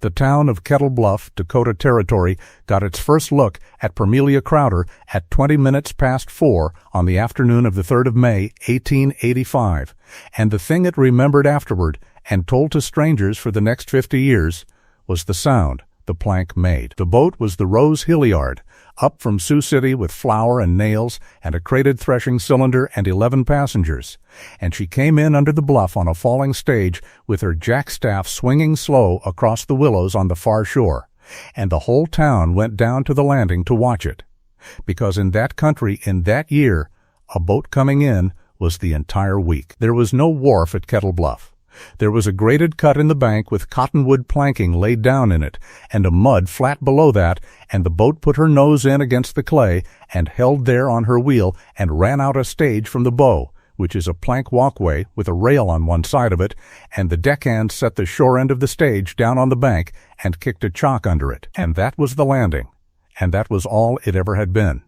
The town of Kettle Bluff, Dakota Territory, got its first look at Permelia Crowder at 20 minutes past 4 on the afternoon of the 3rd of May, 1885, and the thing it remembered afterward and told to strangers for the next 50 years was the sound the plank made. The boat was the Rose Hilliard, up from Sioux City with flour and nails and a crated threshing cylinder and 11 passengers, and she came in under the bluff on a falling stage with her jackstaff swinging slow across the willows on the far shore, and the whole town went down to the landing to watch it, because in that country in that year a boat coming in was the entire week. There was no wharf at Kettle Bluff. There was a graded cut in the bank with cottonwood planking laid down in it, and a mud flat below that, and the boat put her nose in against the clay and held there on her wheel and ran out a stage from the bow, which is a plank walkway with a rail on one side of it, and the deckhand set the shore end of the stage down on the bank and kicked a chock under it. And that was the landing, and that was all it ever had been.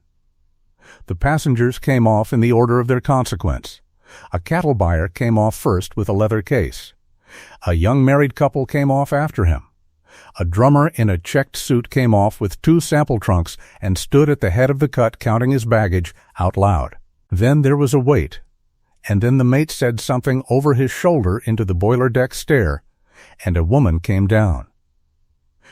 The passengers came off in the order of their consequence. A cattle buyer came off first with a leather case. A young married couple came off after him. A drummer in a checked suit came off with 2 sample trunks and stood at the head of the cut counting his baggage out loud. Then there was a wait, and then the mate said something over his shoulder into the boiler deck stair, and a woman came down.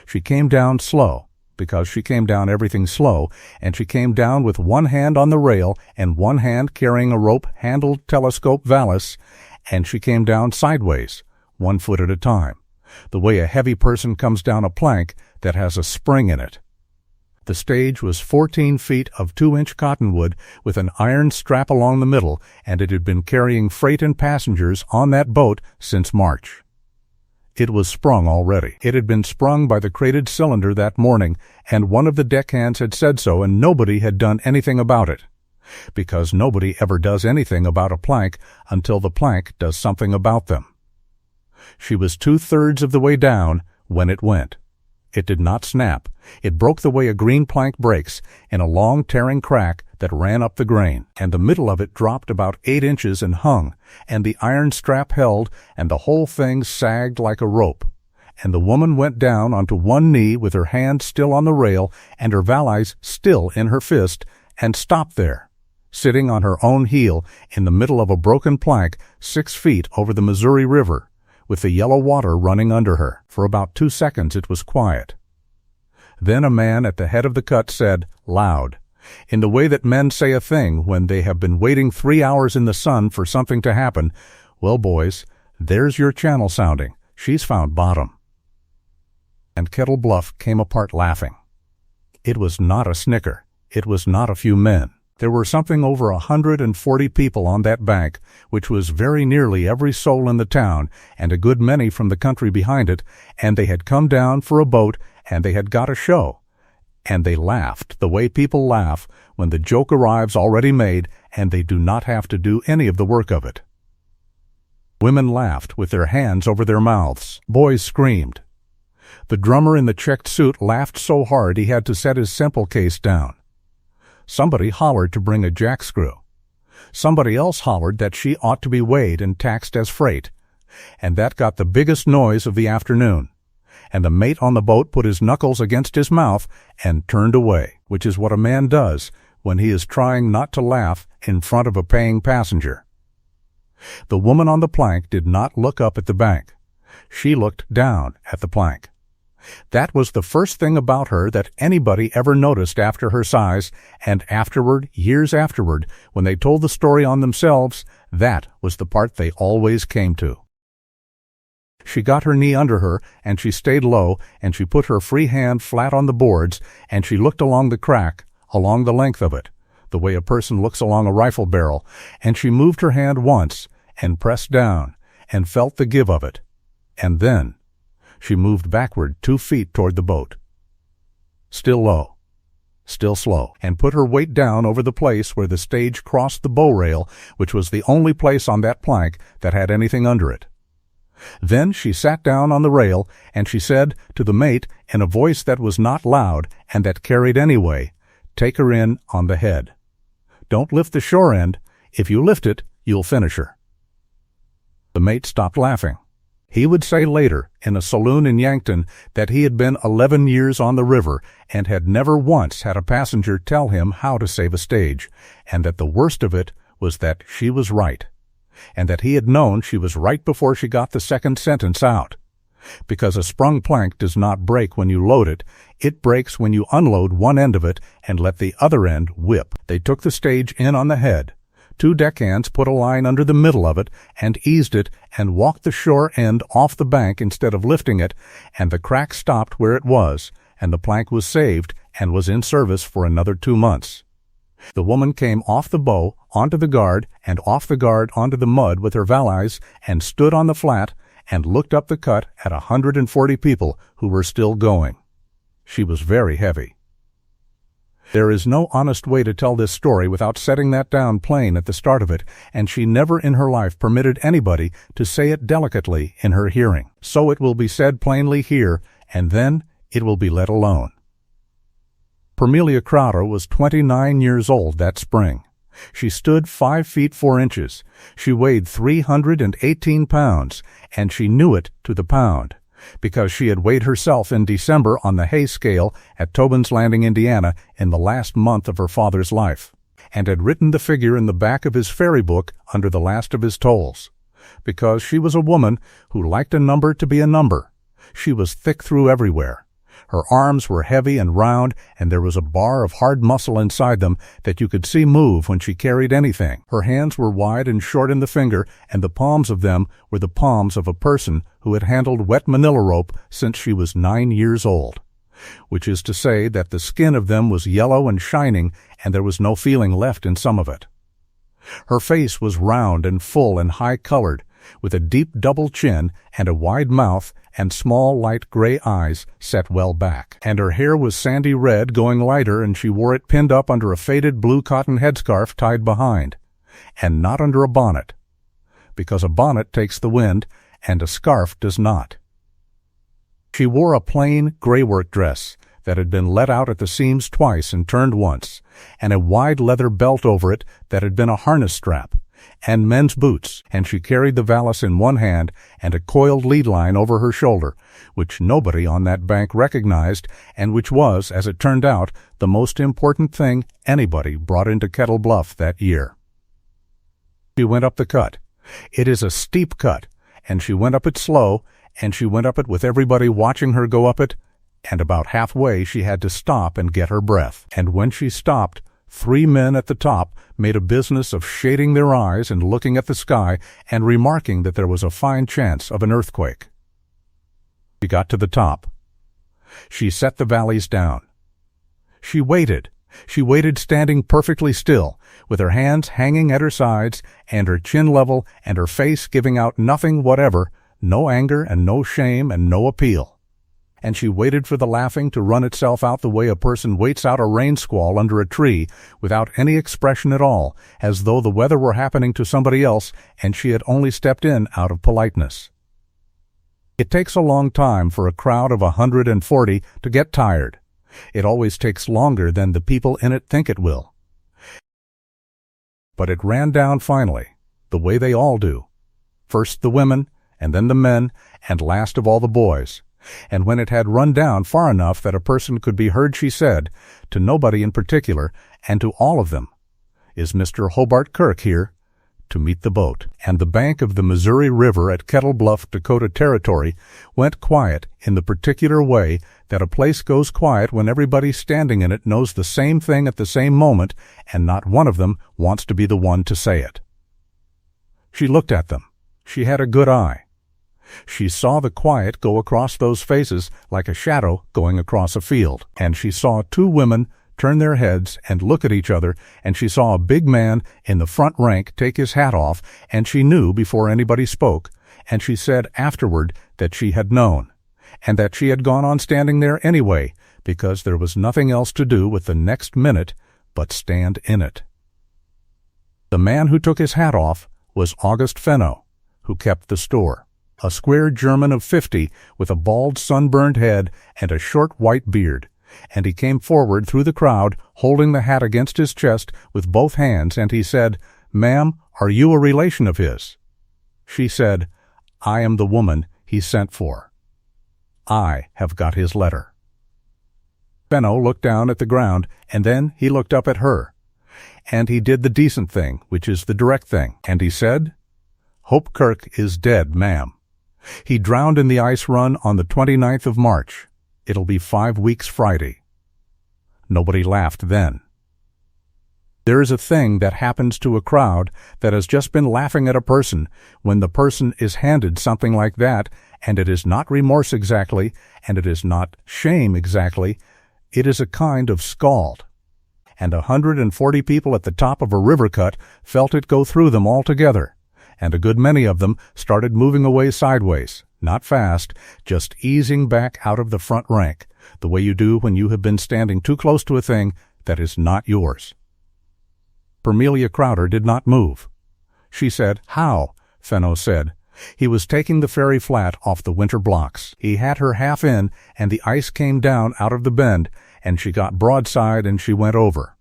She came down slow, because she came down everything slow, and she came down with one hand on the rail and one hand carrying a rope-handled telescope valise, and she came down sideways, 1 foot at a time, the way a heavy person comes down a plank that has a spring in it. The stage was 14 feet of 2-inch cottonwood with an iron strap along the middle, and it had been carrying freight and passengers on that boat since March. It was sprung already. It had been sprung by the crated cylinder that morning, and one of the deckhands had said so, and nobody had done anything about it, because nobody ever does anything about a plank until the plank does something about them. She was 2/3 of the way down when it went. It did not snap. It broke the way a green plank breaks, in a long tearing crack that ran up the grain, and the middle of it dropped about 8 inches and hung, and the iron strap held, and the whole thing sagged like a rope. And the woman went down onto one knee with her hand still on the rail and her valise still in her fist, and stopped there, sitting on her own heel in the middle of a broken plank 6 feet over the Missouri River, with the yellow water running under her. For about 2 seconds it was quiet. Then a man at the head of the cut said, loud, in the way that men say a thing when they have been waiting 3 hours in the sun for something to happen, "Well, boys, there's your channel sounding. She's found bottom." And Kettle Bluff came apart laughing. It was not a snicker. It was not a few men. There were something over 140 people on that bank, which was very nearly every soul in the town, and a good many from the country behind it, and they had come down for a boat, and they had got a show. And they laughed the way people laugh when the joke arrives already made, and they do not have to do any of the work of it. Women laughed with their hands over their mouths. Boys screamed. The drummer in the checked suit laughed so hard he had to set his simple case down. Somebody hollered to bring a jackscrew. Somebody else hollered that she ought to be weighed and taxed as freight, and that got the biggest noise of the afternoon. And the mate on the boat put his knuckles against his mouth and turned away, which is what a man does when he is trying not to laugh in front of a paying passenger. The woman on the plank did not look up at the bank. She looked down at the plank. That was the first thing about her that anybody ever noticed after her size, and afterward, years afterward, when they told the story on themselves, that was the part they always came to. She got her knee under her, and she stayed low, and she put her free hand flat on the boards, and she looked along the crack, along the length of it, the way a person looks along a rifle barrel, and she moved her hand once, and pressed down, and felt the give of it, and then she moved backward 2 feet toward the boat. Still low, still slow, and put her weight down over the place where the stage crossed the bow rail, which was the only place on that plank that had anything under it. Then she sat down on the rail, and she said to the mate in a voice that was not loud and that carried anyway, "Take her in on the head. Don't lift the shore end. If you lift it, you'll finish her." The mate stopped laughing. He would say later, in a saloon in Yankton, that he had been 11 years on the river and had never once had a passenger tell him how to save a stage, and that the worst of it was that she was right, and that he had known she was right before she got the second sentence out. Because a sprung plank does not break when you load it, it breaks when you unload one end of it and let the other end whip. They took the stage in on the head. 2 deckhands put a line under the middle of it and eased it and walked the shore end off the bank instead of lifting it, and the crack stopped where it was, and the plank was saved and was in service for another 2 months. The woman came off the bow onto the guard and off the guard onto the mud with her valise and stood on the flat and looked up the cut at 140 people who were still going. She was very heavy. There is no honest way to tell this story without setting that down plain at the start of it, and she never in her life permitted anybody to say it delicately in her hearing. So it will be said plainly here, and then it will be let alone. Permelia Crowder was 29 years old that spring. She stood 5 feet 4 inches. She weighed 318 pounds, and she knew it to the pound, because she had weighed herself in December on the hay scale at Tobin's Landing, Indiana, in the last month of her father's life, and had written the figure in the back of his ferry book under the last of his tolls. Because she was a woman who liked a number to be a number. She was thick through everywhere. Her arms were heavy and round, and there was a bar of hard muscle inside them that you could see move when she carried anything. Her hands were wide and short in the finger, and the palms of them were the palms of a person who had handled wet manila rope since she was 9 years old, which is to say that the skin of them was yellow and shining, and there was no feeling left in some of it. Her face was round and full and high-colored, with a deep double chin and a wide mouth and small light gray eyes set well back. And her hair was sandy red, going lighter, and she wore it pinned up under a faded blue cotton headscarf tied behind, and not under a bonnet, because a bonnet takes the wind and a scarf does not. She wore a plain gray work dress that had been let out at the seams twice and turned once, and a wide leather belt over it that had been a harness strap, and men's boots, and she carried the valise in one hand and a coiled lead line over her shoulder, which nobody on that bank recognized, and which was, as it turned out, the most important thing anybody brought into Kettle Bluff that year. She went up the cut. It is a steep cut, and she went up it slow, and she went up it with everybody watching her go up it, and about halfway she had to stop and get her breath. And when she stopped, 3 men at the top made a business of shading their eyes and looking at the sky and remarking that there was a fine chance of an earthquake. She got to the top. She set the valleys down. She waited. She waited standing perfectly still, with her hands hanging at her sides and her chin level and her face giving out nothing whatever, no anger and no shame and no appeal. And she waited for the laughing to run itself out the way a person waits out a rain squall under a tree, without any expression at all, as though the weather were happening to somebody else and she had only stepped in out of politeness. It takes a long time for a crowd of 140 to get tired. It always takes longer than the people in it think it will. But it ran down finally, the way they all do. First the women, and then the men, and last of all the boys. And when it had run down far enough that a person could be heard, she said, to nobody in particular, and to all of them, "Is Mr. Hobart Kirk here?" to meet the boat. And the bank of the Missouri River at Kettle Bluff, Dakota Territory, went quiet in the particular way that a place goes quiet when everybody standing in it knows the same thing at the same moment, and not one of them wants to be the one to say it. She looked at them. She had a good eye. She saw the quiet go across those faces like a shadow going across a field, and she saw 2 women turn their heads and look at each other, and she saw a big man in the front rank take his hat off, and she knew before anybody spoke, and she said afterward that she had known, and that she had gone on standing there anyway, because there was nothing else to do with the next minute but stand in it. The man who took his hat off was August Fenno, who kept the store. A square German of 50 with a bald sunburned head and a short white beard, and he came forward through the crowd holding the hat against his chest with both hands, and he said, "Ma'am, are you a relation of his?" She said, "I am the woman he sent for. I have got his letter." Fenno looked down at the ground, and then he looked up at her. And he did the decent thing, which is the direct thing, and he said, "Hope Kirk is dead, ma'am. He drowned in the ice run on the 29th of March. It'll be 5 weeks Friday." Nobody laughed then. There is a thing that happens to a crowd that has just been laughing at a person when the person is handed something like that, and it is not remorse exactly, and it is not shame exactly. It is a kind of scald. And 140 people at the top of a river cut felt it go through them altogether, and a good many of them started moving away sideways, not fast, just easing back out of the front rank, the way you do when you have been standing too close to a thing that is not yours. Permelia Crowder did not move. She said, "How?" Fenno said. He was taking the ferry flat off the winter blocks. He had her half in, and the ice came down out of the bend, and she got broadside and she went over.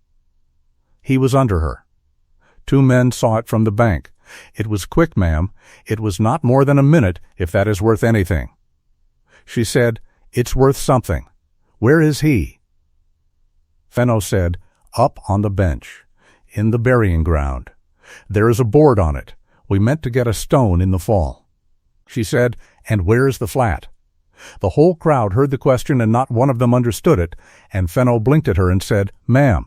He was under her. 2 men saw it from the bank. It was quick, ma'am. It was not more than a minute, if that is worth anything. She said, "It's worth something. Where is he?" Fenno said, "Up on the bench, in the burying ground. There is a board on it. We meant to get a stone in the fall." She said, "And where is the flat?" The whole crowd heard the question, and not one of them understood it, and Fenno blinked at her and said, "Ma'am."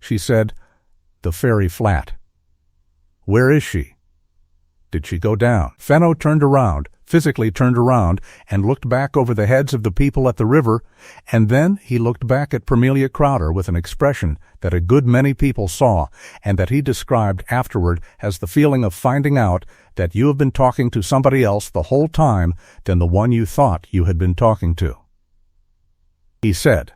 She said, "The ferry flat." "Where is she?" "Did she go down?" Fenno turned around, physically turned around, and looked back over the heads of the people at the river, and then he looked back at Permelia Crowder with an expression that a good many people saw, and that he described afterward as the feeling of finding out that you have been talking to somebody else the whole time than the one you thought you had been talking to. He said,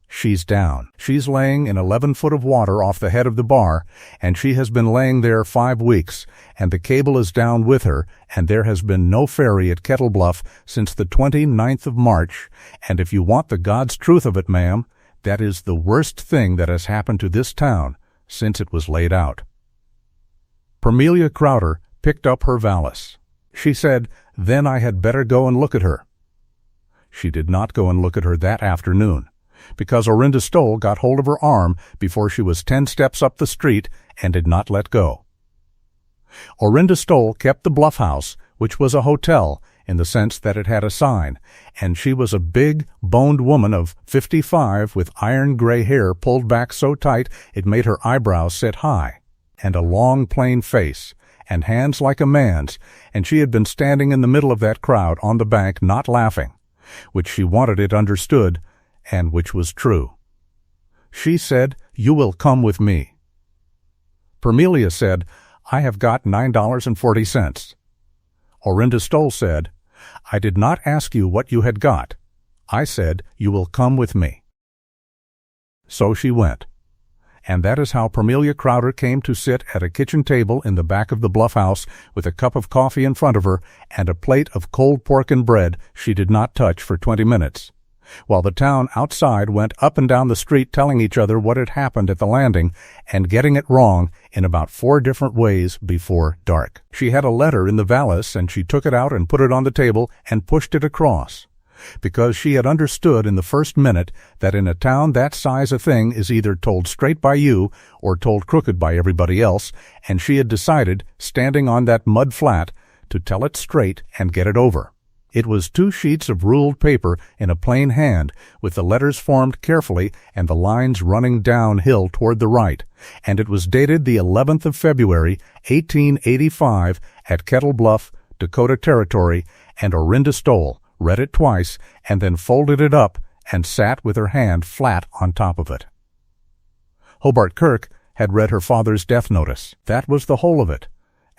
"She's down. She's laying in 11 foot of water off the head of the bar, and she has been laying there 5 weeks, and the cable is down with her, and there has been no ferry at Kettle Bluff since the 29th of March, and if you want the God's truth of it, ma'am, that is the worst thing that has happened to this town since it was laid out." Permelia Crowder picked up her valise. She said, "Then I had better go and look at her." She did not go and look at her that afternoon, because Orinda Stoll got hold of her arm before she was 10 steps up the street and did not let go. Orinda Stoll kept the Bluff House, which was a hotel in the sense that it had a sign, and she was a big, boned woman of 55 with iron-gray hair pulled back so tight it made her eyebrows sit high, and a long, plain face, and hands like a man's, and she had been standing in the middle of that crowd on the bank not laughing, which she wanted it understood, and which was true. She said, "You will come with me." Permelia said, "I have got $9.40. Orinda Stoll said, "I did not ask you what you had got. I said, you will come with me." So she went. And that is how Permelia Crowder came to sit at a kitchen table in the back of the Bluff House with a cup of coffee in front of her and a plate of cold pork and bread she did not touch for 20 minutes, while the town outside went up and down the street telling each other what had happened at the landing and getting it wrong in about 4 different ways before dark. She had a letter in the valise, and she took it out and put it on the table and pushed it across, because she had understood in the first minute that in a town that size a thing is either told straight by you or told crooked by everybody else, and she had decided, standing on that mud flat, to tell it straight and get it over. It was 2 sheets of ruled paper in a plain hand, with the letters formed carefully and the lines running downhill toward the right, and it was dated the 11th of February, 1885, at Kettle Bluff, Dakota Territory, and Orinda Stoll read it twice, and then folded it up and sat with her hand flat on top of it. Hobart Kirk had read her father's death notice. That was the whole of it,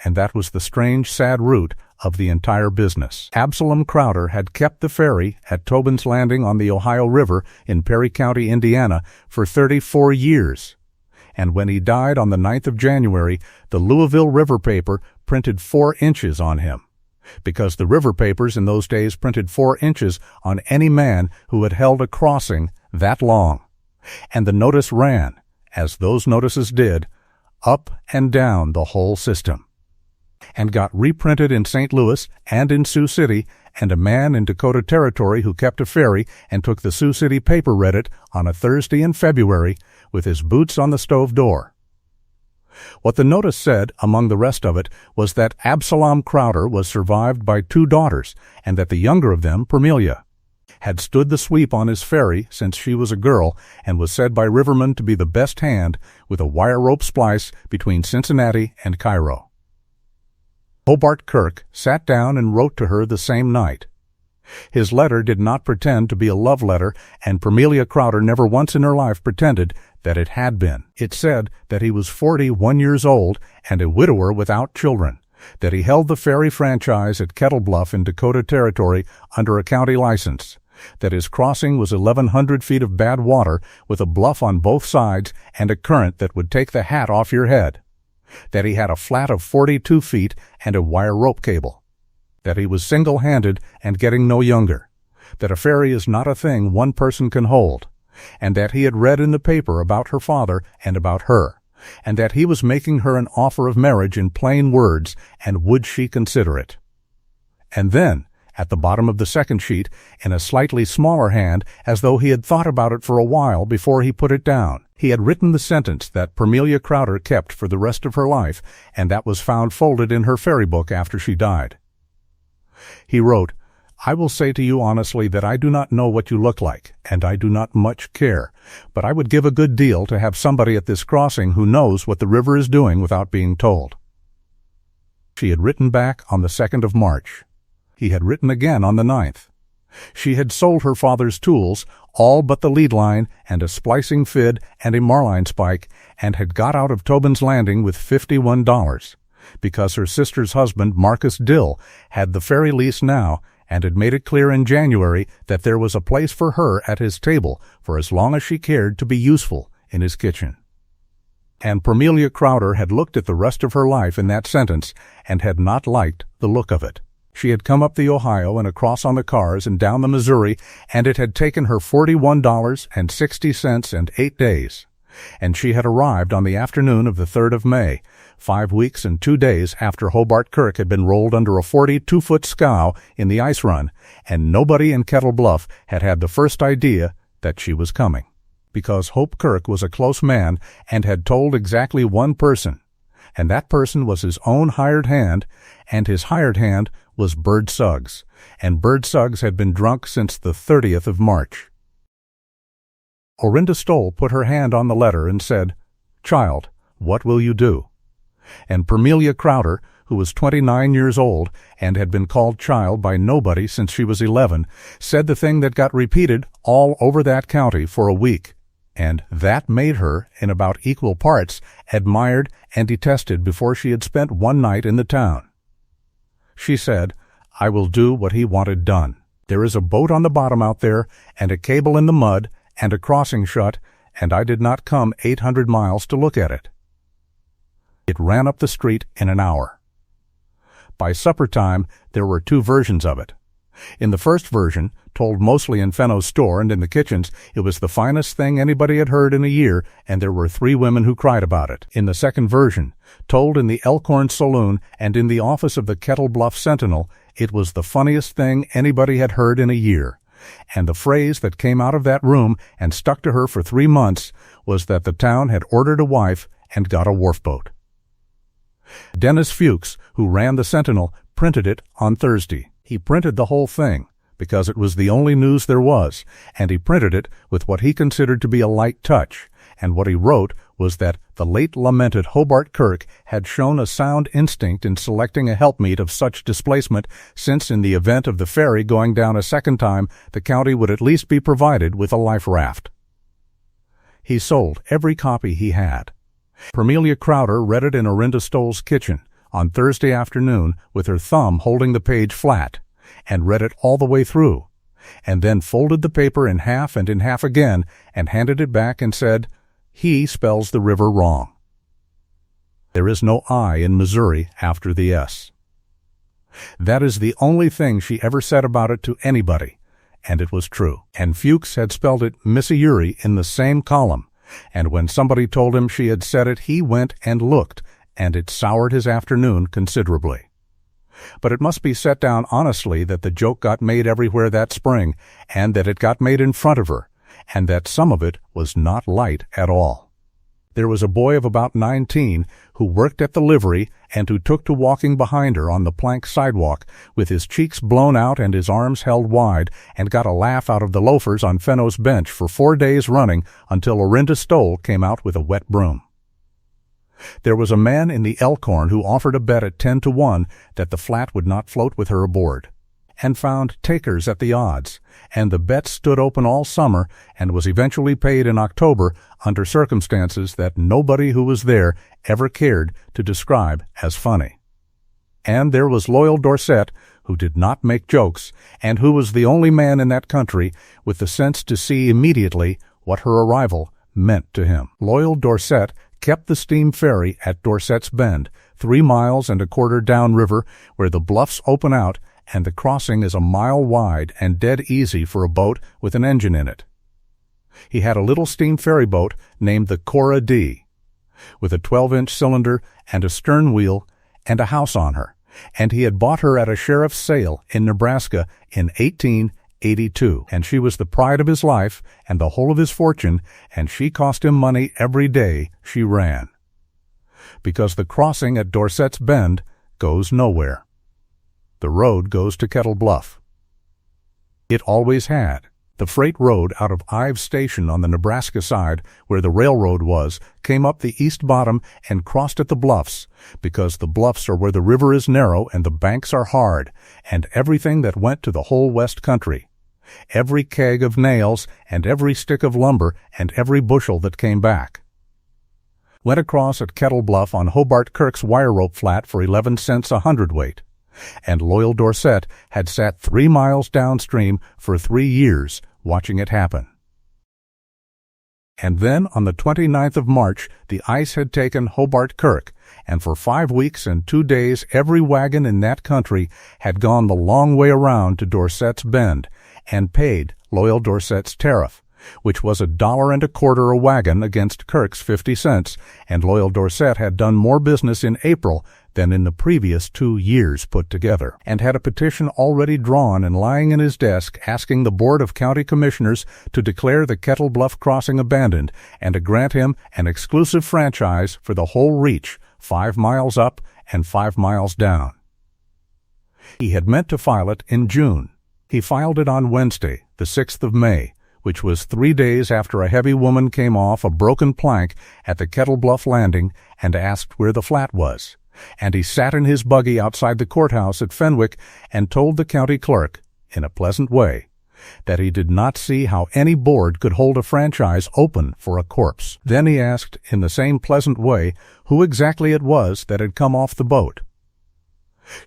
and that was the strange, sad root of the entire business. Absalom Crowder had kept the ferry at Tobin's Landing on the Ohio River in Perry County, Indiana, for 34 years. And when he died on the 9th of January, the Louisville River paper printed 4 inches on him, because the river papers in those days printed 4 inches on any man who had held a crossing that long. And the notice ran, as those notices did, up and down the whole system. and got reprinted in St. Louis and in Sioux City, and a man in Dakota Territory who kept a ferry and took the Sioux City paper read it on a Thursday in February with his boots on the stove door. What the notice said, among the rest of it, was that Absalom Crowder was survived by 2 daughters, and that the younger of them, Permelia, had stood the sweep on his ferry since she was a girl and was said by rivermen to be the best hand with a wire rope splice between Cincinnati and Cairo. Hobart Kirk sat down and wrote to her the same night. His letter did not pretend to be a love letter, and Permelia Crowder never once in her life pretended that it had been. It said that he was 41 years old and a widower without children, that he held the ferry franchise at Kettle Bluff in Dakota Territory under a county license, that his crossing was 1,100 feet of bad water with a bluff on both sides and a current that would take the hat off your head, that he had a flat of 42 feet and a wire rope cable, that he was single-handed and getting no younger, that a ferry is not a thing one person can hold, and that he had read in the paper about her father and about her, and that he was making her an offer of marriage in plain words, and would she consider it. And then, at the bottom of the second sheet, in a slightly smaller hand, as though he had thought about it for a while before he put it down, he had written the sentence that Permelia Crowder kept for the rest of her life, and that was found folded in her ferry book after she died. He wrote, "I will say to you honestly that I do not know what you look like, and I do not much care, but I would give a good deal to have somebody at this crossing who knows what the river is doing without being told." She had written back on the 2nd of March. He had written again on the 9th. She had sold her father's tools, all but the lead line and a splicing fid and a marline spike, and had got out of Tobin's Landing with $51, because her sister's husband, Marcus Dill, had the ferry lease now, and had made it clear in January that there was a place for her at his table for as long as she cared to be useful in his kitchen. And Permelia Crowder had looked at the rest of her life in that sentence and had not liked the look of it. She had come up the Ohio and across on the cars and down the Missouri, and it had taken her $41.60 and 8 days. And she had arrived on the afternoon of the 3rd of May, 5 weeks and 2 days after Hobart Kirk had been rolled under a 42-foot scow in the ice run, and nobody in Kettle Bluff had had the first idea that she was coming, because Hope Kirk was a close man and had told exactly one person, and that person was his own hired hand, and his hired hand was Bird Suggs, and Bird Suggs had been drunk since the 30th of March. Orinda Stoll put her hand on the letter and said, "Child, what will you do?" And Permelia Crowder, who was 29 years old and had been called child by nobody since she was 11, said the thing that got repeated all over that county for a week, and that made her, in about equal parts, admired and detested before she had spent one night in the town. She said, "I will do what he wanted done. There is a boat on the bottom out there, and a cable in the mud, and a crossing shut, and I did not come 800 miles to look at it." It ran up the street in an hour. By supper time, there were 2 versions of it. In the first version, told mostly in Fenno's store and in the kitchens, it was the finest thing anybody had heard in a year, and there were 3 women who cried about it. In the second version, told in the Elkhorn Saloon and in the office of the Kettle Bluff Sentinel, it was the funniest thing anybody had heard in a year. And the phrase that came out of that room and stuck to her for 3 months was that the town had ordered a wife and got a wharf boat. Dennis Fuchs, who ran the Sentinel, printed it on Thursday. He printed the whole thing, because it was the only news there was, and he printed it with what he considered to be a light touch, and what he wrote was that the late lamented Hobart Kirk had shown a sound instinct in selecting a helpmeet of such displacement, since in the event of the ferry going down a second time, the county would at least be provided with a life raft. He sold every copy he had. Permelia Crowder read it in Orinda Stoll's kitchen on Thursday afternoon with her thumb holding the page flat, and read it all the way through, and then folded the paper in half and in half again and handed it back and said, "He spells the river wrong. There is no I in Missouri after the S." That is the only thing she ever said about it to anybody, and it was true. And Fuchs had spelled it Missouri in the same column, and when somebody told him she had said it, he went and looked, and it soured his afternoon considerably. But it must be set down honestly that the joke got made everywhere that spring, and that it got made in front of her, and that some of it was not light at all. There was a boy of about 19 who worked at the livery and who took to walking behind her on the plank sidewalk with his cheeks blown out and his arms held wide, and got a laugh out of the loafers on Fenno's bench for 4 days running until Orinda Stoll came out with a wet broom. There was a man in the Elkhorn who offered a bet at 10 to 1 that the flat would not float with her aboard, and found takers at the odds, and the bet stood open all summer and was eventually paid in October under circumstances that nobody who was there ever cared to describe as funny. And there was loyal Dorset, who did not make jokes, and who was the only man in that country with the sense to see immediately what her arrival meant to him. Loyal Dorset kept the steam ferry at Dorset's Bend, 3 miles and a quarter downriver, where the bluffs open out and the crossing is a mile wide and dead easy for a boat with an engine in it. He had a little steam ferry boat named the Cora D, with a 12-inch cylinder and a stern wheel and a house on her, and he had bought her at a sheriff's sale in Nebraska in 1882, and she was the pride of his life and the whole of his fortune, and she cost him money every day she ran. Because the crossing at Dorset's Bend goes nowhere. The road goes to Kettle Bluff. It always had. The freight road out of Ives Station on the Nebraska side, where the railroad was, came up the east bottom and crossed at the bluffs, because the bluffs are where the river is narrow and the banks are hard, and everything that went to the whole west country. Every keg of nails and every stick of lumber and every bushel that came back went across at Kettle Bluff on Hobart Kirk's wire rope flat for 11 cents a hundredweight. And loyal Dorset had sat 3 miles downstream for 3 years watching it happen. And then on the 29th of March, the ice had taken Hobart Kirk, and for 5 weeks and 2 days every wagon in that country had gone the long way around to Dorset's Bend and paid loyal Dorset's tariff, which was $1.25 a wagon against Kirk's 50 cents, and loyal Dorset had done more business in April than in the previous 2 years put together, and had a petition already drawn and lying in his desk asking the Board of County Commissioners to declare the Kettle Bluff crossing abandoned and to grant him an exclusive franchise for the whole reach, 5 miles up and 5 miles down. He had meant to file it in June. He filed it on Wednesday, the 6th of May, which was 3 days after a heavy woman came off a broken plank at the Kettle Bluff landing and asked where the flat was. And he sat in his buggy outside the courthouse at Fenwick and told the county clerk, in a pleasant way, that he did not see how any board could hold a franchise open for a corpse. Then he asked, in the same pleasant way, who exactly it was that had come off the boat.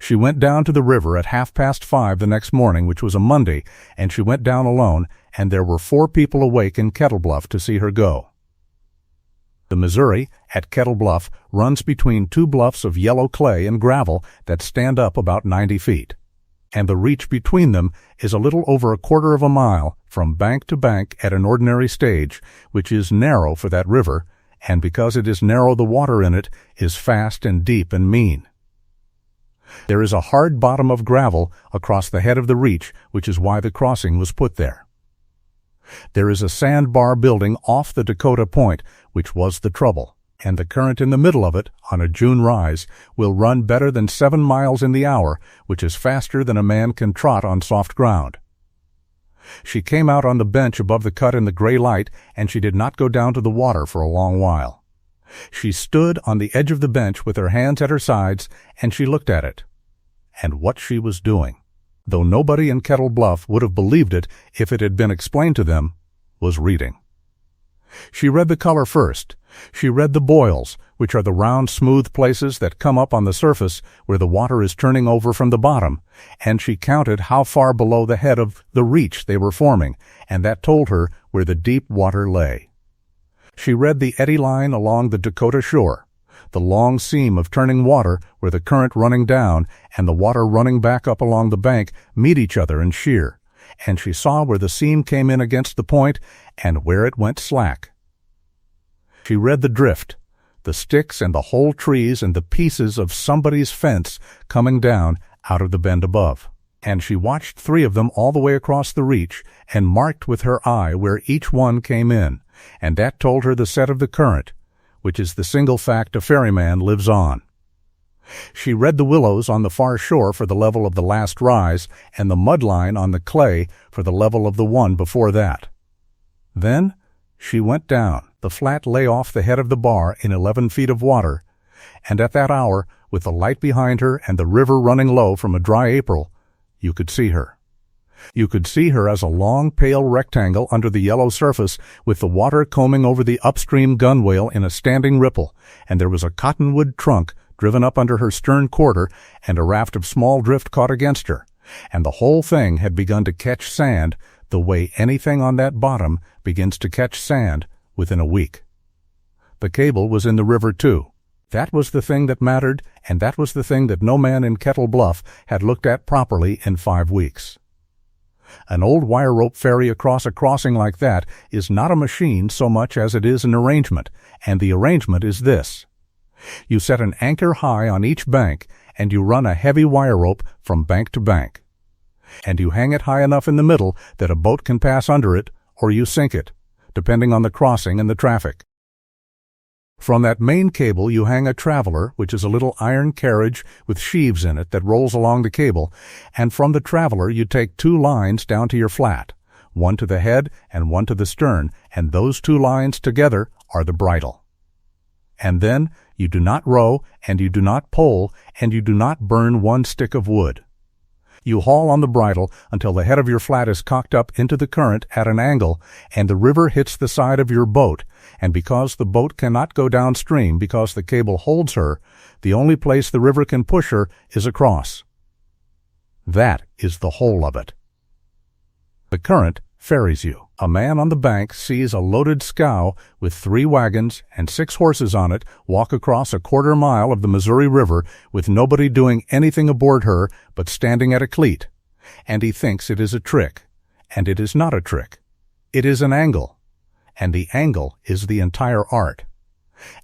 She went down to the river at 5:30 the next morning, which was a Monday, and she went down alone, and there were 4 people awake in Kettle Bluff to see her go. The Missouri, at Kettle Bluff, runs between 2 bluffs of yellow clay and gravel that stand up about 90 feet, and the reach between them is a little over 1/4 of a mile from bank to bank at an ordinary stage, which is narrow for that river, and because it is narrow the water in it is fast and deep and mean. There is a hard bottom of gravel across the head of the reach, which is why the crossing was put there. There is a sandbar building off the Dakota Point, which was the trouble, and the current in the middle of it, on a June rise, will run better than 7 miles in the hour, which is faster than a man can trot on soft ground. She came out on the bench above the cut in the gray light, and she did not go down to the water for a long while. She stood on the edge of the bench with her hands at her sides, and she looked at it. And what she was doing, though nobody in Kettle Bluff would have believed it if it had been explained to them, was reading. She read the color first. She read the boils, which are the round, smooth places that come up on the surface where the water is turning over from the bottom, and she counted how far below the head of the reach they were forming, and that told her where the deep water lay. She read the eddy line along the Dakota shore, the long seam of turning water where the current running down and the water running back up along the bank meet each other and shear, and she saw where the seam came in against the point and where it went slack. She read the drift, the sticks and the whole trees and the pieces of somebody's fence coming down out of the bend above. And she watched 3 of them all the way across the reach and marked with her eye where each one came in, and that told her the set of the current, which is the single fact a ferryman lives on. She read the willows on the far shore for the level of the last rise, and the mud line on the clay for the level of the one before that. Then she went down. The flat lay off the head of the bar in 11 feet of water, and at that hour, with the light behind her and the river running low from a dry April, you could see her. You could see her as a long, pale rectangle under the yellow surface, with the water combing over the upstream gunwale in a standing ripple, and there was a cottonwood trunk driven up under her stern quarter, and a raft of small drift caught against her, and the whole thing had begun to catch sand the way anything on that bottom begins to catch sand within a week. The cable was in the river, too. That was the thing that mattered, and that was the thing that no man in Kettle Bluff had looked at properly in 5 weeks. An old wire rope ferry across a crossing like that is not a machine so much as it is an arrangement, and the arrangement is this. You set an anchor high on each bank, and you run a heavy wire rope from bank to bank. And you hang it high enough in the middle that a boat can pass under it, or you sink it, depending on the crossing and the traffic. From that main cable you hang a traveler, which is a little iron carriage with sheaves in it that rolls along the cable, and from the traveler you take 2 lines down to your flat, one to the head and one to the stern, and those 2 lines together are the bridle. And then you do not row, and you do not pole, and you do not burn 1 stick of wood. You haul on the bridle until the head of your flat is cocked up into the current at an angle, and the river hits the side of your boat, and because the boat cannot go downstream because the cable holds her, the only place the river can push her is across. That is the whole of it. The current ferries you. A man on the bank sees a loaded scow with 3 wagons and 6 horses on it walk across a 1/4 mile of the Missouri River with nobody doing anything aboard her but standing at a cleat, and he thinks it is a trick, and it is not a trick. It is an angle, and the angle is the entire art.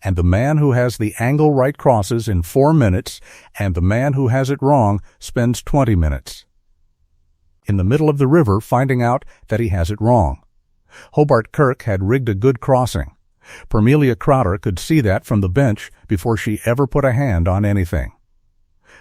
And the man who has the angle right crosses in 4 minutes, and the man who has it wrong spends 20 minutes. In the middle of the river finding out that he has it wrong. Hobart Kirk had rigged a good crossing. Permelia Crowder could see that from the bench before she ever put a hand on anything.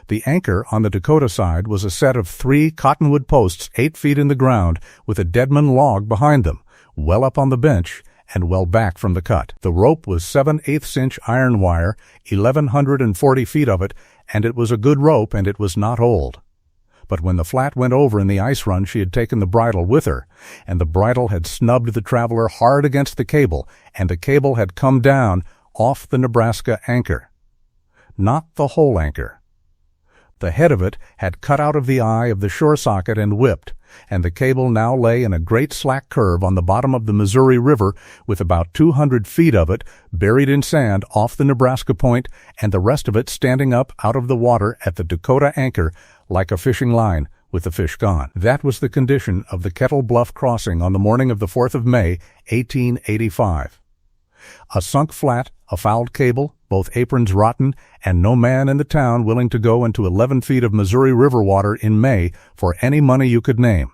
The anchor on the Dakota side was a set of 3 cottonwood posts 8 feet in the ground with a deadman log behind them, well up on the bench and well back from the cut. The rope was 7/8-inch iron wire, 1,140 feet of it, and it was a good rope and it was not old. But when the flat went over in the ice run she had taken the bridle with her, and the bridle had snubbed the traveler hard against the cable, and the cable had come down off the Nebraska anchor. Not the whole anchor. The head of it had cut out of the eye of the shore socket and whipped, and the cable now lay in a great slack curve on the bottom of the Missouri River with about 200 feet of it buried in sand off the Nebraska point, and the rest of it standing up out of the water at the Dakota anchor like a fishing line with the fish gone. That was the condition of the Kettle Bluff crossing on the morning of the 4th of May, 1885. A sunk flat, a fouled cable, both aprons rotten, and no man in the town willing to go into 11 feet of Missouri River water in May for any money you could name.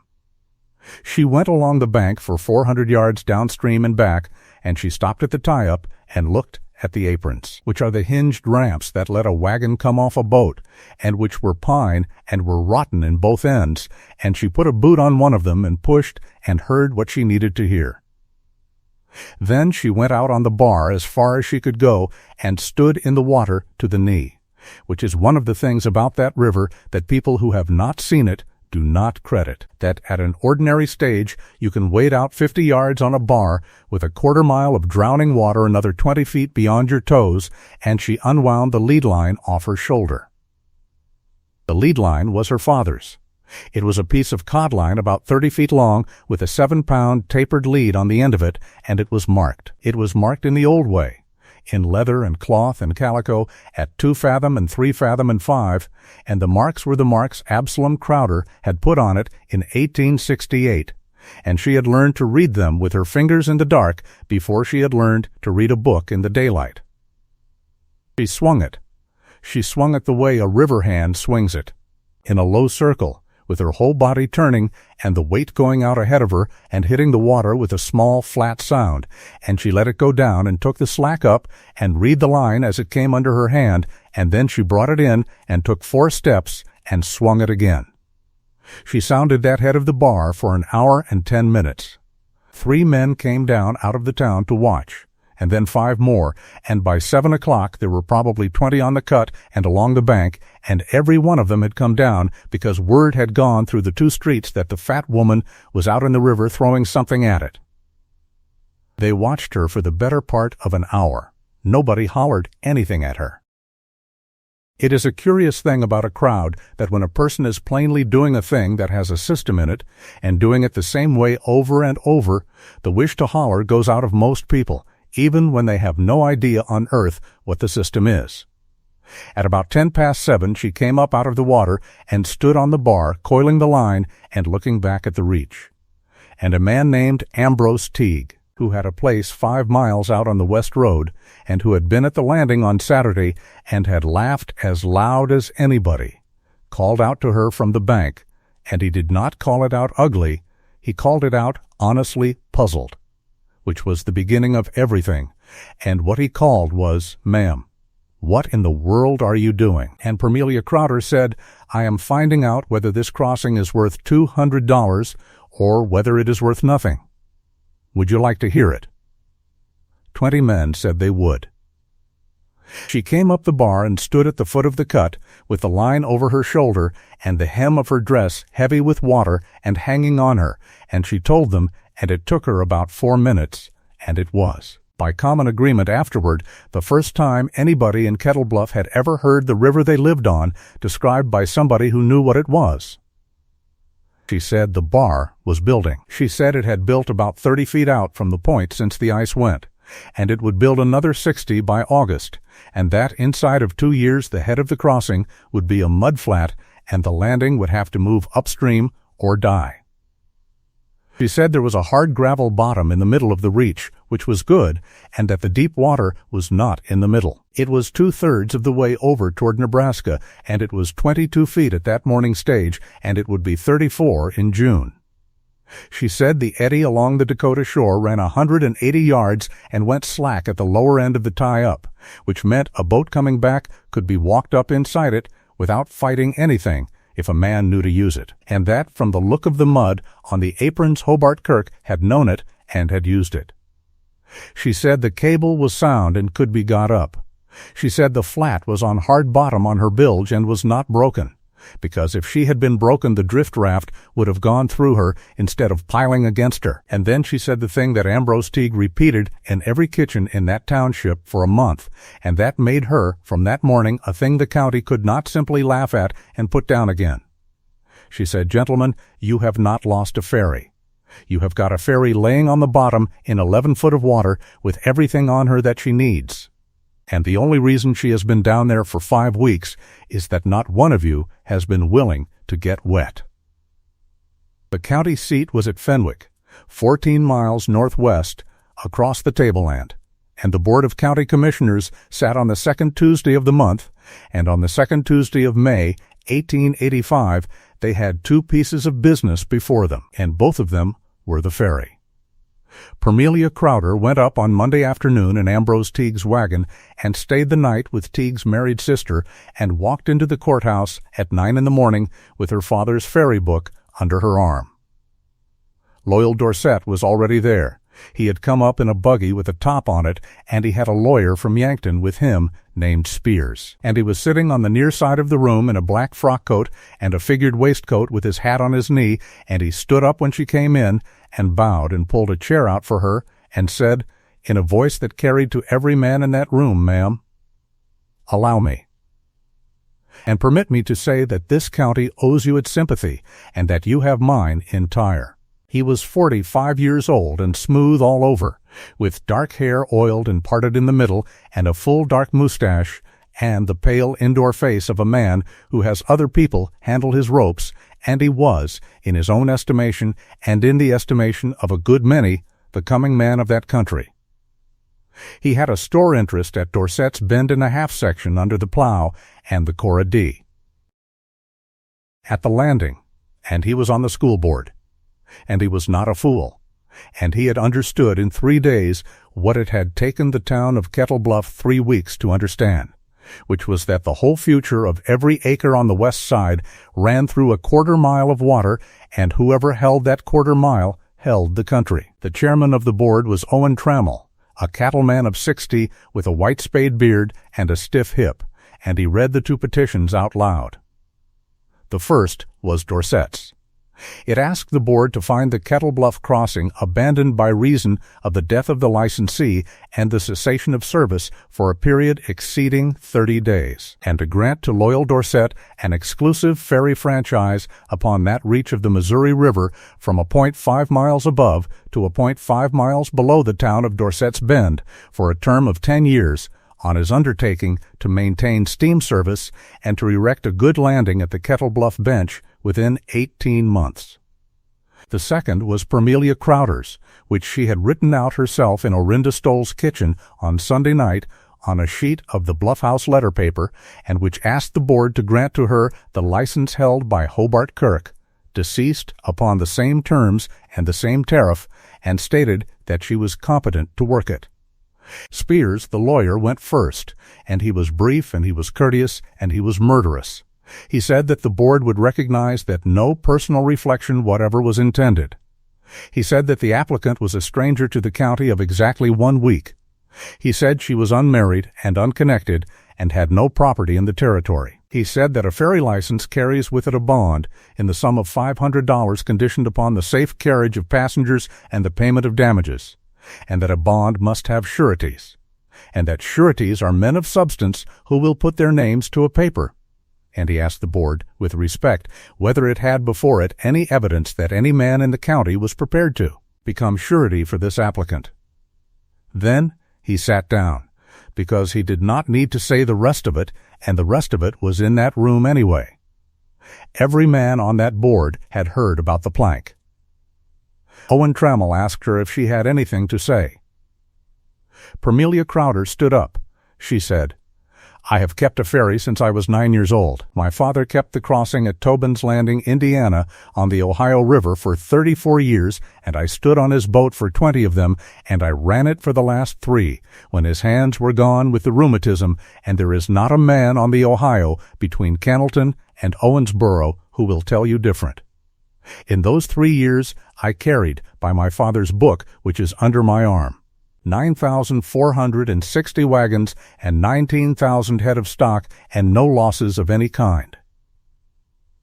She went along the bank for 400 yards downstream and back, and she stopped at the tie-up and looked at the aprons, which are the hinged ramps that let a wagon come off a boat, and which were pine and were rotten in both ends, and she put a boot on one of them and pushed and heard what she needed to hear. Then she went out on the bar as far as she could go and stood in the water to the knee, which is one of the things about that river that people who have not seen it do not credit, that at an ordinary stage you can wade out 50 yards on a bar with a 1/4 mile of drowning water another 20 feet beyond your toes, and she unwound the lead line off her shoulder. The lead line was her father's. It was a piece of cod line about 30 feet long with a 7-pound tapered lead on the end of it, and it was marked. It was marked in the old way, in leather and cloth and calico at 2 fathom and 3 fathom and 5, and the marks were the marks Absalom Crowder had put on it in 1868, and she had learned to read them with her fingers in the dark before she had learned to read a book in the daylight. She swung it. She swung it the way a river hand swings it, in a low circle, with her whole body turning and the weight going out ahead of her and hitting the water with a small, flat sound, and she let it go down and took the slack up and read the line as it came under her hand, and then she brought it in and took 4 steps and swung it again. She sounded that head of the bar for 1 hour and 10 minutes. 3 men came down out of the town to watch, and then 5 more, and by 7 o'clock there were probably 20 on the cut and along the bank, and every one of them had come down because word had gone through the 2 streets that the fat woman was out in the river throwing something at it. They watched her for the better part of 1 hour. Nobody hollered anything at her. It is a curious thing about a crowd that when a person is plainly doing a thing that has a system in it, and doing it the same way over and over, the wish to holler goes out of most people, even when they have no idea on earth what the system is. At about 7:10, she came up out of the water and stood on the bar, coiling the line and looking back at the reach. And a man named Ambrose Teague, who had a place 5 miles out on the West Road, and who had been at the landing on Saturday and had laughed as loud as anybody, called out to her from the bank, and he did not call it out ugly, he called it out honestly puzzled, which was the beginning of everything, and what he called was, "Ma'am, what in the world are you doing?" And Parmelia Crowder said, "I am finding out whether this crossing is worth $200 or whether it is worth nothing. Would you like to hear it?" 20 men said they would. She came up the bar and stood at the foot of the cut, with the line over her shoulder and the hem of her dress heavy with water and hanging on her, and she told them, and it took her about 4 minutes, and it was, by common agreement afterward, the first time anybody in Kettle Bluff had ever heard the river they lived on described by somebody who knew what it was. She said the bar was building. She said it had built about 30 feet out from the point since the ice went, and it would build another 60 by August, and that inside of 2 years the head of the crossing would be a mud flat, and the landing would have to move upstream or die. She said there was a hard gravel bottom in the middle of the reach, which was good, and that the deep water was not in the middle. It was 2/3 of the way over toward Nebraska, and it was 22 feet at that morning stage, and it would be 34 in June. She said the eddy along the Dakota shore ran 180 yards and went slack at the lower end of the tie-up, which meant a boat coming back could be walked up inside it without fighting anything, if a man knew to use it, and that from the look of the mud on the aprons Hobart Kirk had known it and had used it. She said the cable was sound and could be got up. She said the flat was on hard bottom on her bilge and was not broken, because if she had been broken the drift raft would have gone through her instead of piling against her. And then she said the thing that Ambrose Teague repeated in every kitchen in that township for a month, and that made her, from that morning, a thing the county could not simply laugh at and put down again. She said, "Gentlemen, you have not lost a ferry. You have got a ferry laying on the bottom in 11 foot of water with everything on her that she needs. And the only reason she has been down there for 5 weeks is that not one of you has been willing to get wet." The county seat was at Fenwick, 14 miles northwest, across the tableland, and the Board of County Commissioners sat on the 2nd Tuesday of the month, and on the 2nd Tuesday of May, 1885, they had 2 pieces of business before them, and both of them were the ferry. Parmelia Crowder went up on Monday afternoon in Ambrose Teague's wagon and stayed the night with Teague's married sister and walked into the courthouse at 9 in the morning with her father's ferry book under her arm. Loyal Dorset was already there. He had come up in a buggy with a top on it, and he had a lawyer from Yankton with him named Spears. And he was sitting on the near side of the room in a black frock coat and a figured waistcoat with his hat on his knee, and he stood up when she came in and bowed and pulled a chair out for her and said, in a voice that carried to every man in that room, "Ma'am, allow me. And permit me to say that this county owes you its sympathy and that you have mine entire." He was 45 years old and smooth all over, with dark hair oiled and parted in the middle, and a full dark mustache, and the pale indoor face of a man who has other people handle his ropes, and he was, in his own estimation and in the estimation of a good many, the coming man of that country. He had a store interest at Dorset's Bend and a Half section under the plow and the Cora D. At the landing, and he was on the school board. And he was not a fool. And he had understood in 3 days what it had taken the town of Kettle Bluff 3 weeks to understand, which was that the whole future of every acre on the west side ran through a quarter-mile of water, and whoever held that quarter-mile held the country. The chairman of the board was Owen Trammell, a cattleman of 60 with a white spade beard and a stiff hip, and he read the 2 petitions out loud. The first was Dorset's. It asked the board to find the Kettle Bluff crossing abandoned by reason of the death of the licensee and the cessation of service for a period exceeding 30 days, and to grant to loyal Dorset an exclusive ferry franchise upon that reach of the Missouri River from a point 5 miles above to a point 5 miles below the town of Dorset's Bend for a term of 10 years, on his undertaking to maintain steam service and to erect a good landing at the Kettle Bluff bench within 18 months. The second was Permelia Crowder's, which she had written out herself in Orinda Stoll's kitchen on Sunday night on a sheet of the Bluff House letter paper, and which asked the board to grant to her the license held by Hobart Kirk, deceased upon the same terms and the same tariff, and stated that she was competent to work it. Spears, the lawyer, went first, and he was brief, and he was courteous, and he was murderous. He said that the board would recognize that no personal reflection whatever was intended. He said that the applicant was a stranger to the county of exactly 1 week. He said she was unmarried and unconnected and had no property in the territory. He said that a ferry license carries with it a bond in the sum of $500 conditioned upon the safe carriage of passengers and the payment of damages, and that a bond must have sureties, and that sureties are men of substance who will put their names to a paper. And he asked the board, with respect, whether it had before it any evidence that any man in the county was prepared to become surety for this applicant. Then he sat down, because he did not need to say the rest of it, and the rest of it was in that room anyway. Every man on that board had heard about the plank. Owen Trammell asked her if she had anything to say. Permelia Crowder stood up. She said, "I have kept a ferry since I was 9 years old. My father kept the crossing at Tobin's Landing, Indiana, on the Ohio River for 34 years, and I stood on his boat for 20 of them, and I ran it for the last 3, when his hands were gone with the rheumatism, and there is not a man on the Ohio between Kennelton and Owensboro who will tell you different. In those 3 years I carried, by my father's book, which is under my arm, 9,460 wagons and 19,000 head of stock, and no losses of any kind."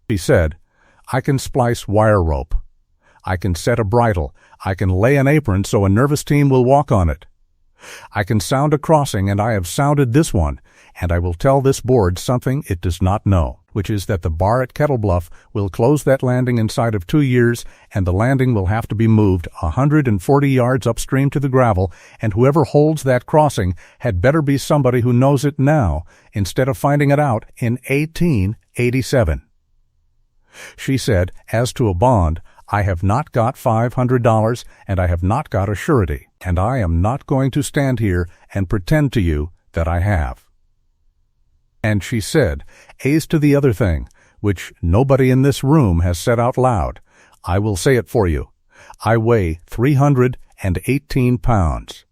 She said, "I can splice wire rope. I can set a bridle. I can lay an apron so a nervous team will walk on it. I can sound a crossing, and I have sounded this one, and I will tell this board something it does not know, which is that the bar at Kettle Bluff will close that landing inside of 2 years, and the landing will have to be moved 140 yards upstream to the gravel, and whoever holds that crossing had better be somebody who knows it now, instead of finding it out in 1887. She said, as to a bond, I have not got $500, and I have not got a surety, and I am not going to stand here and pretend to you that I have. And she said, as to the other thing, which nobody in this room has said out loud, I will say it for you. I weigh 318 pounds.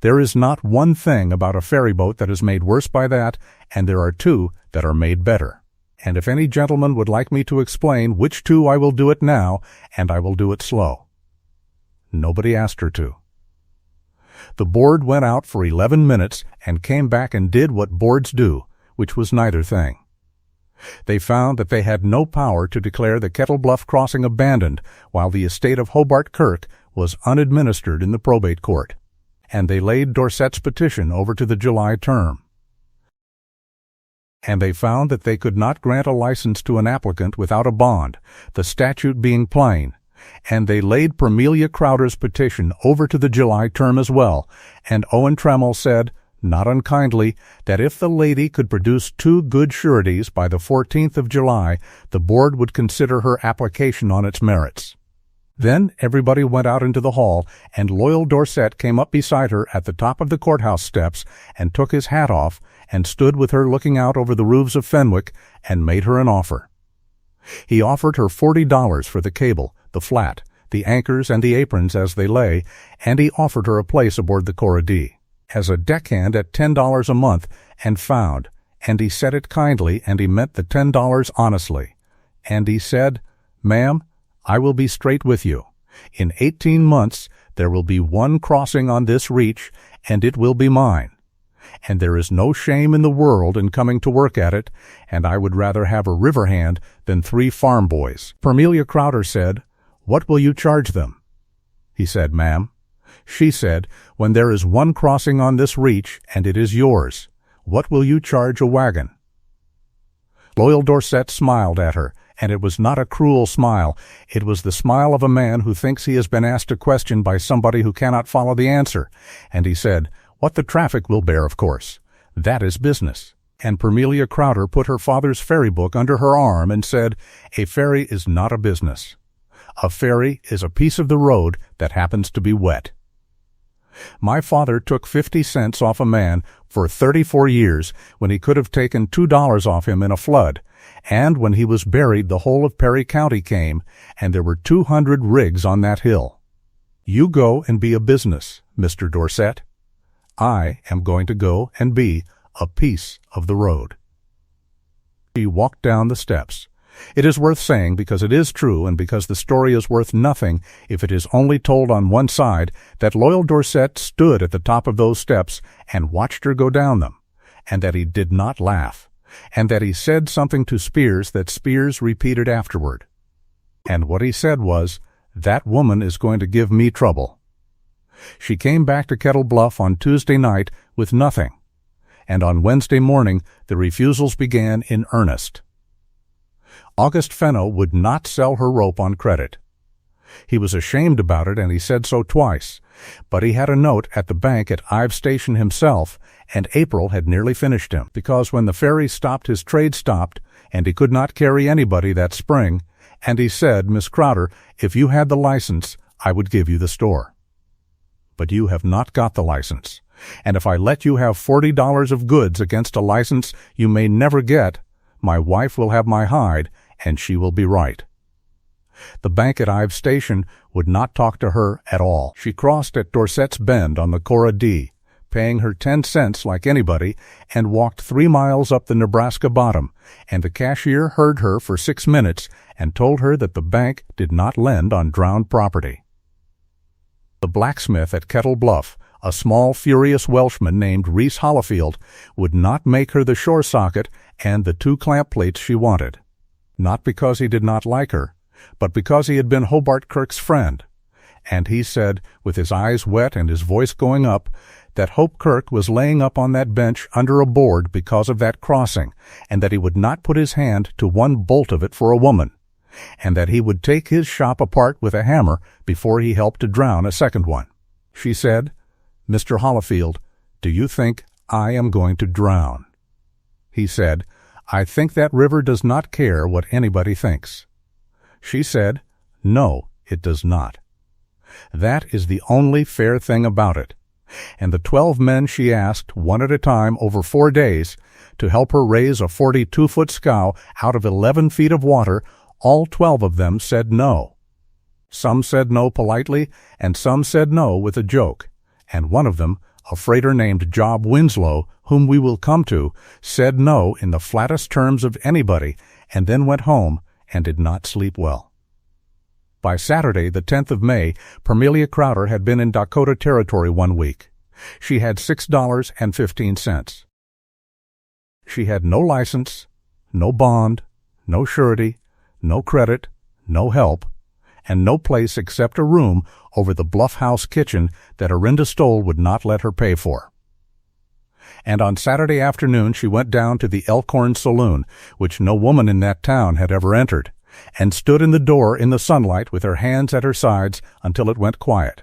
There is not one thing about a ferry boat that is made worse by that, and there are 2 that are made better. And if any gentleman would like me to explain which 2, I will do it now, and I will do it slow." Nobody asked her to. The board went out for 11 minutes and came back and did what boards do, which was neither thing. They found that they had no power to declare the Kettle Bluff crossing abandoned while the estate of Hobart Kirk was unadministered in the probate court, and they laid Dorset's petition over to the July term. And they found that they could not grant a license to an applicant without a bond, the statute being plain, and they laid Permelia Crowder's petition over to the July term as well, and Owen Trammell said, not unkindly, that if the lady could produce 2 good sureties by the 14th of July, the board would consider her application on its merits. Then everybody went out into the hall, and Loyal Dorset came up beside her at the top of the courthouse steps and took his hat off and stood with her looking out over the roofs of Fenwick and made her an offer. He offered her $40 for the cable, the flat, the anchors, and the aprons as they lay, and he offered her a place aboard the Cora D as a deckhand at $10 a month, and found, and he said it kindly, and he meant the $10 honestly. And he said, "Ma'am, I will be straight with you. In 18 months there will be one crossing on this reach, and it will be mine. And there is no shame in the world in coming to work at it, and I would rather have a river hand than 3 farm boys." Parmelia Crowder said, "What will you charge them?" He said, "Ma'am." She said, "When there is one crossing on this reach, and it is yours, what will you charge a wagon?" Loyal Dorset smiled at her, and it was not a cruel smile. It was the smile of a man who thinks he has been asked a question by somebody who cannot follow the answer. And he said, "What the traffic will bear, of course. That is business." And Parmelia Crowder put her father's ferry book under her arm and said, "A ferry is not a business. A ferry is a piece of the road that happens to be wet." My father took 50 cents off a man for 34 years when he could have taken $2 off him in a flood, and when he was buried the whole of Perry County came, and there were 200 rigs on that hill. You go and be a business, Mr. Dorset. I am going to go and be a piece of the road. She walked down the steps. It is worth saying because it is true and because the story is worth nothing if it is only told on one side, that Loyal Dorset stood at the top of those steps and watched her go down them, and that he did not laugh, and that he said something to Spears that Spears repeated afterward. And what he said was, "That woman is going to give me trouble." She came back to Kettle Bluff on Tuesday night with nothing, and on Wednesday morning the refusals began in earnest. August Fenno would not sell her rope on credit. He was ashamed about it, and he said so twice, but he had a note at the bank at Ives Station himself, and April had nearly finished him, because when the ferry stopped his trade stopped, and he could not carry anybody that spring, and he said, "Miss Crowder, if you had the license, I would give you the store. But you have not got the license, and if I let you have $40 of goods against a license you may never get, my wife will have my hide, and she will be right." The bank at Ives Station would not talk to her at all. She crossed at Dorset's Bend on the Cora D, paying her 10 cents like anybody, and walked 3 miles up the Nebraska bottom, and the cashier heard her for 6 minutes and told her that the bank did not lend on drowned property. The blacksmith at Kettle Bluff, a small, furious Welshman named Reese Hollifield, would not make her the shore socket and the 2 clamp plates she wanted. Not because he did not like her, but because he had been Hobart Kirk's friend. And he said, with his eyes wet and his voice going up, that Hope Kirk was laying up on that bench under a board because of that crossing, and that he would not put his hand to one bolt of it for a woman, and that he would take his shop apart with a hammer before he helped to drown a second one. She said, "Mr. Hollifield, do you think I am going to drown?" He said, "I think that river does not care what anybody thinks." She said, "No, it does not." That is the only fair thing about it. And the 12 men she asked, one at a time over 4 days, to help her raise a 42-foot scow out of 11 feet of water, all 12 of them said no. Some said no politely, and some said no with a joke. And one of them, a freighter named Job Winslow, whom we will come to, said no in the flattest terms of anybody, and then went home and did not sleep well. By Saturday, the 10th of May, Parmelia Crowder had been in Dakota Territory 1 week. She had $6.15. She had no license, no bond, no surety, no credit, no help, and no place except a room over the Bluff House kitchen that Orinda Stoll would not let her pay for. And on Saturday afternoon she went down to the Elkhorn Saloon, which no woman in that town had ever entered, and stood in the door in the sunlight with her hands at her sides until it went quiet,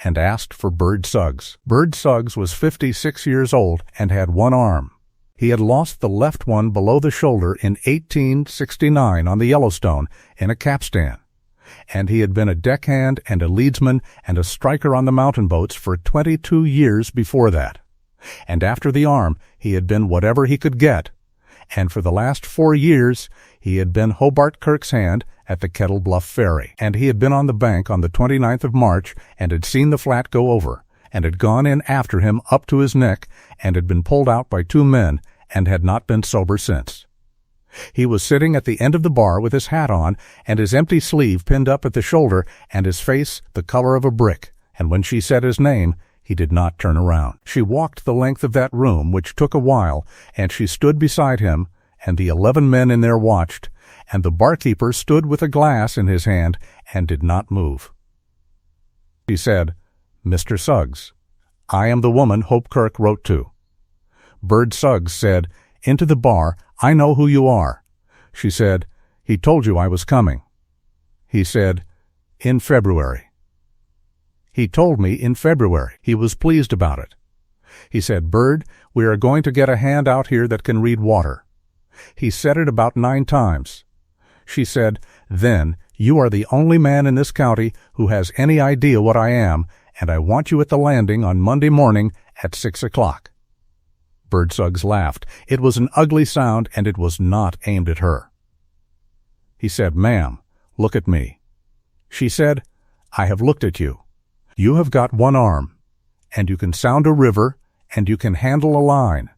and asked for Bird Suggs. Bird Suggs was 56 years old and had one arm. He had lost the left one below the shoulder in 1869 on the Yellowstone in a capstan, and he had been a deckhand and a leadsman and a striker on the mountain boats for 22 years before that. And after the arm, he had been whatever he could get. And for the last 4 years, he had been Hobart Kirk's hand at the Kettle Bluff Ferry. And he had been on the bank on the 29th of March and had seen the flat go over, and had gone in after him up to his neck, and had been pulled out by 2 men, and had not been sober since. He was sitting at the end of the bar with his hat on, and his empty sleeve pinned up at the shoulder, and his face the color of a brick, and when she said his name, he did not turn around. She walked the length of that room, which took a while, and she stood beside him, and the 11 men in there watched, and the barkeeper stood with a glass in his hand and did not move. She said, "Mr. Suggs, I am the woman Hope Kirk wrote to." Bird Suggs said, "Into the bar, I know who you are." She said, "He told you I was coming." He said, "In February." He told me in February. He was pleased about it. He said, "Bird, we are going to get a hand out here that can read water." He said it about 9 times. She said, "Then you are the only man in this county who has any idea what I am, and I want you at the landing on Monday morning at 6 o'clock. Bird Suggs laughed. It was an ugly sound, and it was not aimed at her. He said, "Ma'am, look at me." She said, "I have looked at you. You have got 1 arm, and you can sound a river, and you can handle a line,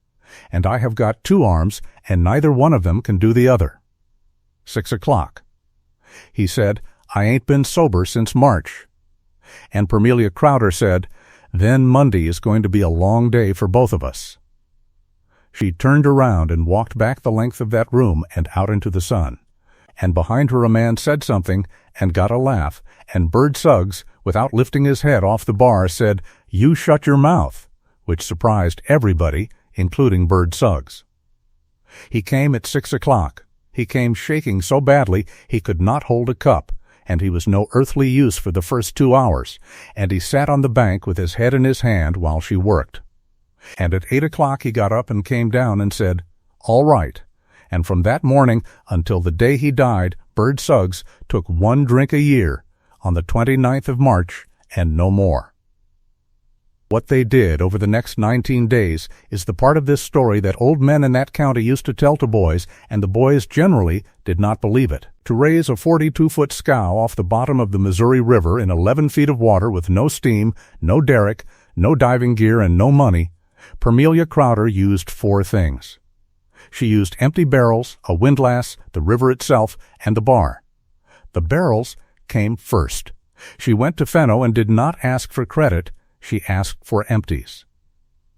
and I have got 2 arms, and neither one of them can do the other. 6 o'clock. He said, "I ain't been sober since March." And Permelia Crowder said, "Then Monday is going to be a long day for both of us." She turned around and walked back the length of that room and out into the sun. And behind her a man said something and got a laugh, and Bird Suggs, without lifting his head off the bar, said, "You shut your mouth," which surprised everybody, including Bird Suggs. He came at 6 o'clock. He came shaking so badly he could not hold a cup, and he was no earthly use for the first 2 hours, and he sat on the bank with his head in his hand while she worked. And at 8 o'clock he got up and came down and said, "All right." And from that morning until the day he died, Bird Suggs took 1 drink a year, on the 29th of March, and no more. What they did over the next 19 days is the part of this story that old men in that county used to tell to boys, and the boys generally did not believe it. To raise a 42-foot scow off the bottom of the Missouri River in 11 feet of water with no steam, no derrick, no diving gear, and no money, Permelia Crowder used 4 things. She used empty barrels, a windlass, the river itself, and the bar. The barrels came first. She went to Fenno and did not ask for credit. She asked for empties.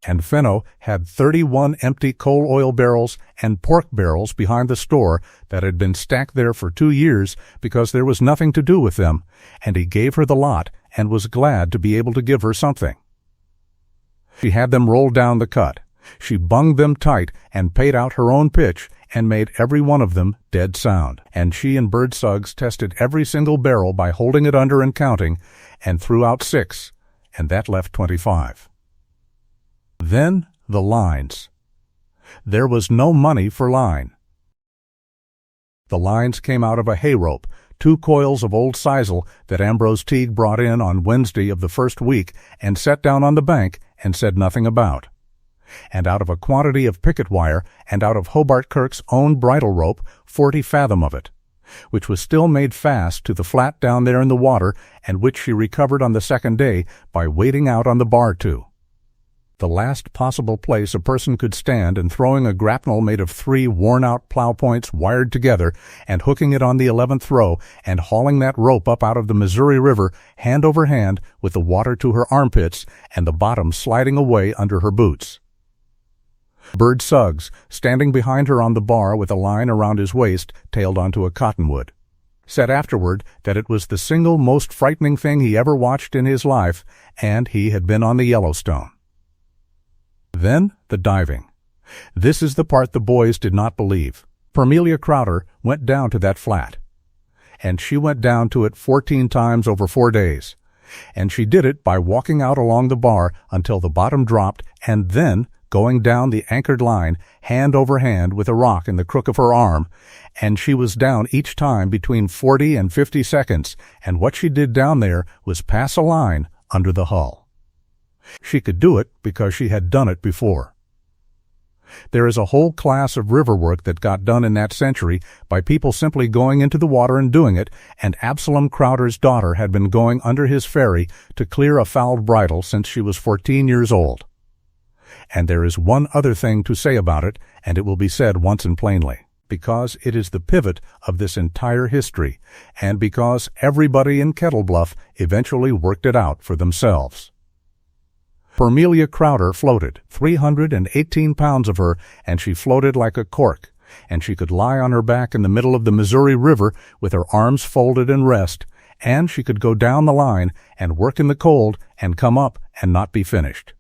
And Fenno had 31 empty coal oil barrels and pork barrels behind the store that had been stacked there for 2 years because there was nothing to do with them, and he gave her the lot and was glad to be able to give her something. She had them roll down the cut. She bunged them tight and paid out her own pitch and made every one of them dead sound. And she and Bird Suggs tested every single barrel by holding it under and counting, and threw out 6, and that left 25. Then the lines. There was no money for line. The lines came out of a hay rope, 2 coils of old sisal that Ambrose Teague brought in on Wednesday of the first week and set down on the bank and said nothing about. And out of a quantity of picket wire, and out of Hobart Kirk's own bridle rope, 40 fathom of it, which was still made fast to the flat down there in the water, and which she recovered on the 2nd day by wading out on the bar to. The last possible place a person could stand, and throwing a grapnel made of 3 worn-out plow points wired together, and hooking it on the 11th row, and hauling that rope up out of the Missouri River hand over hand with the water to her armpits, and the bottom sliding away under her boots. Bird Suggs, standing behind her on the bar with a line around his waist tailed onto a cottonwood, said afterward that it was the single most frightening thing he ever watched in his life, and he had been on the Yellowstone. Then the diving. This is the part the boys did not believe. Permelia Crowder went down to that flat, and she went down to it 14 times over 4 days, and she did it by walking out along the bar until the bottom dropped, and then going down the anchored line, hand over hand with a rock in the crook of her arm, and she was down each time between 40 and 50 seconds, and what she did down there was pass a line under the hull. She could do it because she had done it before. There is a whole class of river work that got done in that century by people simply going into the water and doing it, and Absalom Crowder's daughter had been going under his ferry to clear a fouled bridle since she was 14 years old. And there is one other thing to say about it, and it will be said once and plainly, because it is the pivot of this entire history, and because everybody in Kettle Bluff eventually worked it out for themselves. Parmelia Crowder floated, 318 pounds of her, and she floated like a cork, and she could lie on her back in the middle of the Missouri River with her arms folded and rest, and she could go down the line and work in the cold and come up and not be finished.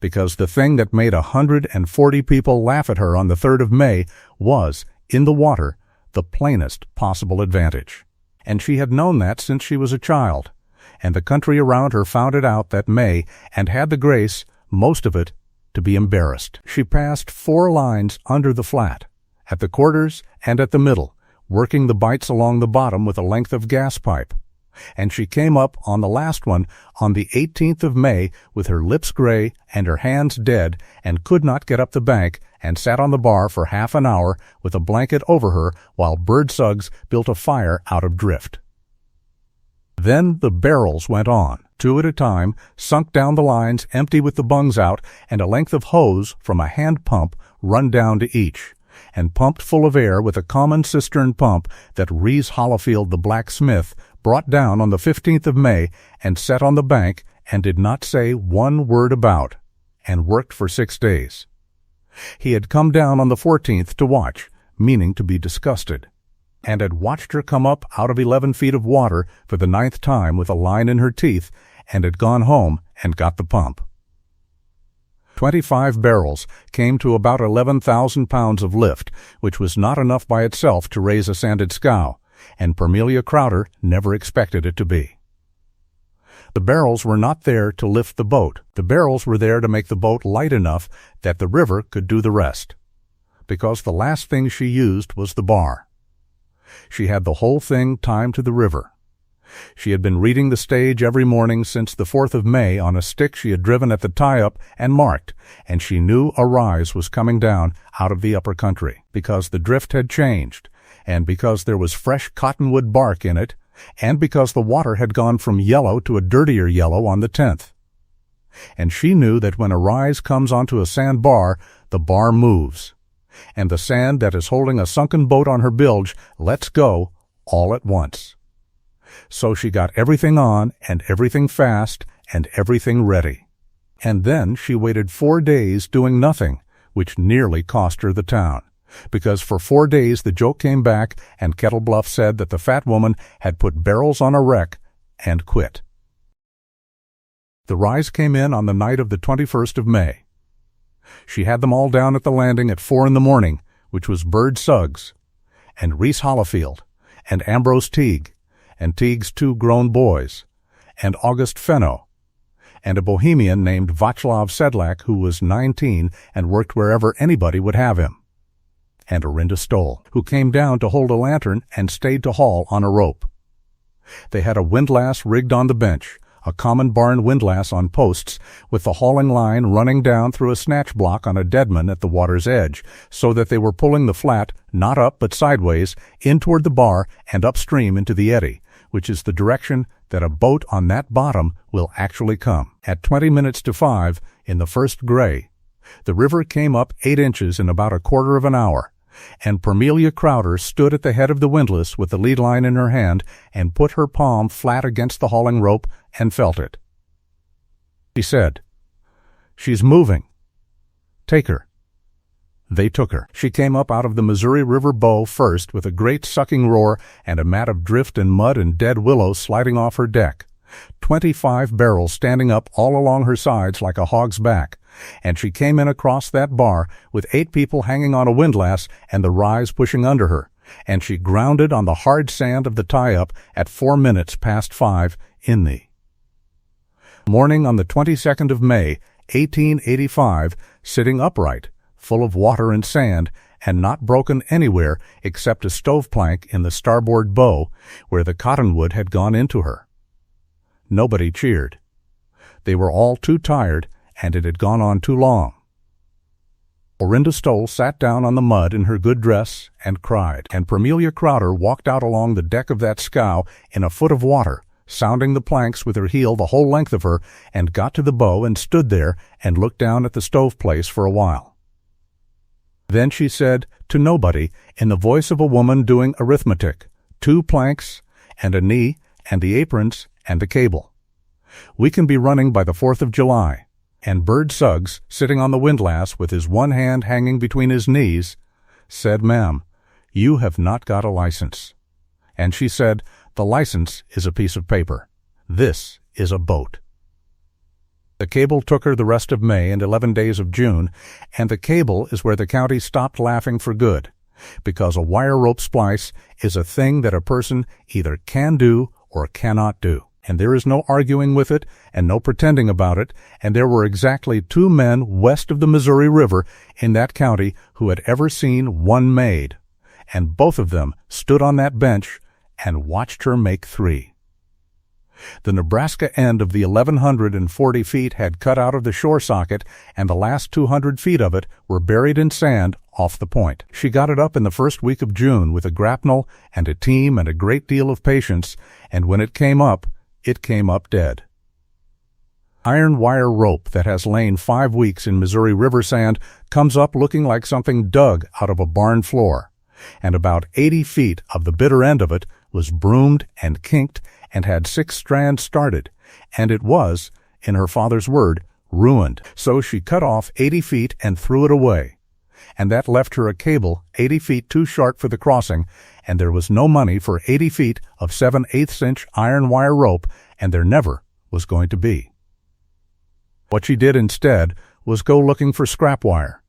Because the thing that made 140 people laugh at her on the 3rd of May was, in the water, the plainest possible advantage. And she had known that since she was a child. And the country around her found it out that May, and had the grace, most of it, to be embarrassed. She passed 4 lines under the flat, at the quarters and at the middle, working the bights along the bottom with a length of gas pipe. And she came up on the last one on the 18th of May with her lips gray and her hands dead, and could not get up the bank, and sat on the bar for half an hour with a blanket over her while Bird Suggs built a fire out of drift. Then the barrels went on, 2 at a time, sunk down the lines empty with the bungs out, and a length of hose from a hand pump run down to each, and pumped full of air with a common cistern pump that Rees Hollifield the blacksmith brought down on the 15th of May and set on the bank and did not say one word about, and worked for 6 days. He had come down on the 14th to watch, meaning to be disgusted, and had watched her come up out of 11 feet of water for the 9th time with a line in her teeth, and had gone home and got the pump. 25 barrels came to about 11,000 pounds of lift, which was not enough by itself to raise a sanded scow, and Parmelia Crowder never expected it to be. The barrels were not there to lift the boat. The barrels were there to make the boat light enough that the river could do the rest, because the last thing she used was the bar. She had the whole thing timed to the river. She had been reading the stage every morning since the 4th of May on a stick she had driven at the tie-up and marked, and she knew a rise was coming down out of the upper country, because the drift had changed, and because there was fresh cottonwood bark in it, and because the water had gone from yellow to a dirtier yellow on the 10th. And she knew that when a rise comes onto a sandbar, the bar moves, and the sand that is holding a sunken boat on her bilge lets go all at once. So she got everything on, and everything fast, and everything ready. And then she waited 4 days doing nothing, which nearly cost her the town, because for 4 days the joke came back, and Kettle Bluff said that the fat woman had put barrels on a wreck and quit. The rise came in on the night of the 21st of May. She had them all down at the landing at 4 in the morning, which was Bird Suggs, and Rees Hollifield, and Ambrose Teague, and Teague's 2 grown boys, and August Fenno, and a Bohemian named Václav Sedlak, who was 19 and worked wherever anybody would have him, and Orinda Stoll, who came down to hold a lantern and stayed to haul on a rope. They had a windlass rigged on the bench, a common barn windlass on posts, with the hauling line running down through a snatch block on a deadman at the water's edge, so that they were pulling the flat, not up but sideways, in toward the bar and upstream into the eddy, which is the direction that a boat on that bottom will actually come. At 20 minutes to 5, in the first gray, the river came up 8 inches in about a quarter of an hour, and Parmelia Crowder stood at the head of the windlass with the lead line in her hand and put her palm flat against the hauling rope and felt it. She said, "She's moving. Take her." They took her. She came up out of the Missouri River bow first with a great sucking roar and a mat of drift and mud and dead willows sliding off her deck, 25 barrels standing up all along her sides like a hog's back, and she came in across that bar with 8 people hanging on a windlass and the rise pushing under her, and she grounded on the hard sand of the tie-up at 4 minutes past 5 in the morning on the 22nd of May, 1885, sitting upright, full of water and sand, and not broken anywhere except a stove-plank in the starboard bow, where the cottonwood had gone into her. Nobody cheered. They were all too tired, and it had gone on too long. Orinda Stoll sat down on the mud in her good dress and cried, and Parmelia Crowder walked out along the deck of that scow in a foot of water, sounding the planks with her heel the whole length of her, and got to the bow and stood there and looked down at the stove place for a while. Then she said to nobody, in the voice of a woman doing arithmetic, 2 planks, and a knee, and the aprons, and the cable. We can be running by the 4th of July. And Bird Suggs, sitting on the windlass with his one hand hanging between his knees, said, "Ma'am, you have not got a license." And she said, "The license is a piece of paper. This is a boat." The cable took her the rest of May and 11 days of June, and the cable is where the county stopped laughing for good, because a wire rope splice is a thing that a person either can do or cannot do. And there is no arguing with it and no pretending about it, and there were exactly 2 men west of the Missouri River in that county who had ever seen one made, and both of them stood on that bench and watched her make 3. The Nebraska end of the 1,140 feet had cut out of the shore socket, and the last 200 feet of it were buried in sand off the point. She got it up in the first week of June with a grapnel and a team and a great deal of patience, and when it came up dead. Iron wire rope that has lain 5 weeks in Missouri River sand comes up looking like something dug out of a barn floor, and about 80 feet of the bitter end of it was broomed and kinked and had 6 strands started, and it was, in her father's word, ruined. So she cut off 80 feet and threw it away, and that left her a cable 80 feet too short for the crossing, and there was no money for 80 feet of 7/8 inch iron wire rope, and there never was going to be. What she did instead was go looking for scrap wire,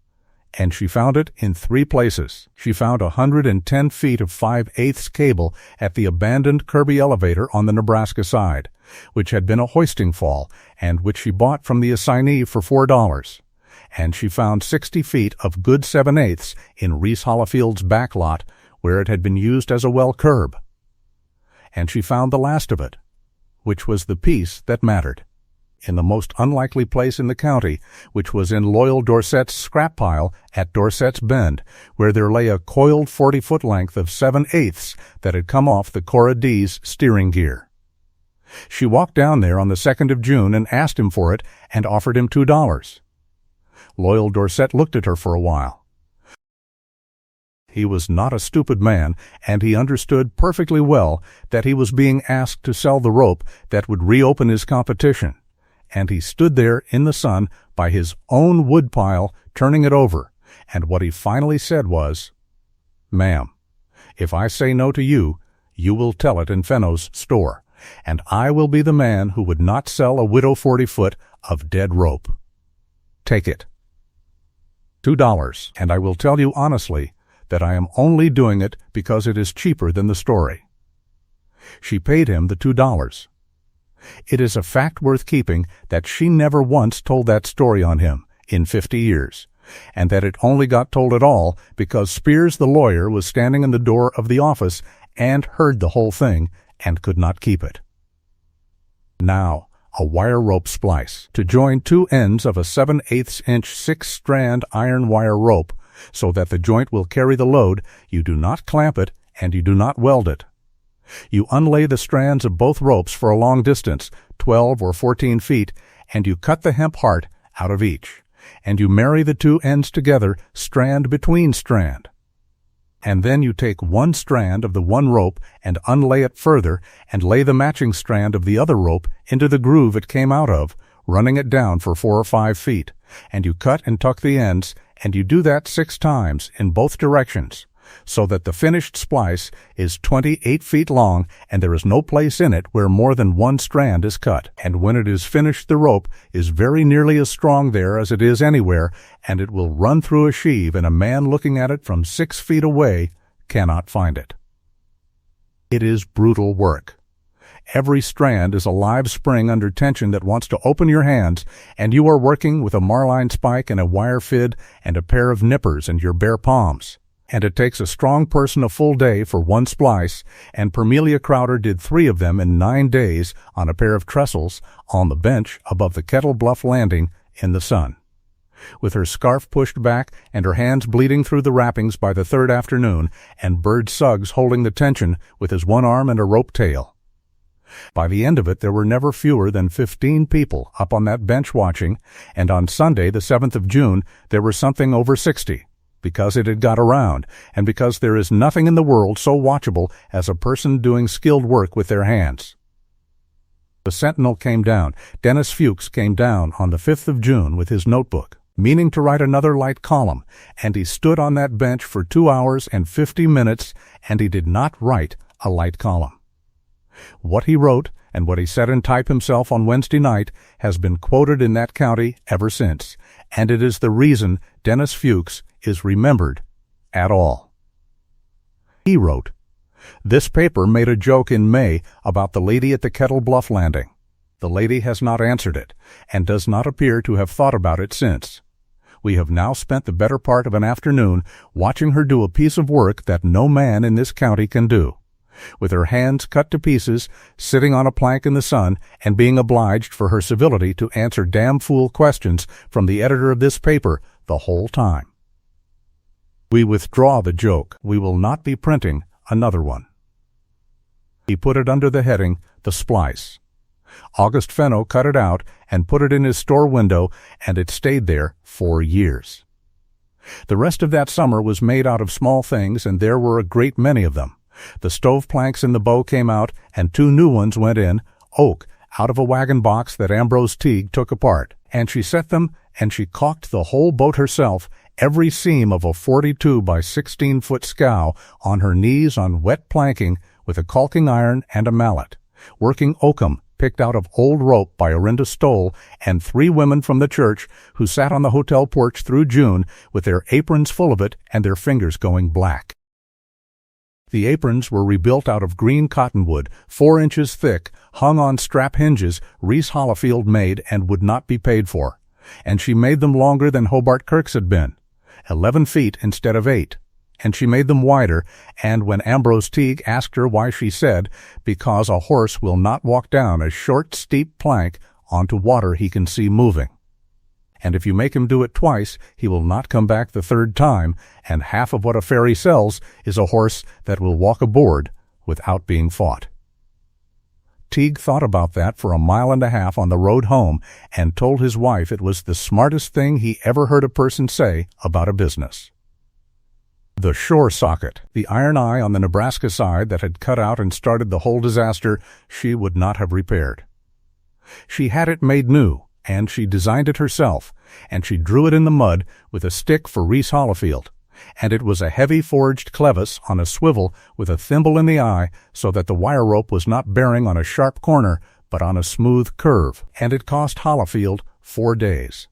and she found it in 3 places. She found 110 feet of 5/8 cable at the abandoned Kirby elevator on the Nebraska side, which had been a hoisting fall, and which she bought from the assignee for $4. And she found 60 feet of good 7/8 in Reese Hollifield's back lot, where it had been used as a well curb. And she found the last of it, which was the piece that mattered, in the most unlikely place in the county, which was in Loyal Dorset's scrap pile at Dorset's Bend, where there lay a coiled 40-foot length of 7/8 that had come off the Cora D's steering gear. She walked down there on the 2nd of June and asked him for it and offered him $2. Loyal Dorset looked at her for a while. He was not a stupid man, and he understood perfectly well that he was being asked to sell the rope that would reopen his competition, and he stood there in the sun by his own woodpile turning it over, and what he finally said was, "Ma'am, if I say no to you, you will tell it in Fenno's store, and I will be the man who would not sell a widow 40-foot of dead rope. Take it. $2, and I will tell you honestly that I am only doing it because it is cheaper than the story." She paid him the $2. It is a fact worth keeping that she never once told that story on him in 50 years, and that it only got told at all because Spears the lawyer was standing in the door of the office and heard the whole thing and could not keep it. Now, a wire rope splice to join 2 ends of a 7/8 inch 6-strand iron wire rope, so that the joint will carry the load. You do not clamp it, and you do not weld it. You unlay the strands of both ropes for a long distance, 12 or 14 feet, and you cut the hemp heart out of each, and you marry the 2 ends together, strand between strand. And then you take 1 strand of the one rope and unlay it further, and lay the matching strand of the other rope into the groove it came out of, running it down for 4 or 5 feet, and you cut and tuck the ends, and you do that 6 times in both directions, so that the finished splice is 28 feet long, and there is no place in it where more than 1 strand is cut. And when it is finished, the rope is very nearly as strong there as it is anywhere, and it will run through a sheave, and a man looking at it from 6 feet away cannot find it. It is brutal work, Every strand is a live spring under tension that wants to open your hands, and you are working with a marline spike and a wire fid and a pair of nippers in your bare palms. And it takes a strong person a full day for one splice, and Permelia Crowder did 3 of them in 9 days on a pair of trestles on the bench above the Kettle Bluff landing in the sun. With her scarf pushed back and her hands bleeding through the wrappings by the 3rd afternoon, and Bird Suggs holding the tension with his one arm and a rope tail. By the end of it, there were never fewer than 15 people up on that bench watching, and on Sunday, the 7th of June, there were something over 60, because it had got around, and because there is nothing in the world so watchable as a person doing skilled work with their hands. The Sentinel came down. Dennis Fuchs came down on the 5th of June with his notebook, meaning to write another light column, and he stood on that bench for 2 hours and 50 minutes, and he did not write a light column. What he wrote and what he said in type himself on Wednesday night has been quoted in that county ever since, and it is the reason Dennis Fuchs is remembered at all. He wrote, "This paper made a joke in May about the lady at the Kettle Bluff landing. The lady has not answered it, and does not appear to have thought about it since. We have now spent the better part of an afternoon watching her do a piece of work that no man in this county can do. With her hands cut to pieces, sitting on a plank in the sun, and being obliged for her civility to answer damn fool questions from the editor of this paper the whole time. We withdraw the joke. We will not be printing another one." He put it under the heading, "The Splice." August Fenno cut it out and put it in his store window, and it stayed there 4 years. The rest of that summer was made out of small things, and there were a great many of them. The stove planks in the bow came out, and 2 new ones went in, oak, out of a wagon box that Ambrose Teague took apart. And she set them, and she caulked the whole boat herself, every seam of a 42 by 16-foot scow, on her knees on wet planking with a caulking iron and a mallet, working oakum picked out of old rope by Orinda Stoll and 3 women from the church who sat on the hotel porch through June with their aprons full of it and their fingers going black. The aprons were rebuilt out of green cottonwood, 4 inches thick, hung on strap hinges Reese Hollifield made and would not be paid for. And she made them longer than Hobart Kirk's had been, 11 feet instead of 8. And she made them wider, and when Ambrose Teague asked her why, she said, "Because a horse will not walk down a short, steep plank onto water he can see moving. And if you make him do it twice, he will not come back the 3rd time, and half of what a ferry sells is a horse that will walk aboard without being fought." Teague thought about that for 1.5 miles on the road home, and told his wife it was the smartest thing he ever heard a person say about a business. The shore socket, the iron eye on the Nebraska side that had cut out and started the whole disaster, she would not have repaired. She had it made new, and she designed it herself, and she drew it in the mud with a stick for Reese Hollifield, and it was a heavy forged clevis on a swivel with a thimble in the eye so that the wire rope was not bearing on a sharp corner but on a smooth curve, and it cost Hollifield 4 days.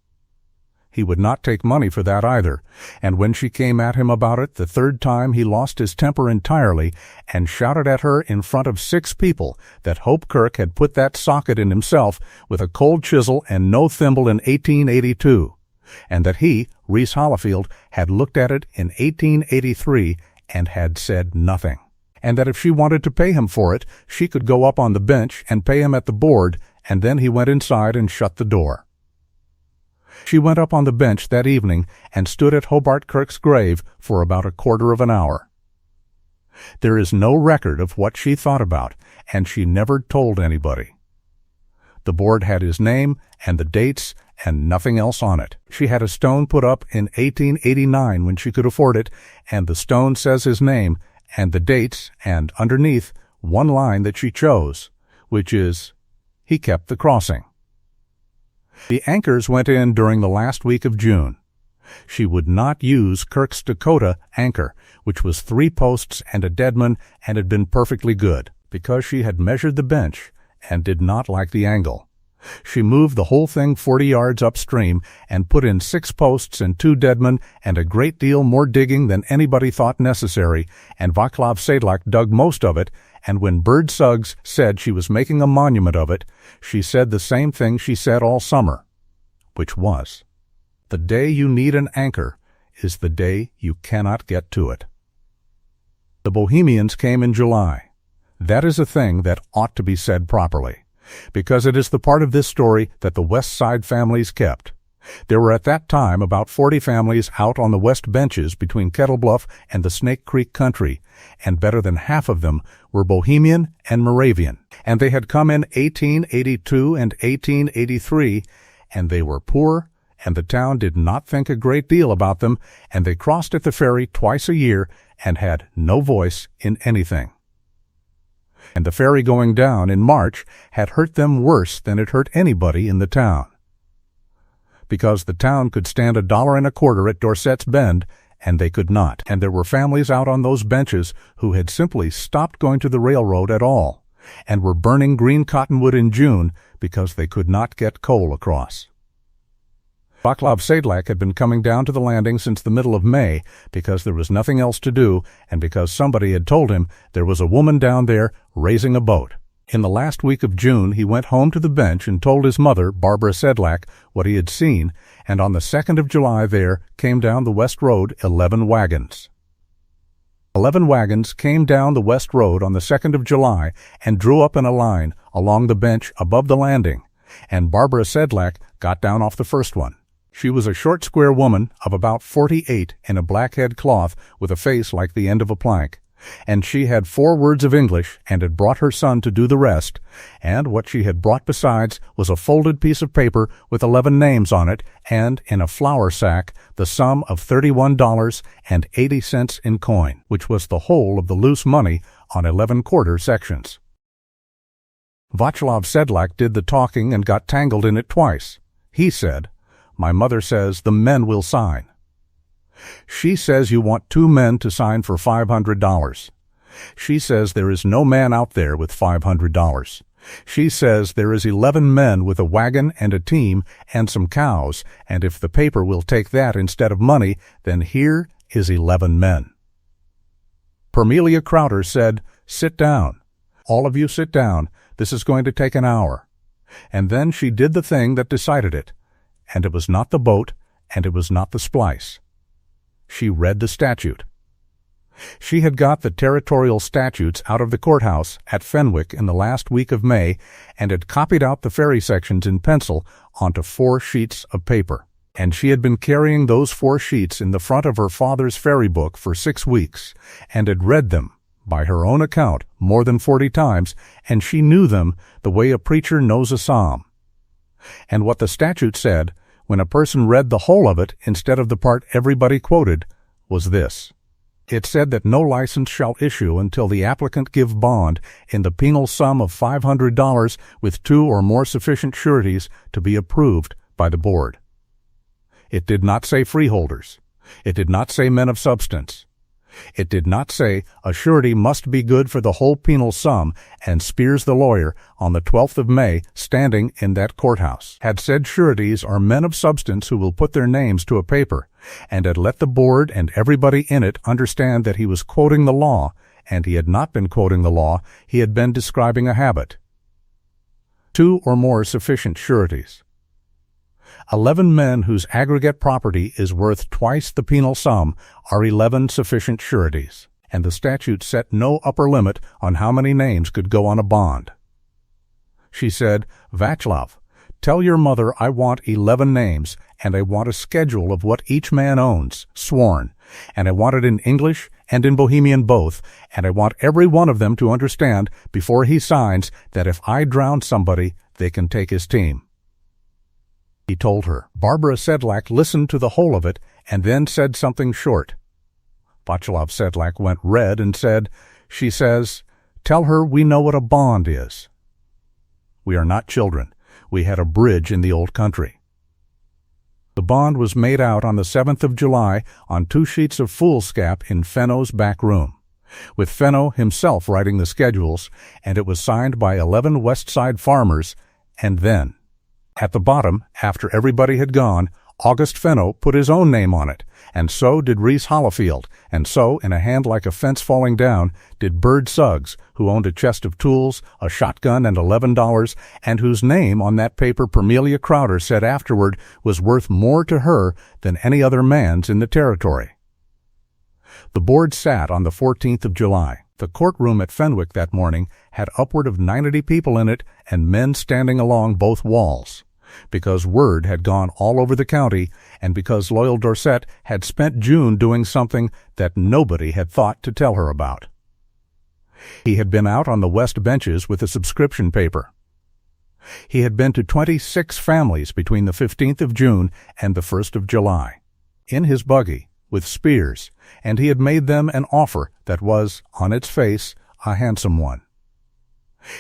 He would not take money for that either, and when she came at him about it the 3rd time, he lost his temper entirely and shouted at her in front of 6 people that Hope Kirk had put that socket in himself with a cold chisel and no thimble in 1882, and that he, Reese Hollifield, had looked at it in 1883 and had said nothing, and that if she wanted to pay him for it, she could go up on the bench and pay him at the board, and then he went inside and shut the door. She went up on the bench that evening and stood at Hobart Kirk's grave for about 1/4 of an hour. There is no record of what she thought about, and she never told anybody. The board had his name and the dates and nothing else on it. She had a stone put up in 1889 when she could afford it, and the stone says his name and the dates, and underneath, one line that she chose, which is, "He kept the crossing." The anchors went in during the last week of June. She would not use Kirk's Dakota anchor, which was 3 posts and a deadman and had been perfectly good, because she had measured the bench and did not like the angle. She moved the whole thing 40 yards upstream and put in 6 posts and 2 deadmen and a great deal more digging than anybody thought necessary, and Vaclav Sedlak dug most of it, and when Bird Suggs said she was making a monument of it, she said the same thing she said all summer, which was, "The day you need an anchor is the day you cannot get to it." The Bohemians came in July. That is a thing that ought to be said properly, because it is the part of this story that the West Side families kept. There were at that time about 40 families out on the west benches between Kettle Bluff and the Snake Creek country, and better than half of them were Bohemian and Moravian. And they had come in 1882 and 1883, and they were poor, and the town did not think a great deal about them, and they crossed at the ferry twice a year and had no voice in anything. And the ferry going down in March had hurt them worse than it hurt anybody in the town, because the town could stand $1.25 at Dorset's Bend, and they could not. And there were families out on those benches who had simply stopped going to the railroad at all, and were burning green cottonwood in June because they could not get coal across. Vaclav Sedlak had been coming down to the landing since the middle of May because there was nothing else to do, and because somebody had told him there was a woman down there raising a boat. In the last week of June, he went home to the bench and told his mother, Barbara Sedlak, what he had seen, and on the 2nd of July there came down the West Road 11 wagons. 11 wagons came down the West Road on the 2nd of July and drew up in a line along the bench above the landing, and Barbara Sedlak got down off the first one. She was a short, square woman of about 48 in a black head cloth with a face like the end of a plank. And she had 4 words of English and had brought her son to do the rest, and what she had brought besides was a folded piece of paper with 11 names on it, and in a flour sack the sum of $31.80 in coin, which was the whole of the loose money on 11 quarter sections. Vaclav Sedlak did the talking and got tangled in it twice. He said, "My mother says the men will sign." She says you want 2 men to sign for $500. She says there is no man out there with $500. She says there is 11 men with a wagon and a team and some cows, and if the paper will take that instead of money, then here is 11 men. Permelia Crowder said, "Sit down. All of you sit down. This is going to take an hour." And then she did the thing that decided it, and it was not the boat, and it was not the splice. She read the statute. She had got the territorial statutes out of the courthouse at Fenwick in the last week of May and had copied out the ferry sections in pencil onto 4 sheets of paper. And she had been carrying those 4 sheets in the front of her father's ferry book for 6 weeks and had read them, by her own account, more than 40 times, and she knew them the way a preacher knows a psalm. And what the statute said, when a person read the whole of it instead of the part everybody quoted, was this. It said that no license shall issue until the applicant give bond in the penal sum of $500 with 2 or more sufficient sureties to be approved by the board. It did not say freeholders. It did not say men of substance. It did not say a surety must be good for the whole penal sum, and Spears the lawyer, on the 12th of May, standing in that courthouse, had said sureties are men of substance who will put their names to a paper, and had let the board and everybody in it understand that he was quoting the law, and he had not been quoting the law, he had been describing a habit. 2 or more sufficient sureties. 11 men whose aggregate property is worth twice the penal sum are 11 sufficient sureties, and the statute set no upper limit on how many names could go on a bond. She said, "Vaclav, tell your mother I want 11 names, and I want a schedule of what each man owns, sworn, and I want it in English and in Bohemian both, and I want every one of them to understand before he signs that if I drown somebody, they can take his team." He told her. Barbara Sedlak listened to the whole of it and then said something short. Vaclav Sedlak went red and said, "She says, tell her we know what a bond is." We are not children. We had a bridge in the old country. The bond was made out on the 7th of July on 2 sheets of foolscap in Fenno's back room, with Fenno himself writing the schedules, and it was signed by 11 West Side farmers, and then, at the bottom, after everybody had gone, August Fenno put his own name on it, and so did Reese Hollifield, and so, in a hand like a fence falling down, did Bird Suggs, who owned a chest of tools, a shotgun, and $11, and whose name on that paper Permelia Crowder said afterward was worth more to her than any other man's in the territory. The board sat on the 14th of July. The courtroom at Fenwick that morning had upward of 90 people in it and men standing along both walls, because word had gone all over the county and because Loyal Dorset had spent June doing something that nobody had thought to tell her about. He had been out on the west benches with a subscription paper. He had been to 26 families between the 15th of June and the 1st of July, in his buggy, with Spears, and he had made them an offer that was, on its face, a handsome one.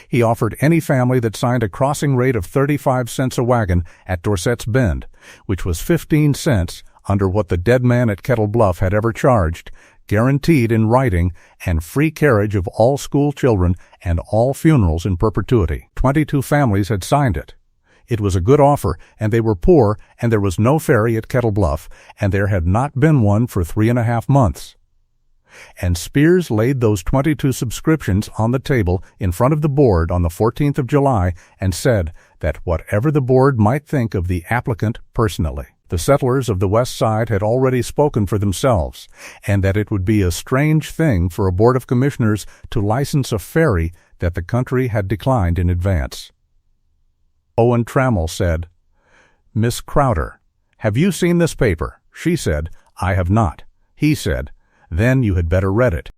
He offered any family that signed a crossing rate of 35 cents a wagon at Dorset's Bend, which was 15 cents under what the dead man at Kettle Bluff had ever charged, guaranteed in writing, and free carriage of all school children and all funerals in perpetuity. 22 families had signed it. It was a good offer, and they were poor, and there was no ferry at Kettle Bluff, and there had not been one for 3.5 months. And Spears laid those 22 subscriptions on the table in front of the board on the 14th of July and said that whatever the board might think of the applicant personally, the settlers of the West Side had already spoken for themselves, and that it would be a strange thing for a board of commissioners to license a ferry that the country had declined in advance. Owen Trammell said, "Miss Crowder, have you seen this paper?" She said, "I have not." He said, "Then you had better read it."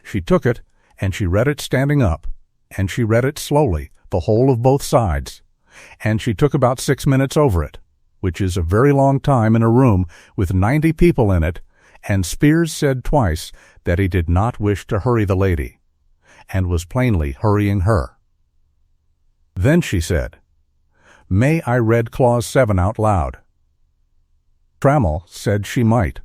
She took it, and she read it standing up, and she read it slowly, the whole of both sides, and she took about 6 minutes over it, which is a very long time in a room with 90 people in it, and Spears said twice that he did not wish to hurry the lady, and was plainly hurrying her. Then she said, "May I read Clause 7 out loud?" Trammell said she might,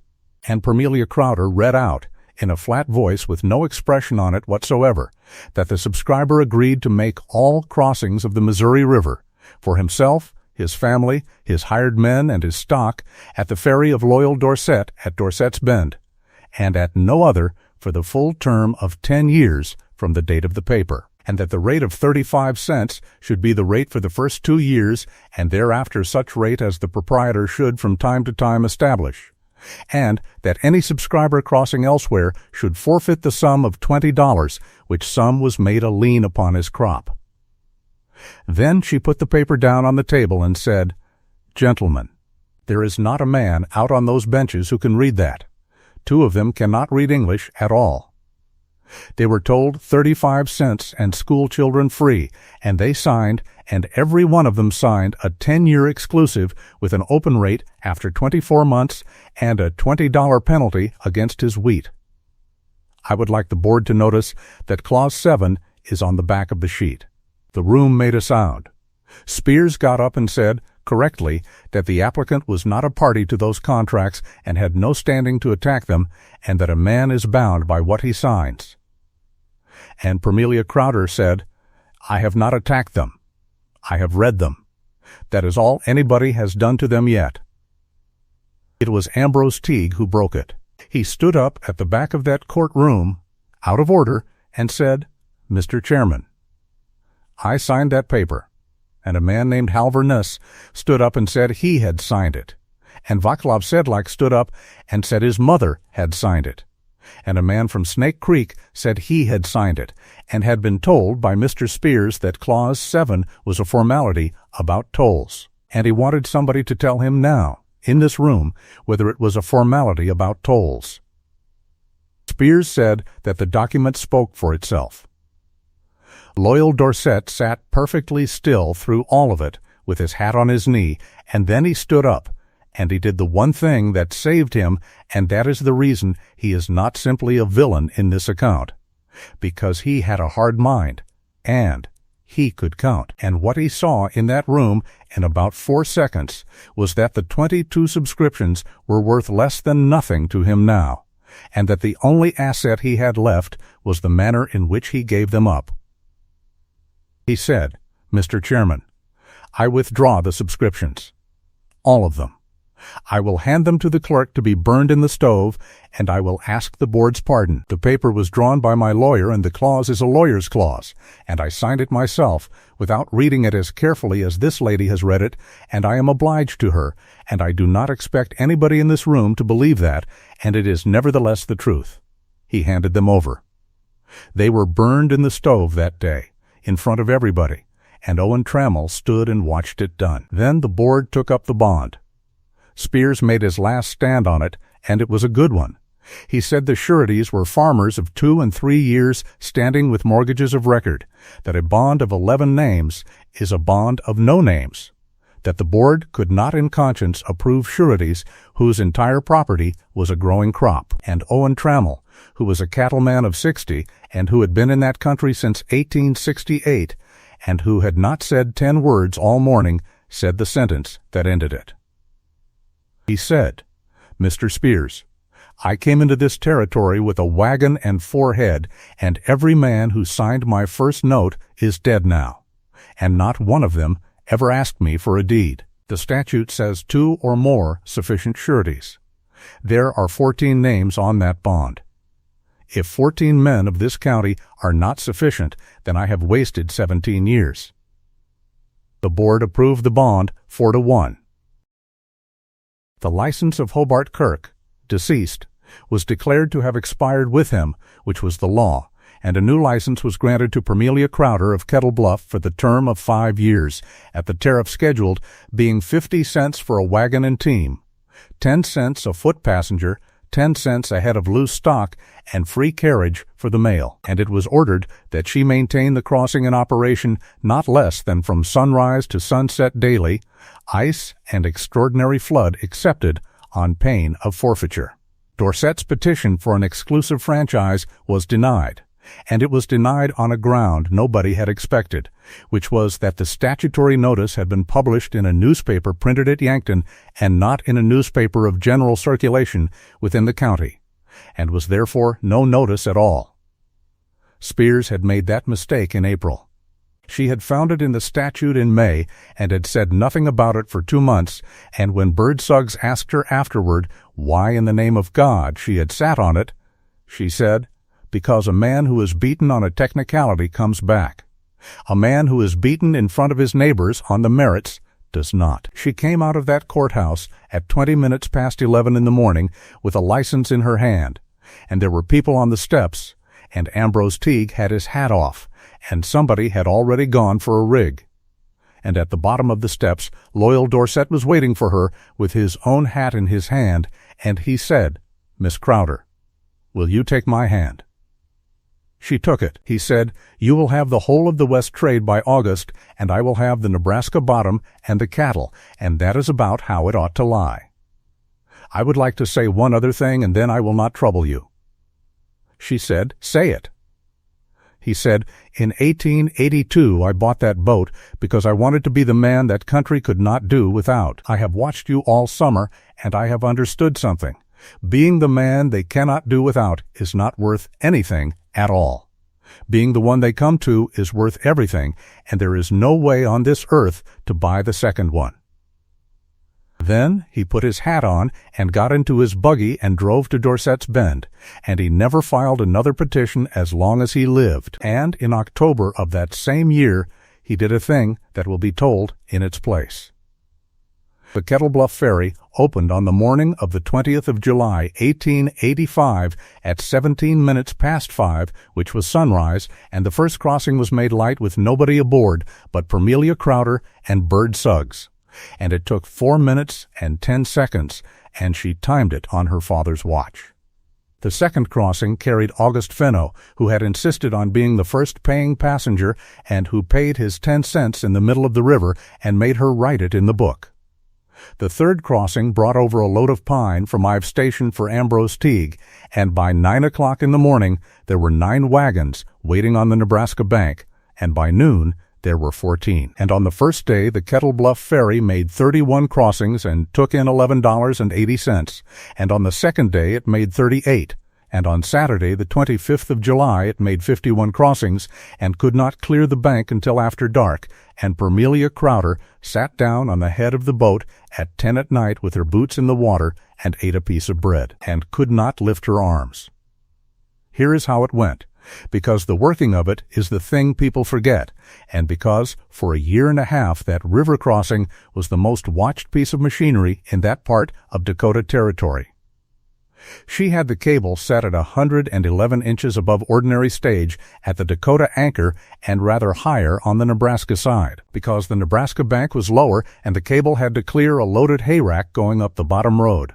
and Permelia Crowder read out, in a flat voice with no expression on it whatsoever, that the subscriber agreed to make all crossings of the Missouri River, for himself, his family, his hired men, and his stock, at the ferry of Loyal Dorset at Dorset's Bend, and at no other for the full term of 10 years from the date of the paper, and that the rate of 35 cents should be the rate for the first 2 years, and thereafter such rate as the proprietor should from time to time establish, and that any subscriber crossing elsewhere should forfeit the sum of $20, which sum was made a lien upon his crop. Then she put the paper down on the table and said, "Gentlemen, there is not a man out on those benches who can read that. 2 of them cannot read English at all. They were told 35 cents and school children free, and they signed, and every one of them signed a 10-year exclusive with an open rate after 24 months and a $20 penalty against his wheat. I would like the board to notice that Clause 7 is on the back of the sheet." The room made a sound. Spears got up and said, correctly, that the applicant was not a party to those contracts and had no standing to attack them, and that a man is bound by what he signs. And Permelia Crowder said, "I have not attacked them. I have read them. That is all anybody has done to them yet." It was Ambrose Teague who broke it. He stood up at the back of that courtroom, out of order, and said, "Mr. Chairman, I signed that paper." And a man named Halver Nuss stood up and said he had signed it. And Vaclav Sedlak stood up and said his mother had signed it. And a man from Snake Creek said he had signed it, and had been told by Mr. Spears that Clause 7 was a formality about tolls. And he wanted somebody to tell him now, in this room, whether it was a formality about tolls. Spears said that the document spoke for itself. Loyal Dorset sat perfectly still through all of it, with his hat on his knee, and then he stood up, and he did the one thing that saved him, and that is the reason he is not simply a villain in this account, because he had a hard mind, and he could count. And what he saw in that room in about 4 seconds was that the 22 subscriptions were worth less than nothing to him now, and that the only asset he had left was the manner in which he gave them up. He said, "Mr. Chairman, I withdraw the subscriptions." all of them. I will hand them to the clerk to be burned in the stove, and I will ask the board's pardon. The paper was drawn by my lawyer, and the clause is a lawyer's clause, and I signed it myself, without reading it as carefully as this lady has read it, and I am obliged to her, and I do not expect anybody in this room to believe that, and it is nevertheless the truth." He handed them over. They were burned in the stove that day, in front of everybody, and Owen Trammell stood and watched it done. Then the board took up the bond. Spears made his last stand on it, and it was a good one. He said the sureties were farmers of 2 and 3 years standing with mortgages of record, that a bond of 11 names is a bond of no names, that the board could not in conscience approve sureties whose entire property was a growing crop. And Owen Trammell, who was a cattleman of 60 and who had been in that country since 1868 and who had not said 10 words all morning, said the sentence that ended it. He said, "Mr. Spears, I came into this territory with a wagon and 4 head, and every man who signed my first note is dead now, and not one of them ever asked me for a deed. The statute says 2 or more sufficient sureties. There are 14 names on that bond. If 14 men of this county are not sufficient, then I have wasted 17 years. The board approved the bond 4-1. The license of Hobart Kirk, deceased, was declared to have expired with him, which was the law, and a new license was granted to Permelia Crowder of Kettle Bluff for the term of 5 years, at the tariff scheduled being 50 cents for a wagon and team, 10 cents a foot passenger, 10 cents a head of loose stock, and free carriage for the mail. And it was ordered that she maintain the crossing in operation not less than from sunrise to sunset daily, ice and extraordinary flood excepted, on pain of forfeiture. Dorset's petition for an exclusive franchise was denied, and it was denied on a ground nobody had expected, which was that the statutory notice had been published in a newspaper printed at Yankton and not in a newspaper of general circulation within the county, and was therefore no notice at all. Spears had made that mistake in April. She had found it in the statute in May and had said nothing about it for 2 months, and when Bird Suggs asked her afterward why in the name of God she had sat on it, she said, "Because a man who is beaten on a technicality comes back. A man who is beaten in front of his neighbors on the merits does not." She came out of that courthouse at 20 minutes past 11 in the morning with a license in her hand, and there were people on the steps, and Ambrose Teague had his hat off, and somebody had already gone for a rig. And at the bottom of the steps, loyal Dorset was waiting for her with his own hat in his hand, and he said, "Miss Crowder, will you take my hand?" She took it. He said, "You will have the whole of the West trade by August, and I will have the Nebraska bottom and the cattle, and that is about how it ought to lie. I would like to say one other thing, and then I will not trouble you." She said, "Say it." He said, "In 1882 I bought that boat because I wanted to be the man that country could not do without. I have watched you all summer, and I have understood something. Being the man they cannot do without is not worth anything at all. Being the one they come to is worth everything, and there is no way on this earth to buy the second one." Then he put his hat on and got into his buggy and drove to Dorset's Bend, and he never filed another petition as long as he lived. And in October of that same year, he did a thing that will be told in its place. The Kettle Bluff Ferry opened on the morning of the 20th of July, 1885, at 17 minutes past 5, which was sunrise, and the first crossing was made light with nobody aboard but Permelia Crowder and Bird Suggs. And it took 4 minutes and 10 seconds, and she timed it on her father's watch. The second crossing carried August Fenno, who had insisted on being the first paying passenger and who paid his 10 cents in the middle of the river and made her write it in the book. The third crossing brought over a load of pine from Ives Station for Ambrose Teague, and by 9 o'clock in the morning there were 9 wagons waiting on the Nebraska bank, and by noon there were 14. And on the first day the Kettle Bluff Ferry made 31 crossings and took in $11.80, and on the second day it made 38, and on Saturday, the 25th of July, it made 51 crossings and could not clear the bank until after dark, and Permelia Crowder sat down on the head of the boat at 10 at night with her boots in the water and ate a piece of bread, and could not lift her arms. Here is how it went, because the working of it is the thing people forget, and because for a year and a half that river crossing was the most watched piece of machinery in that part of Dakota Territory. She had the cable set at 111 inches above ordinary stage at the Dakota anchor and rather higher on the Nebraska side, because the Nebraska bank was lower and the cable had to clear a loaded hay rack going up the bottom road.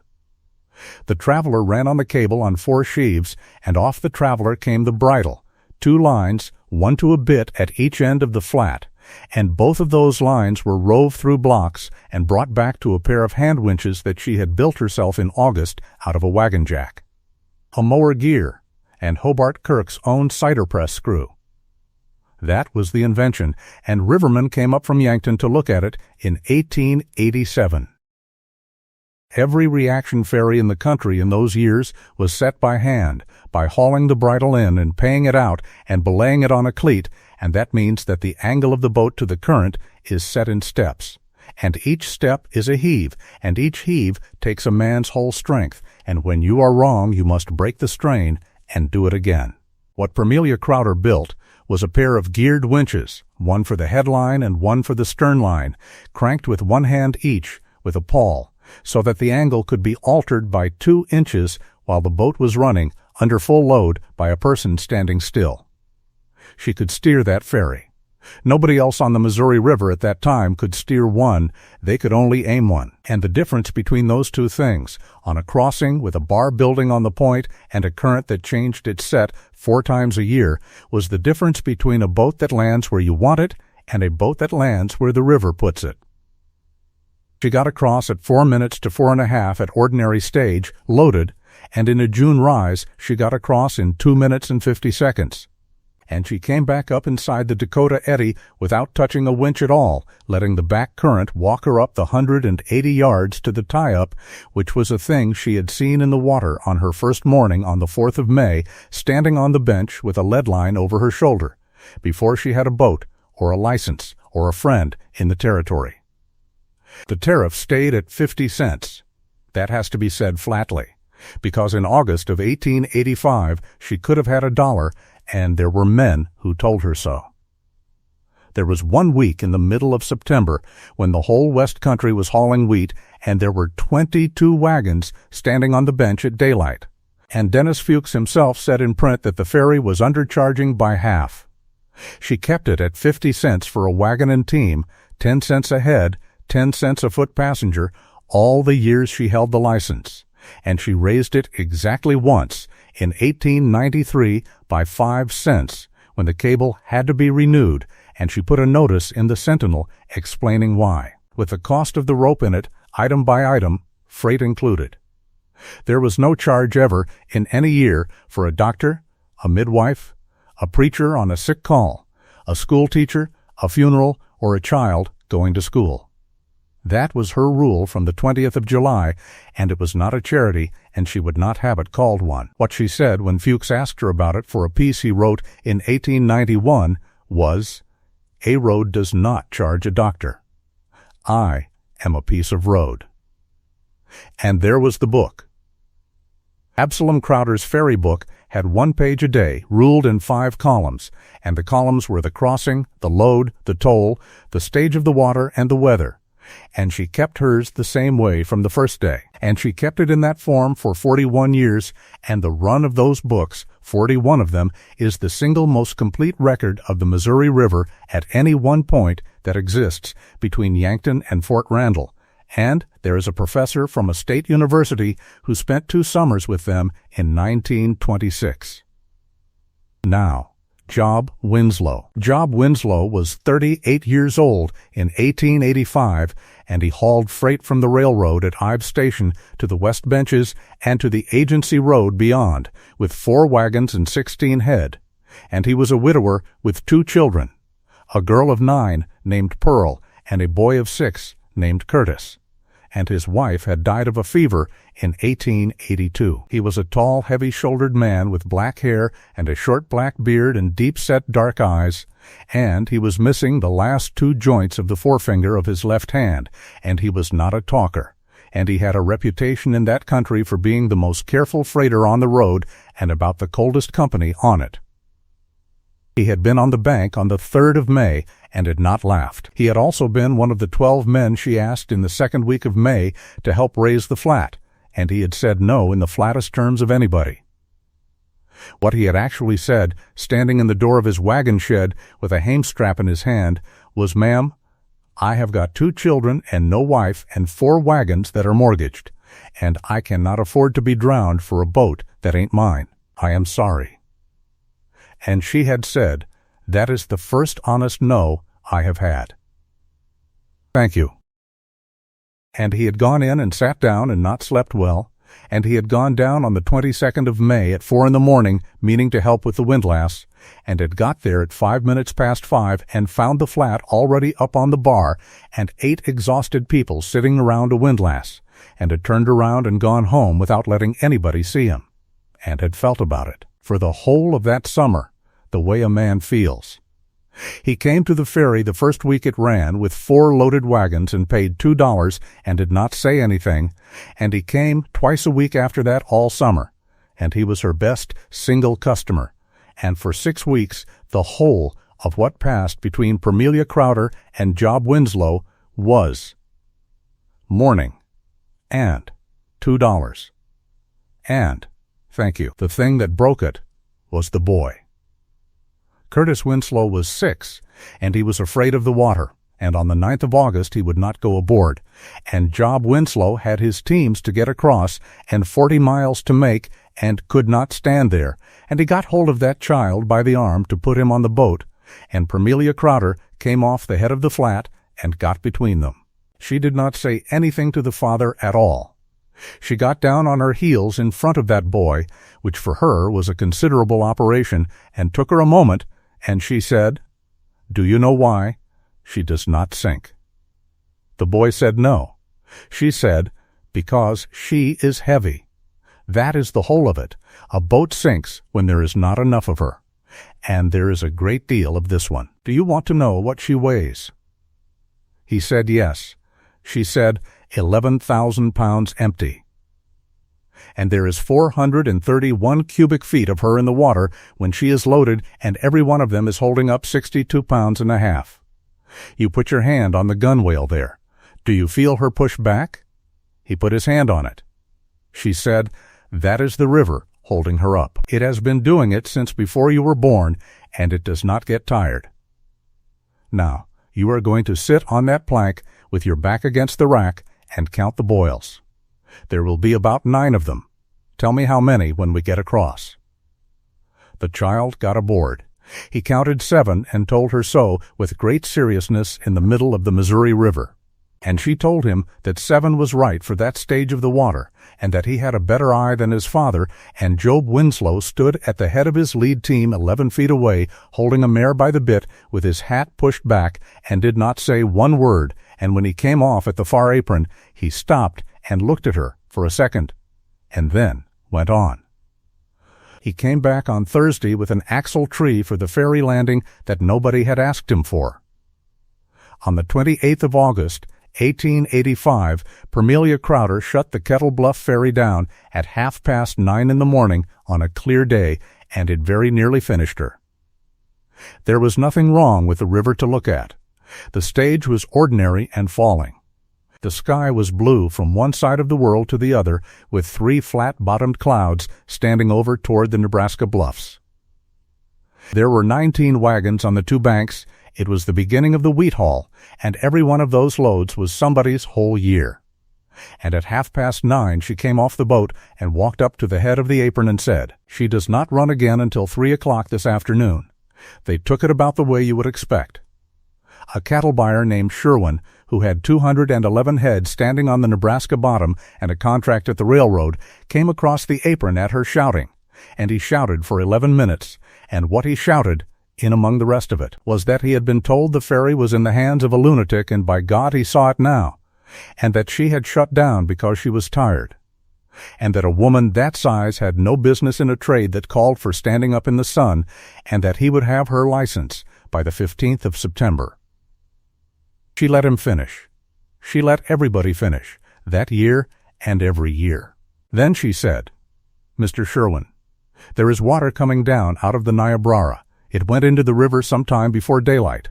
The traveler ran on the cable on 4 sheaves, and off the traveler came the bridle, 2 lines, one to a bit at each end of the flat, and both of those lines were rove through blocks and brought back to a pair of hand winches that she had built herself in August out of a wagon jack, a mower gear, and Hobart Kirk's own cider press screw. That was the invention, and rivermen came up from Yankton to look at it in 1887. Every reaction ferry in the country in those years was set by hand, by hauling the bridle in and paying it out and belaying it on a cleat, and that means that the angle of the boat to the current is set in steps. And each step is a heave, and each heave takes a man's whole strength, and when you are wrong you must break the strain and do it again. What Permelia Crowder built was a pair of geared winches, one for the headline and one for the stern line, cranked with one hand each with a pawl, so that the angle could be altered by 2 inches while the boat was running under full load by a person standing still. She could steer that ferry. Nobody else on the Missouri River at that time could steer one, they could only aim one. And the difference between those two things, on a crossing with a bar building on the point and a current that changed its set 4 times a year, was the difference between a boat that lands where you want it and a boat that lands where the river puts it. She got across at 4 minutes to 4.5 at ordinary stage, loaded, and in a June rise she got across in 2 minutes and 50 seconds. And she came back up inside the Dakota eddy without touching a winch at all, letting the back current walk her up the 180 yards to the tie-up, which was a thing she had seen in the water on her first morning on the 4th of May, standing on the bench with a lead line over her shoulder, before she had a boat, or a license, or a friend in the territory. The tariff stayed at 50 cents. That has to be said flatly, because in August of 1885 she could have had $1, and there were men who told her so. There was 1 week in the middle of September when the whole West Country was hauling wheat, and there were 22 wagons standing on the bench at daylight. And Dennis Fuchs himself said in print that the ferry was undercharging by half. She kept it at 50 cents for a wagon and team, 10 cents a head, 10 cents a foot passenger, all the years she held the license. And she raised it exactly once, in 1893, by 5 cents, when the cable had to be renewed, and she put a notice in the Sentinel explaining why, with the cost of the rope in it, item by item, freight included. There was no charge ever, in any year, for a doctor, a midwife, a preacher on a sick call, a school teacher, a funeral, or a child going to school. That was her rule from the 20th of July, and it was not a charity, and she would not have it called one. What she said when Fuchs asked her about it for a piece he wrote in 1891 was, "A road does not charge a doctor. I am a piece of road." And there was the book. Absalom Crowder's ferry book had 1 page a day, ruled in 5 columns, and the columns were the crossing, the load, the toll, the stage of the water, and the weather. And she kept hers the same way from the first day. And she kept it in that form for 41 years, and the run of those books, 41 of them, is the single most complete record of the Missouri River at any one point that exists between Yankton and Fort Randall. And there is a professor from a state university who spent 2 summers with them in 1926. Now, Job Winslow. Job Winslow was 38 years old in 1885, and he hauled freight from the railroad at Ives Station to the West Benches and to the Agency Road beyond, with 4 wagons and 16 head. And he was a widower with 2 children, a girl of 9 named Pearl and a boy of 6 named Curtis. and his wife had died of a fever in 1882. He was a tall, heavy-shouldered man with black hair and a short black beard and deep-set dark eyes, and he was missing the last 2 joints of the forefinger of his left hand, and he was not a talker, and he had a reputation in that country for being the most careful freighter on the road and about the coldest company on it. He had been on the bank on the 3rd of May and had not laughed. He had also been one of the 12 men she asked in the 2nd week of May to help raise the flat, and he had said no in the flattest terms of anybody. What he had actually said, standing in the door of his wagon shed with a hamestrap in his hand, was, "Ma'am, I have got 2 children and no wife and 4 wagons that are mortgaged, and I cannot afford to be drowned for a boat that ain't mine. I am sorry." And she had said, "That is the first honest no I have had. Thank you." And he had gone in and sat down and not slept well, and he had gone down on the 22nd of May at 4 in the morning, meaning to help with the windlass, and had got there at 5 minutes past 5 and found the flat already up on the bar and 8 exhausted people sitting around a windlass, and had turned around and gone home without letting anybody see him, and had felt about it for the whole of that summer, the way a man feels. He came to the ferry the first week it ran with 4 loaded wagons and paid $2 and did not say anything, and he came twice a week after that all summer, and he was her best single customer, and for 6 weeks the whole of what passed between Parmelia Crowder and Job Winslow was morning and $2 and thank you. The thing that broke it was the boy. Curtis Winslow was 6, and he was afraid of the water, and on the 9th of August he would not go aboard, and Job Winslow had his teams to get across and 40 miles to make and could not stand there, and he got hold of that child by the arm to put him on the boat, and Parmelia Crowder came off the head of the flat and got between them. She did not say anything to the father at all. She got down on her heels in front of that boy, which for her was a considerable operation, and took her a moment, and she said, "Do you know why she does not sink?" The boy said no. She said, "Because she is heavy. That is the whole of it. A boat sinks when there is not enough of her. And there is a great deal of this one. Do you want to know what she weighs?" He said yes. She said 11,000 pounds empty. And there is 431 cubic feet of her in the water when she is loaded, and every one of them is holding up 62 pounds and a half. You put your hand on the gunwale there. Do you feel her push back? He put his hand on it. She said, "That is the river holding her up. It has been doing it since before you were born, and it does not get tired. Now, you are going to sit on that plank with your back against the rack and count the boils. There will be about 9 of them. Tell me how many when we get across." The child got aboard. He counted 7 and told her so with great seriousness in the middle of the Missouri River. And she told him that 7 was right for that stage of the water, and that he had a better eye than his father, and Job Winslow stood at the head of his lead team 11 feet away, holding a mare by the bit with his hat pushed back, and did not say one word, and when he came off at the far apron, he stopped and looked at her for a second, and then went on. He came back on Thursday with an axle tree for the ferry landing that nobody had asked him for. On the 28th of August, 1885, Parmelia Crowder shut the Kettle Bluff ferry down at 9:30 in the morning on a clear day, and it very nearly finished her. There was nothing wrong with the river to look at. The stage was ordinary and falling. The sky was blue from one side of the world to the other, with 3 flat-bottomed clouds standing over toward the Nebraska bluffs. There were 19 wagons on the 2 banks. It was the beginning of the wheat haul, and every one of those loads was somebody's whole year. And at 9:30 she came off the boat and walked up to the head of the apron and said, "She does not run again until 3 o'clock this afternoon." They took it about the way you would expect. A cattle buyer named Sherwin, who had 211 head standing on the Nebraska bottom and a contract at the railroad, came across the apron at her shouting, and he shouted for 11 minutes, and what he shouted, in among the rest of it, was that he had been told the ferry was in the hands of a lunatic, and by God he saw it now, and that she had shut down because she was tired, and that a woman that size had no business in a trade that called for standing up in the sun, and that he would have her license by the 15th of September. She let him finish. She let everybody finish, that year and every year. Then she said, "Mr. Sherwin, there is water coming down out of the Niobrara. It went into the river sometime before daylight.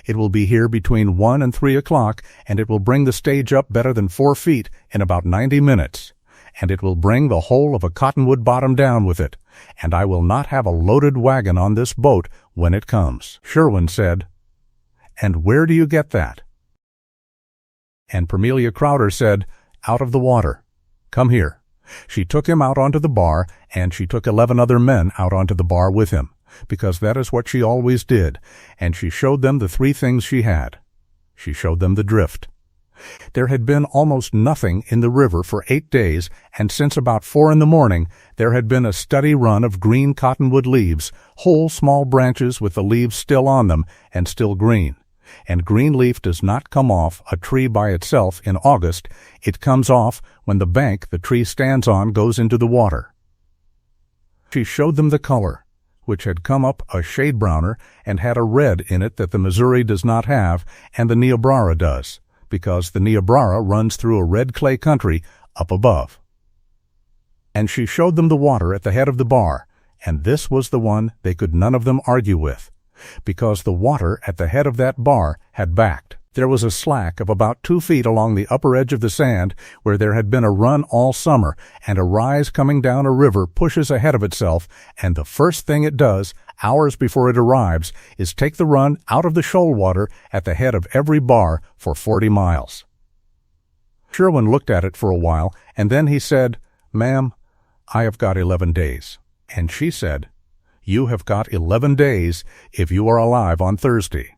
It will be here between 1 and 3 o'clock, and it will bring the stage up better than 4 feet in about 90 minutes. And it will bring the whole of a cottonwood bottom down with it, and I will not have a loaded wagon on this boat when it comes." Sherwin said, "And where do you get that?" And Parmelia Crowder said, "Out of the water. Come here." She took him out onto the bar, and she took 11 other men out onto the bar with him, because that is what she always did, and she showed them the 3 things she had. She showed them the drift. There had been almost nothing in the river for 8 days, and since about 4 in the morning there had been a steady run of green cottonwood leaves, whole small branches with the leaves still on them and still green. And green leaf does not come off a tree by itself in August. It comes off when the bank the tree stands on goes into the water. She showed them the color, which had come up a shade browner and had a red in it that the Missouri does not have and the Niobrara does, because the Niobrara runs through a red clay country up above. And she showed them the water at the head of the bar, and this was the one they could none of them argue with, because the water at the head of that bar had backed. There was a slack of about 2 feet along the upper edge of the sand where there had been a run all summer, and a rise coming down a river pushes ahead of itself, and the first thing it does, hours before it arrives, is take the run out of the shoal water at the head of every bar for 40 miles. Sherwin looked at it for a while, and then he said, "Ma'am, I have got 11 days. And she said, "You have got 11 days if you are alive on Thursday."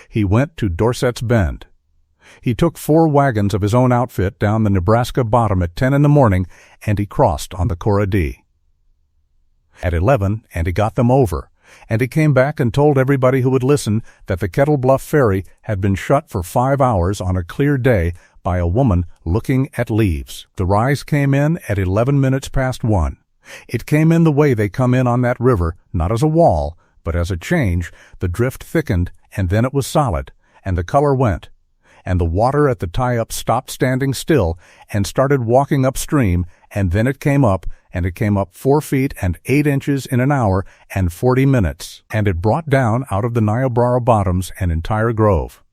He went to Dorset's Bend. He took 4 wagons of his own outfit down the Nebraska bottom at 10 in the morning, and he crossed on the Cora D. At 11, and he got them over, and he came back and told everybody who would listen that the Kettle Bluff Ferry had been shut for 5 hours on a clear day by a woman looking at leaves. The rise came in at 11 minutes past 1. It came in the way they come in on that river, not as a wall, but as a change. The drift thickened, and then it was solid, and the color went, and the water at the tie-up stopped standing still and started walking upstream, and then it came up, and it came up 4 feet and 8 inches in an hour and 40 minutes, and it brought down out of the Niobrara bottoms an entire grove.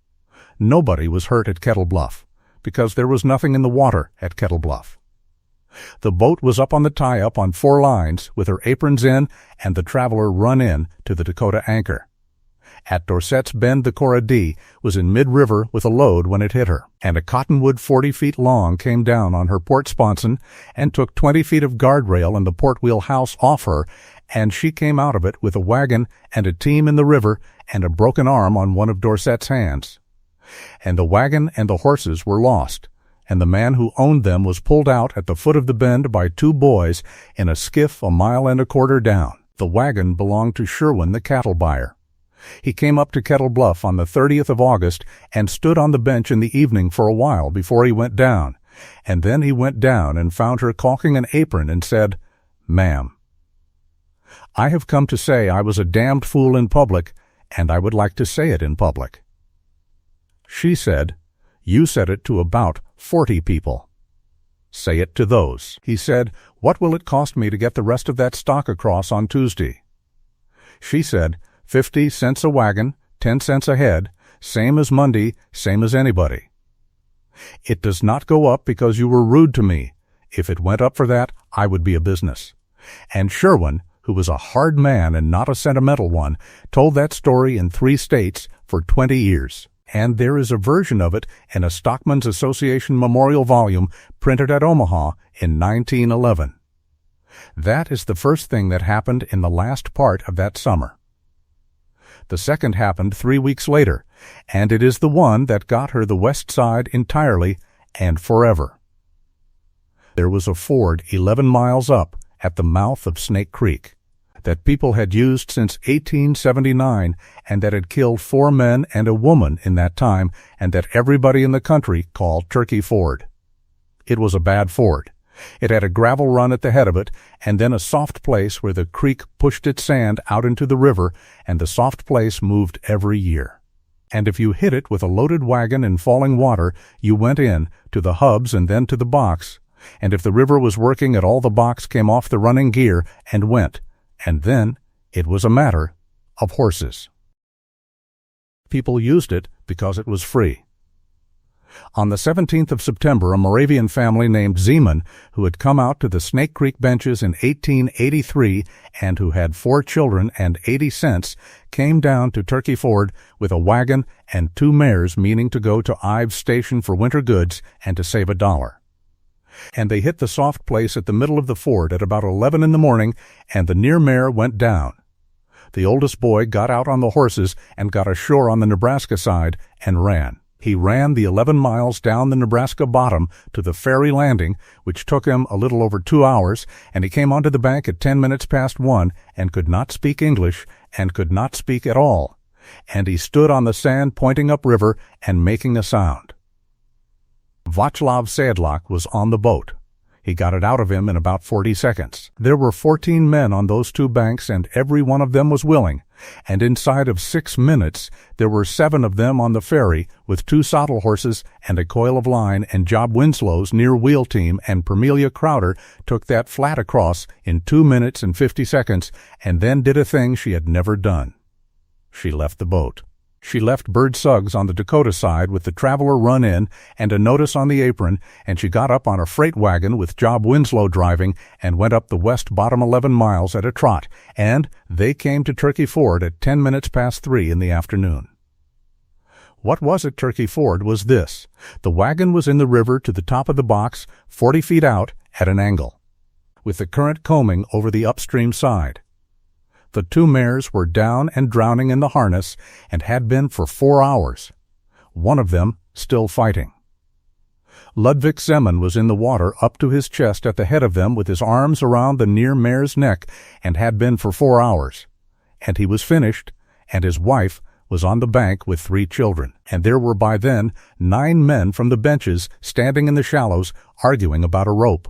Nobody was hurt at Kettle Bluff, because there was nothing in the water at Kettle Bluff. The boat was up on the tie-up on 4 lines, with her aprons in and the traveler run in to the Dakota anchor. At Dorset's Bend, the Cora D was in mid-river with a load when it hit her, and a cottonwood 40 feet long came down on her port sponson and took 20 feet of guardrail and the port wheel house off her, and she came out of it with a wagon and a team in the river and a broken arm on one of Dorset's hands. And the wagon and the horses were lost, and the man who owned them was pulled out at the foot of the bend by 2 boys in a skiff a mile and a quarter down. The wagon belonged to Sherwin, the cattle buyer. He came up to Kettle Bluff on the 30th of August and stood on the bench in the evening for a while before he went down, and then he went down and found her caulking an apron and said, "Ma'am, I have come to say I was a damned fool in public, and I would like to say it in public." She said, "You said it to about 40 people. Say it to those." He said, "What will it cost me to get the rest of that stock across on Tuesday?" She said, 50 cents a wagon, 10 cents a head, same as Monday, same as anybody. It does not go up because you were rude to me. If it went up for that, I would be a business. And Sherwin, who was a hard man and not a sentimental one, told that story in 3 states for 20 years. And there is a version of it in a Stockmen's Association memorial volume printed at Omaha in 1911. That is the first thing that happened in the last part of that summer. The second happened 3 weeks later, and it is the one that got her the west side entirely and forever. There was a ford 11 miles up at the mouth of Snake Creek. that people had used since 1879 and that had killed 4 men and a woman in that time and that everybody in the country called Turkey Ford. It was a bad ford. It had a gravel run at the head of it and then a soft place where the creek pushed its sand out into the river, and the soft place moved every year. And if you hit it with a loaded wagon in falling water, you went in, to the hubs and then to the box. And if the river was working at all, the box came off the running gear and went. And then it was a matter of horses. People used it because it was free. On the 17th of September, a Moravian family named Zeman, who had come out to the Snake Creek benches in 1883 and who had 4 children and 80 cents, came down to Turkey Ford with a wagon and 2 mares, meaning to go to Ives Station for winter goods and to save $1. And they hit the soft place at the middle of the ford at about 11 in the morning, and the near mare went down. The oldest boy got out on the horses and got ashore on the Nebraska side and ran. He ran the 11 miles down the Nebraska bottom to the ferry landing, which took him a little over 2 hours, and he came onto the bank at 10 minutes past 1 and could not speak English and could not speak at all. And he stood on the sand pointing upriver and making a sound. Václav Sedlak was on the boat. He got it out of him in about 40 seconds. There were 14 men on those 2 banks, and every one of them was willing. And inside of 6 minutes, there were 7 of them on the ferry with 2 saddle horses and a coil of line, and Job Winslow's near wheel team and Permelia Crowder took that flat across in 2 minutes and 50 seconds and then did a thing she had never done. She left the boat. She left Bird Suggs on the Dakota side with the Traveler run in and a notice on the apron, and she got up on a freight wagon with Job Winslow driving and went up the west bottom 11 miles at a trot, and they came to Turkey Ford at 10 minutes past 3 in the afternoon. What was at Turkey Ford was this. The wagon was in the river to the top of the box, 40 feet out at an angle, with the current combing over the upstream side. The 2 mares were down and drowning in the harness and had been for 4 hours, one of them still fighting. Ludwig Zeman was in the water up to his chest at the head of them with his arms around the near mare's neck and had been for 4 hours. And he was finished, and his wife was on the bank with 3 children. And there were by then 9 men from the benches standing in the shallows arguing about a rope.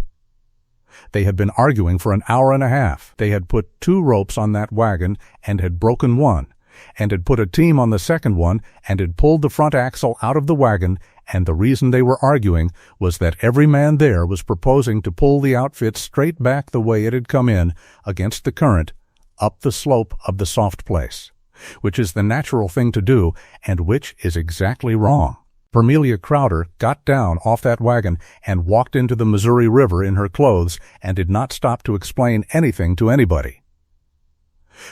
They had been arguing for an hour and a half. They had put 2 ropes on that wagon and had broken one, and had put a team on the second one and had pulled the front axle out of the wagon, and the reason they were arguing was that every man there was proposing to pull the outfit straight back the way it had come in, against the current, up the slope of the soft place, which is the natural thing to do and which is exactly wrong. Permelia Crowder got down off that wagon and walked into the Missouri River in her clothes and did not stop to explain anything to anybody.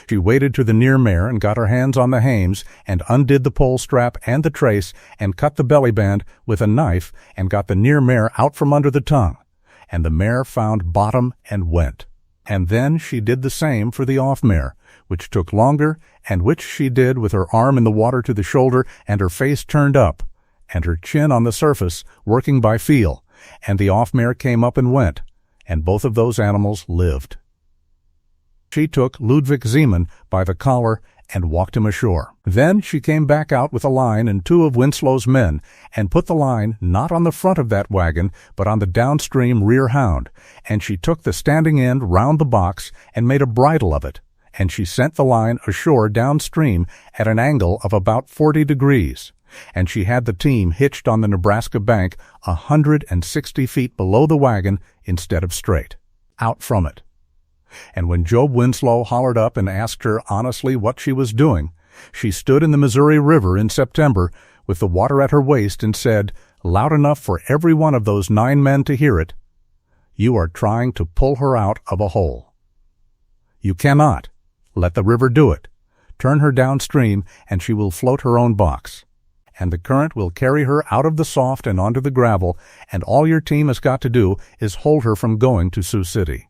She waded to the near mare and got her hands on the hames and undid the pole strap and the trace and cut the belly band with a knife and got the near mare out from under the tongue, and the mare found bottom and went. And then she did the same for the off mare, which took longer and which she did with her arm in the water to the shoulder and her face turned up, and her chin on the surface, working by feel, and the off-mare came up and went, and both of those animals lived. She took Ludwig Zeman by the collar and walked him ashore. Then she came back out with a line and 2 of Winslow's men, and put the line not on the front of that wagon, but on the downstream rear hound, and she took the standing end round the box and made a bridle of it, and she sent the line ashore downstream at an angle of about 40 degrees. And she had the team hitched on the Nebraska bank 160 feet below the wagon instead of straight, out from it. And when Job Winslow hollered up and asked her honestly what she was doing, she stood in the Missouri River in September with the water at her waist and said, loud enough for every one of those 9 men to hear it, "You are trying to pull her out of a hole. You cannot. Let the river do it. Turn her downstream and she will float her own box. And the current will carry her out of the soft and onto the gravel, and all your team has got to do is hold her from going to Sioux City."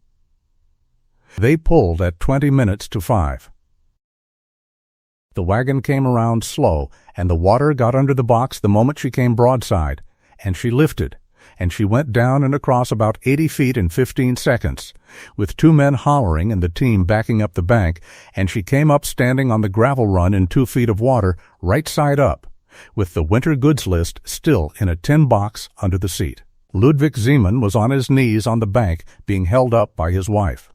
They pulled at 20 minutes to 5. The wagon came around slow, and the water got under the box the moment she came broadside, and she lifted, and she went down and across about 80 feet in 15 seconds, with 2 men hollering and the team backing up the bank, and she came up standing on the gravel run in 2 feet of water, right side up, with the winter goods list still in a tin box under the seat. Ludwig Zeeman was on his knees on the bank, being held up by his wife.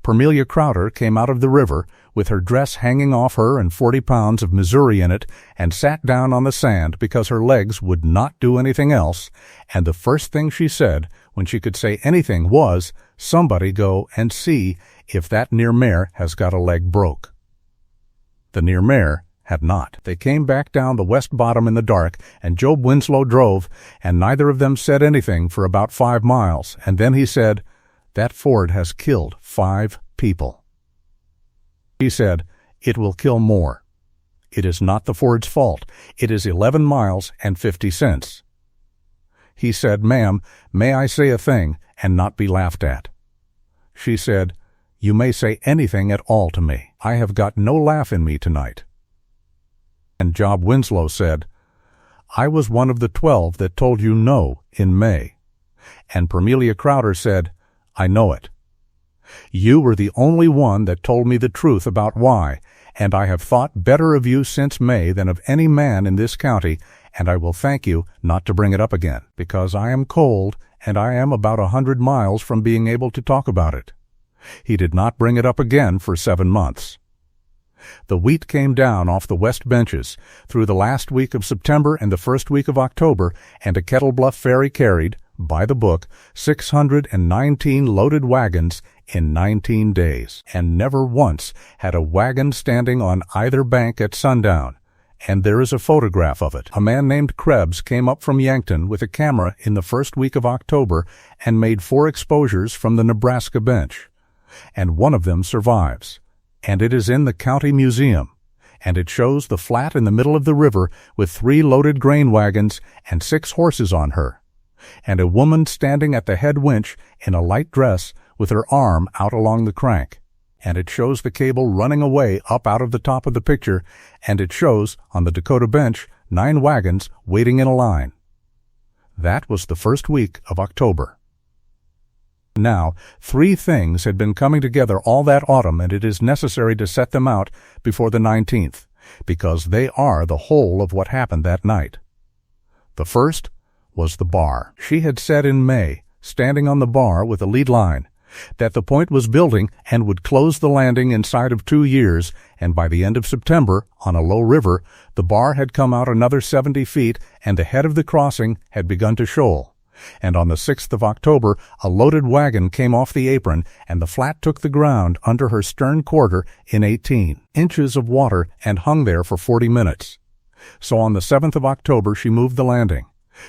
Permelia Crowder came out of the river, with her dress hanging off her and 40 pounds of Missouri in it, and sat down on the sand because her legs would not do anything else, and the first thing she said, when she could say anything, was, "Somebody go and see if that near mare has got a leg broke." The near mare had not. They came back down the west bottom in the dark, and Job Winslow drove, and neither of them said anything for about 5 miles, and then he said, "That Ford has killed 5 people." He said, "It will kill more. It is not the Ford's fault. It is 11 miles and 50 cents. He said, "Ma'am, may I say a thing and not be laughed at?" She said, "You may say anything at all to me. I have got no laugh in me tonight." And Job Winslow said, "I was one of the 12 that told you no in May." And Permelia Crowder said, "I know it. You were the only one that told me the truth about why, and I have thought better of you since May than of any man in this county, and I will thank you not to bring it up again, because I am cold, and I am about 100 miles from being able to talk about it." He did not bring it up again for 7 months. The wheat came down off the west benches through the last week of September and the first week of October, and a Kettle Bluff ferry carried, by the book, 619 loaded wagons in 19 days, and never once had a wagon standing on either bank at sundown, and there is a photograph of it. A man named Krebs came up from Yankton with a camera in the first week of October and made 4 exposures from the Nebraska bench, and one of them survives, and it is in the county museum, and it shows the flat in the middle of the river with 3 loaded grain wagons and 6 horses on her, and a woman standing at the head winch in a light dress with her arm out along the crank, and it shows the cable running away up out of the top of the picture, and it shows, on the Dakota bench, 9 wagons waiting in a line. That was the first week of October. Now, 3 things had been coming together all that autumn, and it is necessary to set them out before the 19th, because they are the whole of what happened that night. The first was the bar. She had said in May, standing on the bar with a lead line, that the point was building and would close the landing inside of 2 years, and by the end of September, on a low river, the bar had come out another 70 feet, and the head of the crossing had begun to shoal. And on the 6th of October, a loaded wagon came off the apron, and the flat took the ground under her stern quarter in 18 inches of water and hung there for 40 minutes. So on the 7th of October she moved the landing.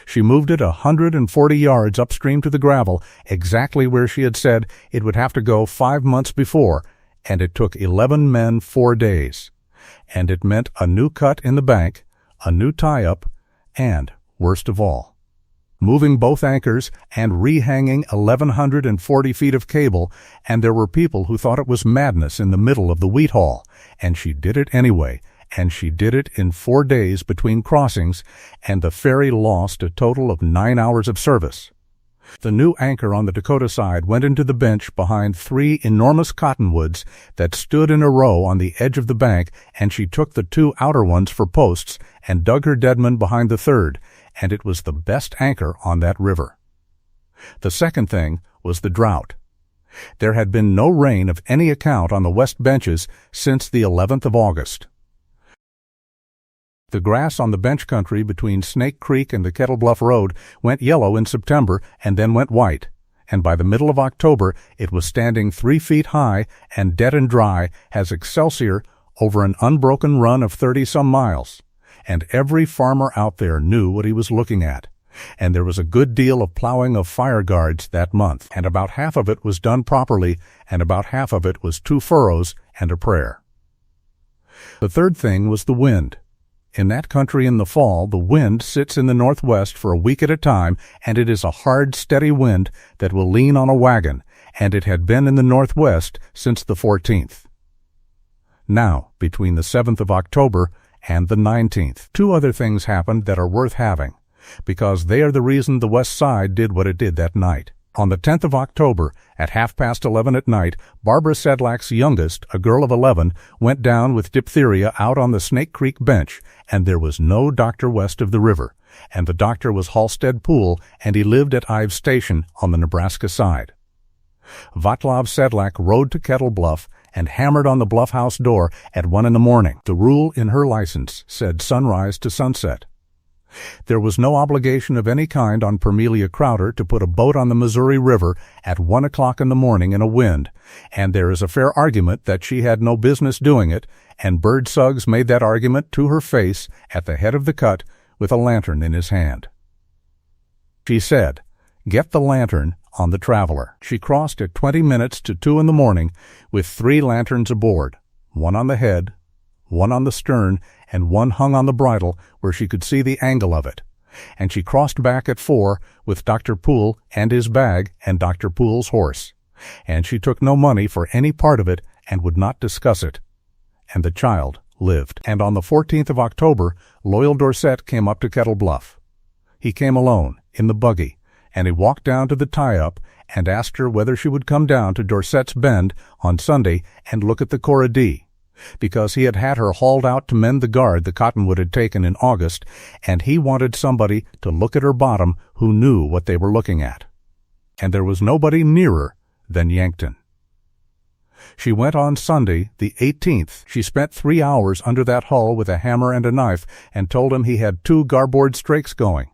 She moved it 140 yards upstream to the gravel, exactly where she had said it would have to go 5 months before, and it took 11 men 4 days. And it meant a new cut in the bank, a new tie-up, and, worst of all, moving both anchors and rehanging 1,140 feet of cable, and there were people who thought it was madness in the middle of the wheat haul, and she did it anyway, and she did it in 4 days between crossings, and the ferry lost a total of 9 hours of service. The new anchor on the Dakota side went into the bench behind 3 enormous cottonwoods that stood in a row on the edge of the bank, and she took the 2 outer ones for posts and dug her deadman behind the third, and it was the best anchor on that river. The second thing was the drought. There had been no rain of any account on the west benches since the 11th of August. The grass on the bench country between Snake Creek and the Kettle Bluff Road went yellow in September and then went white, and by the middle of October it was standing 3 feet high and dead and dry as Excelsior over an unbroken run of 30-some miles, and every farmer out there knew what he was looking at, and there was a good deal of plowing of fire guards that month, and about half of it was done properly, and about half of it was 2 furrows and a prayer. The third thing was the wind. In that country in the fall, the wind sits in the northwest for a week at a time, and it is a hard, steady wind that will lean on a wagon, and it had been in the northwest since the 14th. Now, between the 7th of October and the 19th, 2 other things happened that are worth having. because they are the reason the West Side did what it did that night. On the 10th of October, at 11:30 at night, Barbara Sedlak's youngest, a girl of 11, went down with diphtheria out on the Snake Creek bench, and there was no doctor west of the river, and the doctor was Halstead Poole, and he lived at Ives Station on the Nebraska side. Václav Sedlak rode to Kettle Bluff and hammered on the Bluff House door at 1 in the morning. The rule in her license said sunrise to sunset. There was no obligation of any kind on Permelia Crowder to put a boat on the Missouri River at 1 o'clock in the morning in a wind, and there is a fair argument that she had no business doing it, and Bird Suggs made that argument to her face at the head of the cut with a lantern in his hand. She said, "Get the lantern on the Traveler." She crossed at 20 minutes to 2 in the morning with 3 lanterns aboard, one on the head, one on the stern, and one hung on the bridle where she could see the angle of it. And she crossed back at 4 with Dr. Poole and his bag and Dr. Poole's horse. And she took no money for any part of it and would not discuss it. And the child lived. And on the 14th of October, Loyal Dorset came up to Kettle Bluff. He came alone, in the buggy, and he walked down to the tie-up and asked her whether she would come down to Dorset's Bend on Sunday and look at the Corradee, because he had had her hauled out to mend the guard the Cottonwood had taken in August, and he wanted somebody to look at her bottom who knew what they were looking at. And there was nobody nearer than Yankton. She went on Sunday, the 18th. She spent 3 hours under that hull with a hammer and a knife and told him he had 2 garboard strakes going,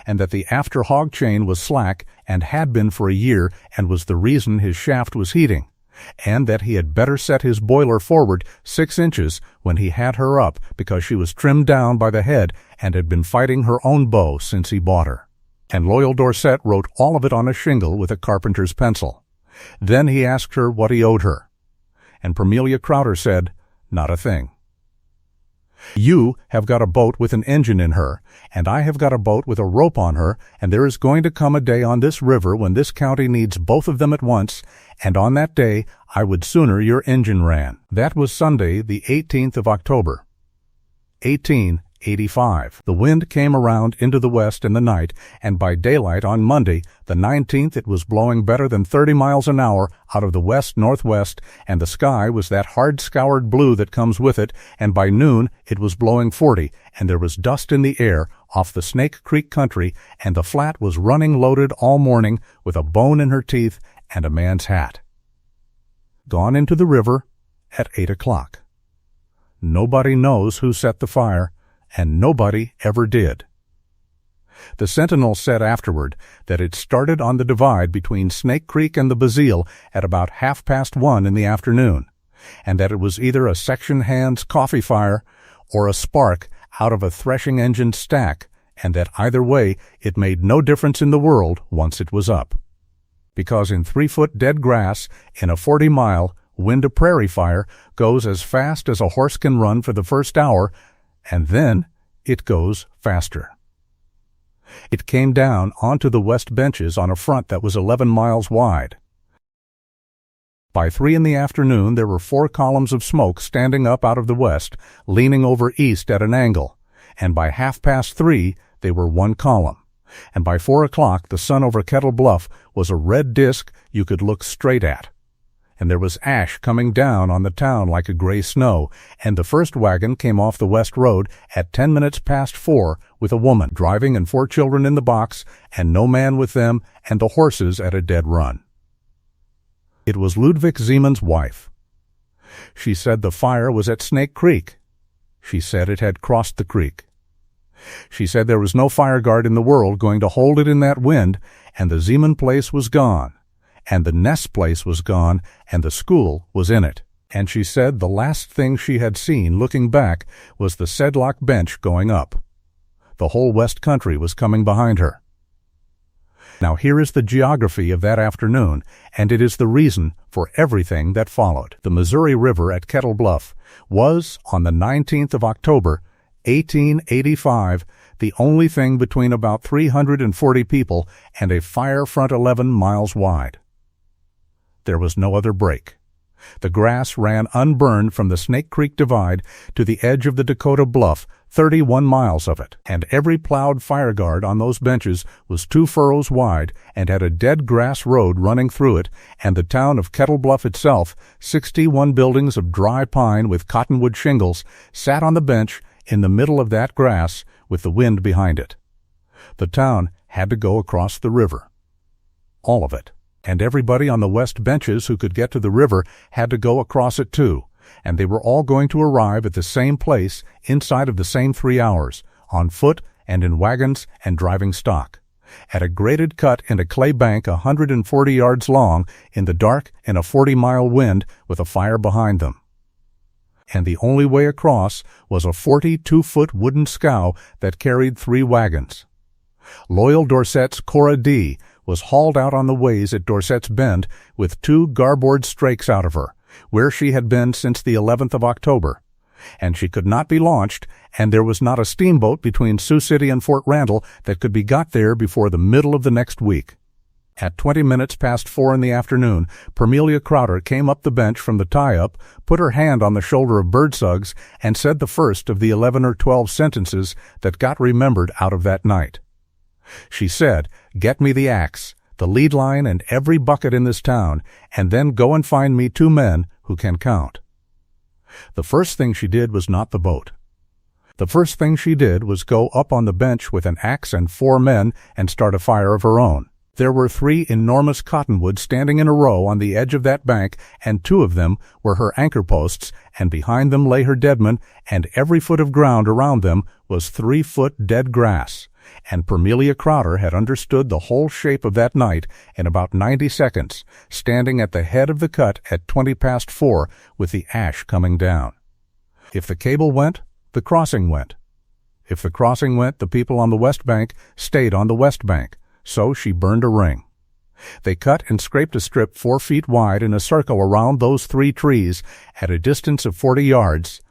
and that the after hog chain was slack and had been for a year and was the reason his shaft was heating, and that he had better set his boiler forward 6 inches when he had her up because she was trimmed down by the head and had been fighting her own bow since he bought her. And Loyal Dorset wrote all of it on a shingle with a carpenter's pencil. Then he asked her what he owed her. And Permelia Crowder said, "Not a thing. You have got a boat with an engine in her, and I have got a boat with a rope on her, and there is going to come a day on this river when this county needs both of them at once, and on that day I would sooner your engine ran." That was Sunday, the 18th of October, 1885. The wind came around into the west in the night, and by daylight on Monday, the 19th, it was blowing better than 30 miles an hour out of the west-northwest, and the sky was that hard-scoured blue that comes with it, and by noon it was blowing 40, and there was dust in the air off the Snake Creek country, and the flat was running loaded all morning with a bone in her teeth and a man's hat. Gone into the river at 8 o'clock. Nobody knows who set the fire, and nobody ever did. The Sentinel said afterward that it started on the divide between Snake Creek and the Bazile at about 1:30 in the afternoon, and that it was either a section hand's coffee fire or a spark out of a threshing engine stack, and that either way it made no difference in the world once it was up. Because in 3-foot dead grass, in a 40-mile, wind-a-prairie fire goes as fast as a horse can run for the first hour, and then it goes faster. It came down onto the west benches on a front that was 11 miles wide. By 3 in the afternoon, there were 4 columns of smoke standing up out of the west, leaning over east at an angle, and by 3:30 they were 1 column. And by 4 o'clock, the sun over Kettle Bluff was a red disk you could look straight at. And there was ash coming down on the town like a gray snow, and the first wagon came off the west road at 10 minutes past 4 with a woman driving and 4 children in the box, and no man with them, and the horses at a dead run. It was Ludwig Siemens' wife. She said the fire was at Snake Creek. She said it had crossed the creek. She said there was no fire guard in the world going to hold it in that wind, and the Zeman place was gone, and the Ness place was gone, and the school was in it. And she said the last thing she had seen looking back was the Sedlak bench going up. The whole west country was coming behind her. Now here is the geography of that afternoon, and it is the reason for everything that followed. The Missouri River at Kettle Bluff was, on the 19th of October, 1885, the only thing between about 340 people and a fire front 11 miles wide. There was no other break. The grass ran unburned from the Snake Creek Divide to the edge of the Dakota Bluff, 31 miles of it, and every plowed fire guard on those benches was 2 furrows wide and had a dead grass road running through it, and the town of Kettle Bluff itself, 61 buildings of dry pine with cottonwood shingles, sat on the bench in the middle of that grass with the wind behind it. The town had to go across the river. All of it. And everybody on the west benches who could get to the river had to go across it too, and they were all going to arrive at the same place inside of the same 3 hours, on foot and in wagons and driving stock, at a graded cut in a clay bank 140 yards long, in the dark in a 40-mile wind with a fire behind them. And the only way across was a 42-foot wooden scow that carried 3 wagons. Loyal Dorset's Cora D. was hauled out on the ways at Dorset's Bend with 2 garboard strakes out of her, where she had been since the 11th of October. And she could not be launched, and there was not a steamboat between Sioux City and Fort Randall that could be got there before the middle of the next week. At 20 minutes past 4 in the afternoon, Permelia Crowder came up the bench from the tie-up, put her hand on the shoulder of Birdsuggs, and said the first of the 11 or 12 sentences that got remembered out of that night. She said, "Get me the axe, the lead line, and every bucket in this town, and then go and find me 2 men who can count." The first thing she did was not the boat. The first thing she did was go up on the bench with an axe and 4 men and start a fire of her own. There were 3 enormous cottonwoods standing in a row on the edge of that bank, and 2 of them were her anchor posts, and behind them lay her deadmen, and every foot of ground around them was 3-foot dead grass. And Permelia Crowder had understood the whole shape of that night in about 90 seconds, standing at the head of the cut at 20 past 4 with the ash coming down. If the cable went, the crossing went. If the crossing went, the people on the west bank stayed on the west bank, so she burned a ring. They cut and scraped a strip 4 feet wide in a circle around those 3 trees at a distance of 40 yards,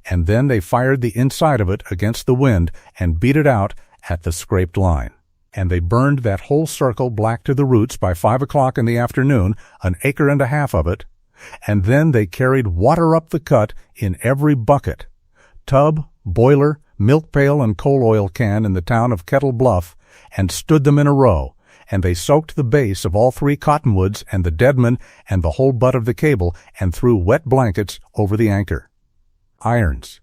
and then they fired the inside of it against the wind and beat it out at the scraped line. And they burned that whole circle black to the roots by 5 o'clock in the afternoon, an acre and a half of it, and then they carried water up the cut in every bucket, tub, boiler, milk pail, and coal oil can in the town of Kettle Bluff, and stood them in a row, and they soaked the base of all 3 cottonwoods and the deadmen and the whole butt of the cable and threw wet blankets over the anchor. Irons.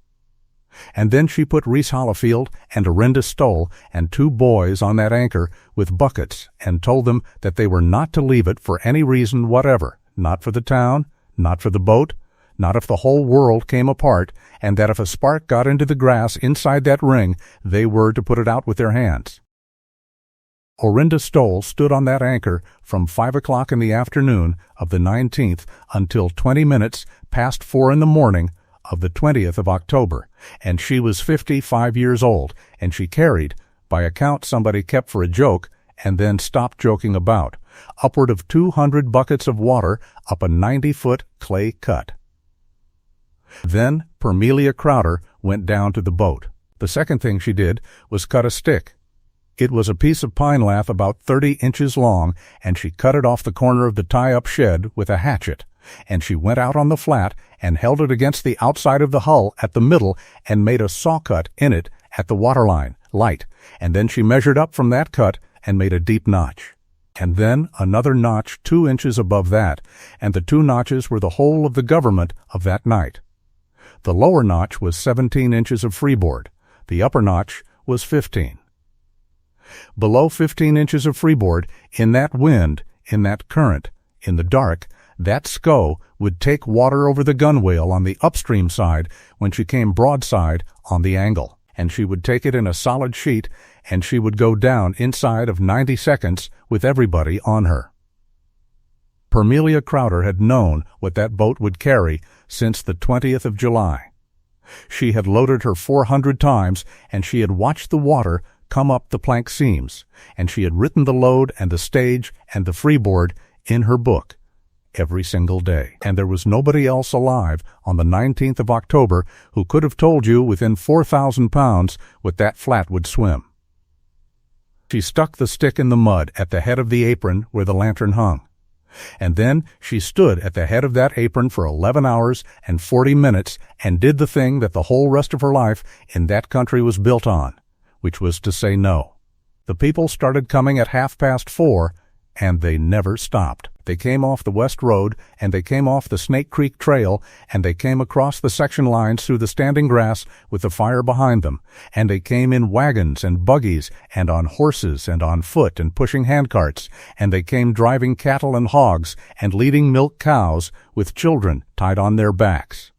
And then she put Reese Hollifield and Orinda Stoll and 2 boys on that anchor with buckets and told them that they were not to leave it for any reason whatever, not for the town, not for the boat, not if the whole world came apart, and that if a spark got into the grass inside that ring, they were to put it out with their hands. Orinda Stoll stood on that anchor from 5 o'clock in the afternoon of the 19th until 20 minutes past 4 in the morning of the 20th of October, and she was 55 years old, and she carried, by a count somebody kept for a joke and then stopped joking about, upward of 200 buckets of water up a 90-foot clay cut. Then Permelia Crowder went down to the boat. The second thing she did was cut a stick. It was a piece of pine lath about 30 inches long, and she cut it off the corner of the tie-up shed with a hatchet, and she went out on the flat and held it against the outside of the hull at the middle and made a saw cut in it at the waterline, light, and then she measured up from that cut and made a deep notch. And then another notch 2 inches above that, and the 2 notches were the whole of the government of that night. The lower notch was 17 inches of freeboard. The upper notch was 15. Below 15 inches of freeboard, in that wind, in that current, in the dark, that scow would take water over the gunwale on the upstream side when she came broadside on the angle, and she would take it in a solid sheet, and she would go down inside of 90 seconds with everybody on her. Permelia Crowder had known what that boat would carry since the 20th of July. She had loaded her 400 times, and she had watched the water come up the plank seams, and she had written the load and the stage and the freeboard in her book every single day. And there was nobody else alive on the 19th of October who could have told you within 4,000 pounds what that flat would swim. She stuck the stick in the mud at the head of the apron where the lantern hung. And then she stood at the head of that apron for 11 hours and 40 minutes and did the thing that the whole rest of her life in that country was built on, which was to say no. The people started coming at 4:30, and they never stopped. They came off the West Road, and they came off the Snake Creek Trail, and they came across the section lines through the standing grass with the fire behind them, and they came in wagons and buggies and on horses and on foot and pushing handcarts, and they came driving cattle and hogs and leading milk cows with children tied on their backs.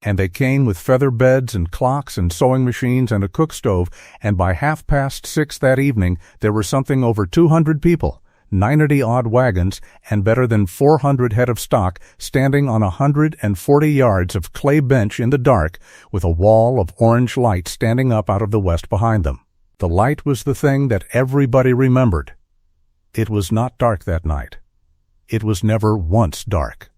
And they came with feather beds and clocks and sewing machines and a cook stove, and by 6:30 that evening there were something over 200 people, 90-odd wagons, and better than 400 head of stock standing on 140 yards of clay bench in the dark with a wall of orange light standing up out of the west behind them. The light was the thing that everybody remembered. It was not dark that night. It was never once dark.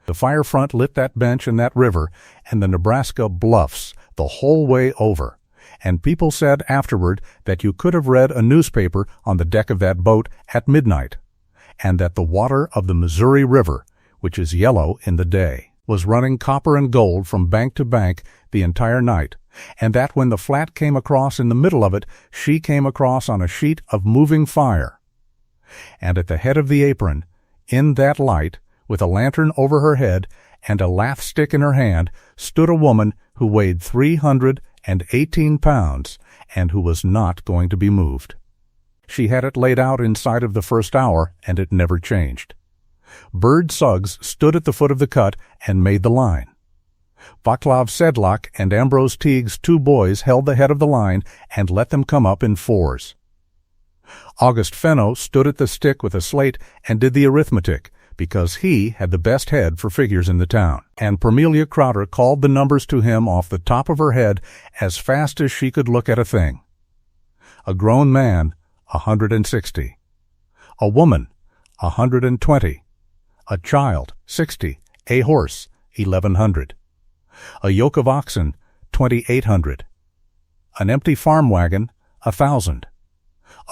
The fire front lit that bench and that river and the Nebraska bluffs the whole way over, and people said afterward that you could have read a newspaper on the deck of that boat at midnight, and that the water of the Missouri River, which is yellow in the day, was running copper and gold from bank to bank the entire night, and that when the flat came across in the middle of it, she came across on a sheet of moving fire. And at the head of the apron, in that light, with a lantern over her head and a lath stick in her hand, stood a woman who weighed 318 pounds and who was not going to be moved. She had it laid out inside of the first hour, and it never changed. Bird Suggs stood at the foot of the cut and made the line. Vaclav Sedlak and Ambrose Teague's 2 boys held the head of the line and let them come up in 4s. August Fenno stood at the stick with a slate and did the arithmetic, because he had the best head for figures in the town, and Permelia Crowder called the numbers to him off the top of her head as fast as she could look at a thing. A grown man, 160. A woman, 120. A child, 60. A horse, 1,100. A yoke of oxen, 2,800. An empty farm wagon, 1,000.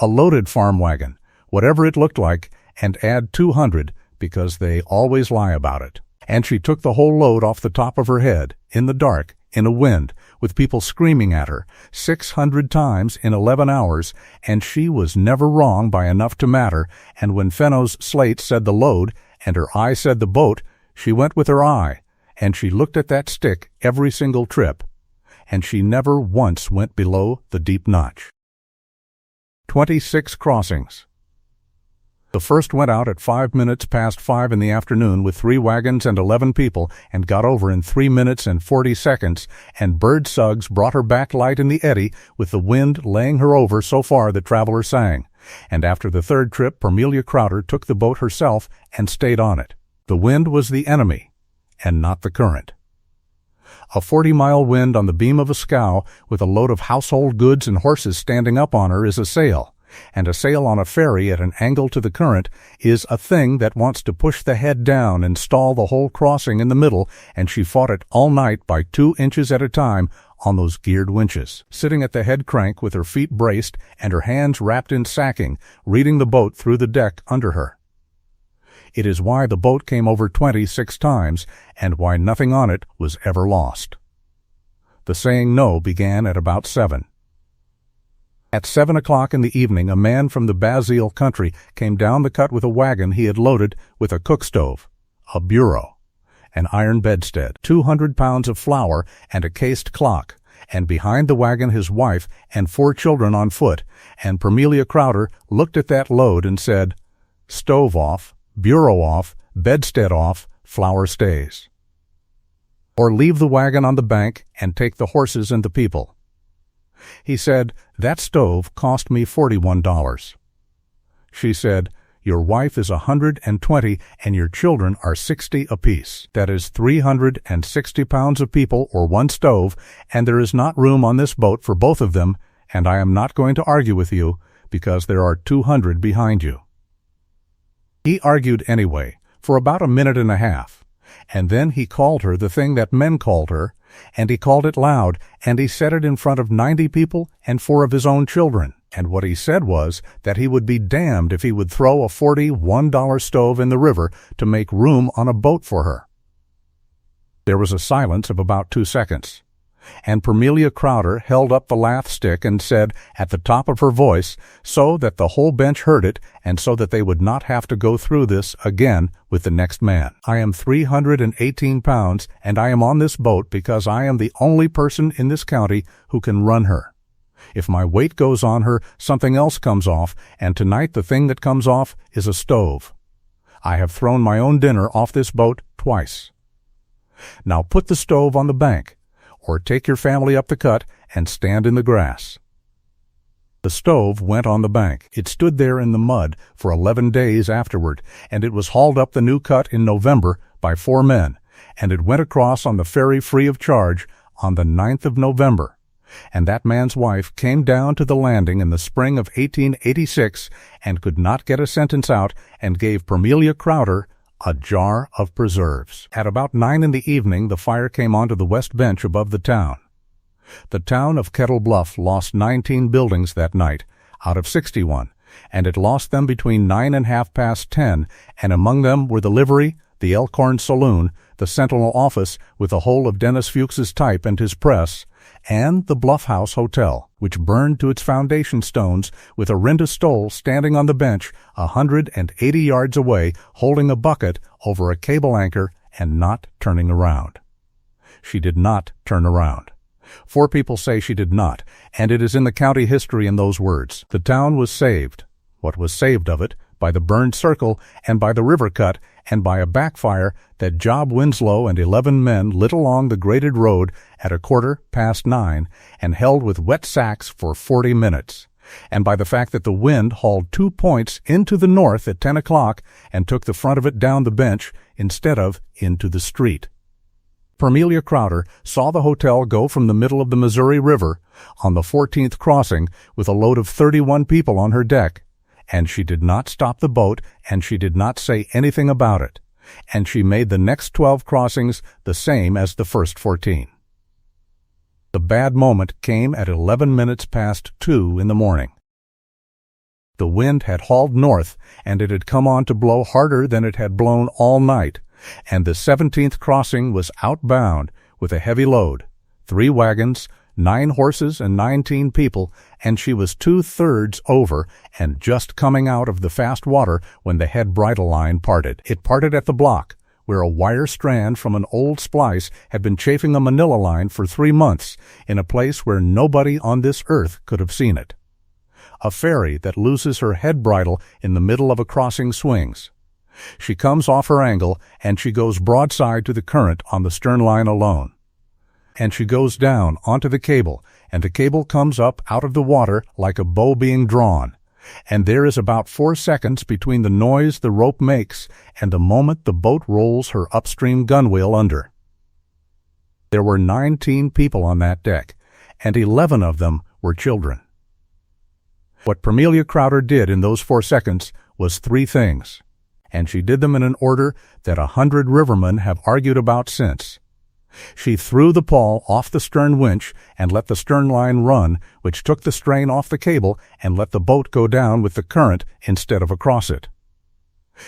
A loaded farm wagon, whatever it looked like, and add 200, because they always lie about it. And she took the whole load off the top of her head, in the dark, in a wind, with people screaming at her, 600 times in 11 hours, and she was never wrong by enough to matter, and when Fenno's slate said the load, and her eye said the boat, she went with her eye, and she looked at that stick every single trip, and she never once went below the deep notch. 26 crossings. The first went out at 5:05 in the afternoon with 3 wagons and 11 people and got over in 3 minutes and 40 seconds, and Bird Suggs brought her back light in the eddy with the wind laying her over so far the traveler sang. And after the third trip, Permelia Crowder took the boat herself and stayed on it. The wind was the enemy, and not the current. A 40-mile wind on the beam of a scow with a load of household goods and horses standing up on her is a sail. And a sail on a ferry at an angle to the current is a thing that wants to push the head down and stall the whole crossing in the middle, and she fought it all night by 2 inches at a time on those geared winches, sitting at the head crank with her feet braced and her hands wrapped in sacking, reading the boat through the deck under her. It is why the boat came over 26 times, and why nothing on it was ever lost. The saying no began at about 7. At 7 o'clock in the evening, a man from the Basile country came down the cut with a wagon he had loaded with a cook stove, a bureau, an iron bedstead, 200 pounds of flour, and a cased clock, and behind the wagon his wife and 4 children on foot, and Permelia Crowder looked at that load and said, "Stove off, bureau off, bedstead off, flour stays." Or leave the wagon on the bank and take the horses and the people. He said, "That stove cost me $41. She said, "Your wife is 120 and your children are 60 apiece. That is 360 pounds of people or 1 stove, and there is not room on this boat for both of them, and I am not going to argue with you because there are 200 behind you." He argued anyway, for about a minute and a half, and then he called her the thing that men called her, and he called it loud, and he said it in front of 90 people and 4 of his own children. And what he said was that he would be damned if he would throw a $41 stove in the river to make room on a boat for her. There was a silence of about 2 seconds, and Permelia Crowder held up the lath stick and said at the top of her voice, so that the whole bench heard it and so that they would not have to go through this again with the next man, "I am 318 pounds, and I am on this boat because I am the only person in this county who can run her. If my weight goes on her, something else comes off, and tonight the thing that comes off is a stove. I have thrown my own dinner off this boat twice. Now put the stove on the bank, or take your family up the cut and stand in the grass." The stove went on the bank. It stood there in the mud for 11 days afterward, and it was hauled up the new cut in November by 4 men, and it went across on the ferry free of charge on the 9th of November. And that man's wife came down to the landing in the spring of 1886 and could not get a sentence out, and gave Permelia Crowder a jar of preserves. At about 9 in the evening, the fire came onto the west bench above the town. The town of Kettle Bluff lost 19 buildings that night out of 61, and it lost them between 9 and 10:30, and among them were the Livery, the Elkhorn Saloon, the Sentinel office with the whole of Dennis Fuchs's type and his press, and the Bluff House Hotel, which burned to its foundation stones, with Orinda Stoll standing on the bench 180 yards away, holding a bucket over a cable anchor and not turning around. She did not turn around. 4 people say she did not, and it is in the county history in those words. The town was saved, what was saved of it, by the burned circle and by the river cut and by a backfire that Job Winslow and 11 men lit along the graded road at 9:15 and held with wet sacks for 40 minutes, and by the fact that the wind hauled 2 points into the north at 10 o'clock and took the front of it down the bench instead of into the street. Permelia Crowder saw the hotel go from the middle of the Missouri River on the 14th crossing with a load of 31 people on her deck, and she did not stop the boat, and she did not say anything about it, and she made the next 12 crossings the same as the first 14. The bad moment came at 11 minutes past 2 in the morning. The wind had hauled north, and it had come on to blow harder than it had blown all night, and the 17th crossing was outbound with a heavy load, 3 wagons, 9 horses, and 19 people, and she was 2/3 over and just coming out of the fast water when the head bridle line parted. It parted at the block, where a wire strand from an old splice had been chafing a manila line for 3 months, in a place where nobody on this earth could have seen it. A ferry that loses her head bridle in the middle of a crossing swings. She comes off her angle, and she goes broadside to the current on the stern line alone. And she goes down onto the cable, and the cable comes up out of the water like a bow being drawn, and there is about 4 seconds between the noise the rope makes and the moment the boat rolls her upstream gunwale under. There were 19 people on that deck, and 11 of them were children. What Permelia Crowder did in those 4 seconds was 3 things, and she did them in an order that 100 rivermen have argued about since. She threw the pawl off the stern winch and let the stern line run, which took the strain off the cable and let the boat go down with the current instead of across it.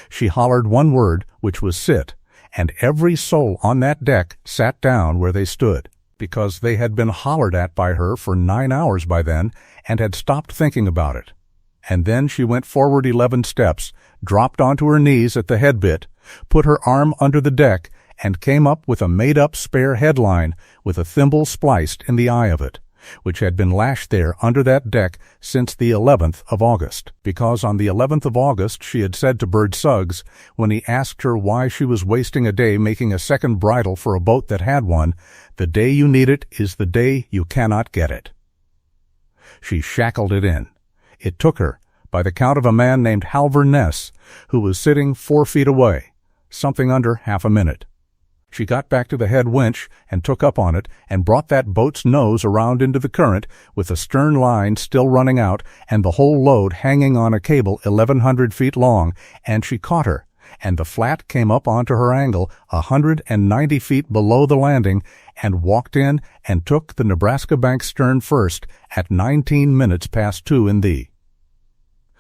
She hollered one word, which was sit, and every soul on that deck sat down where they stood, because they had been hollered at by her for 9 hours by then and had stopped thinking about it. And then she went forward 11 steps, dropped onto her knees at the head bit, put her arm under the deck, and came up with a made-up spare headline with a thimble spliced in the eye of it, which had been lashed there under that deck since the 11th of August, because on the 11th of August she had said to Bird Suggs, when he asked her why she was wasting a day making a second bridle for a boat that had one, "The day you need it is the day you cannot get it." She shackled it in. It took her, by the count of a man named Halver Ness, who was sitting 4 feet away, something under half a minute. She got back to the head winch and took up on it and brought that boat's nose around into the current with the stern line still running out and the whole load hanging on a cable 1,100 feet long, and she caught her, and the flat came up onto her angle 190 feet below the landing and walked in and took the Nebraska bank stern first at 19 minutes past 2 in the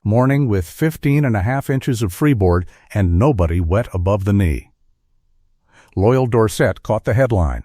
morning with 15.5 inches of freeboard and nobody wet above the knee. Loyal Dorsett caught the headline.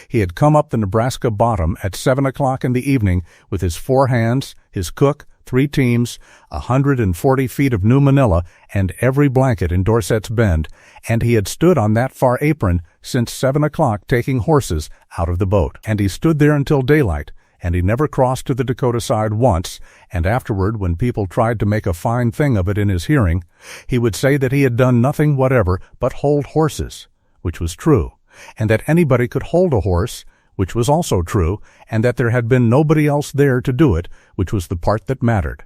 He had come up the Nebraska bottom at 7 o'clock in the evening with his 4 hands, his cook, 3 teams, 140 feet of new manila, and every blanket in Dorsett's Bend, and he had stood on that far apron since 7 o'clock taking horses out of the boat. And he stood there until daylight, and he never crossed to the Dakota side once, and afterward, when people tried to make a fine thing of it in his hearing, he would say that he had done nothing whatever but hold horses, which was true, and that anybody could hold a horse, which was also true, and that there had been nobody else there to do it, which was the part that mattered.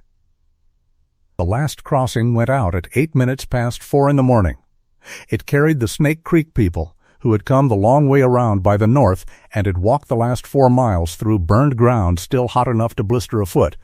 The last crossing went out at 8 minutes past 4 in the morning. It carried the Snake Creek people, who had come the long way around by the north and had walked the last 4 miles through burned ground still hot enough to blister a foot,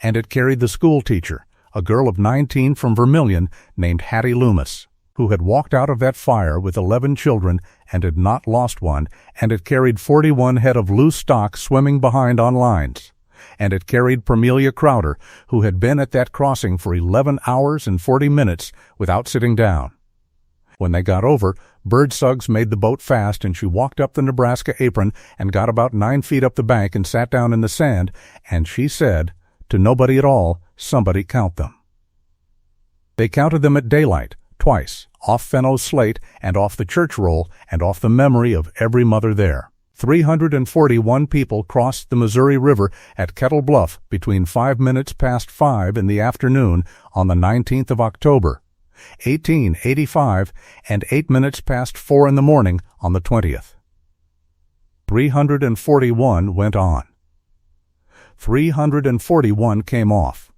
and it carried the school teacher, a girl of 19 from Vermilion named Hattie Loomis, who had walked out of that fire with 11 children and had not lost one, and it carried 41 head of loose stock swimming behind on lines. And it carried Permelia Crowder, who had been at that crossing for 11 hours and 40 minutes without sitting down. When they got over, Bird Suggs made the boat fast, and she walked up the Nebraska apron and got about 9 feet up the bank and sat down in the sand, and she said, to nobody at all, somebody count them. They counted them at daylight, twice, off Fenno's slate and off the church roll and off the memory of every mother there. 341 people crossed the Missouri River at Kettle Bluff between 5 minutes past 5 in the afternoon on the 19th of October, 1885, and 8 minutes past 4 in the morning on the 20th. 341 went on. 341 came off.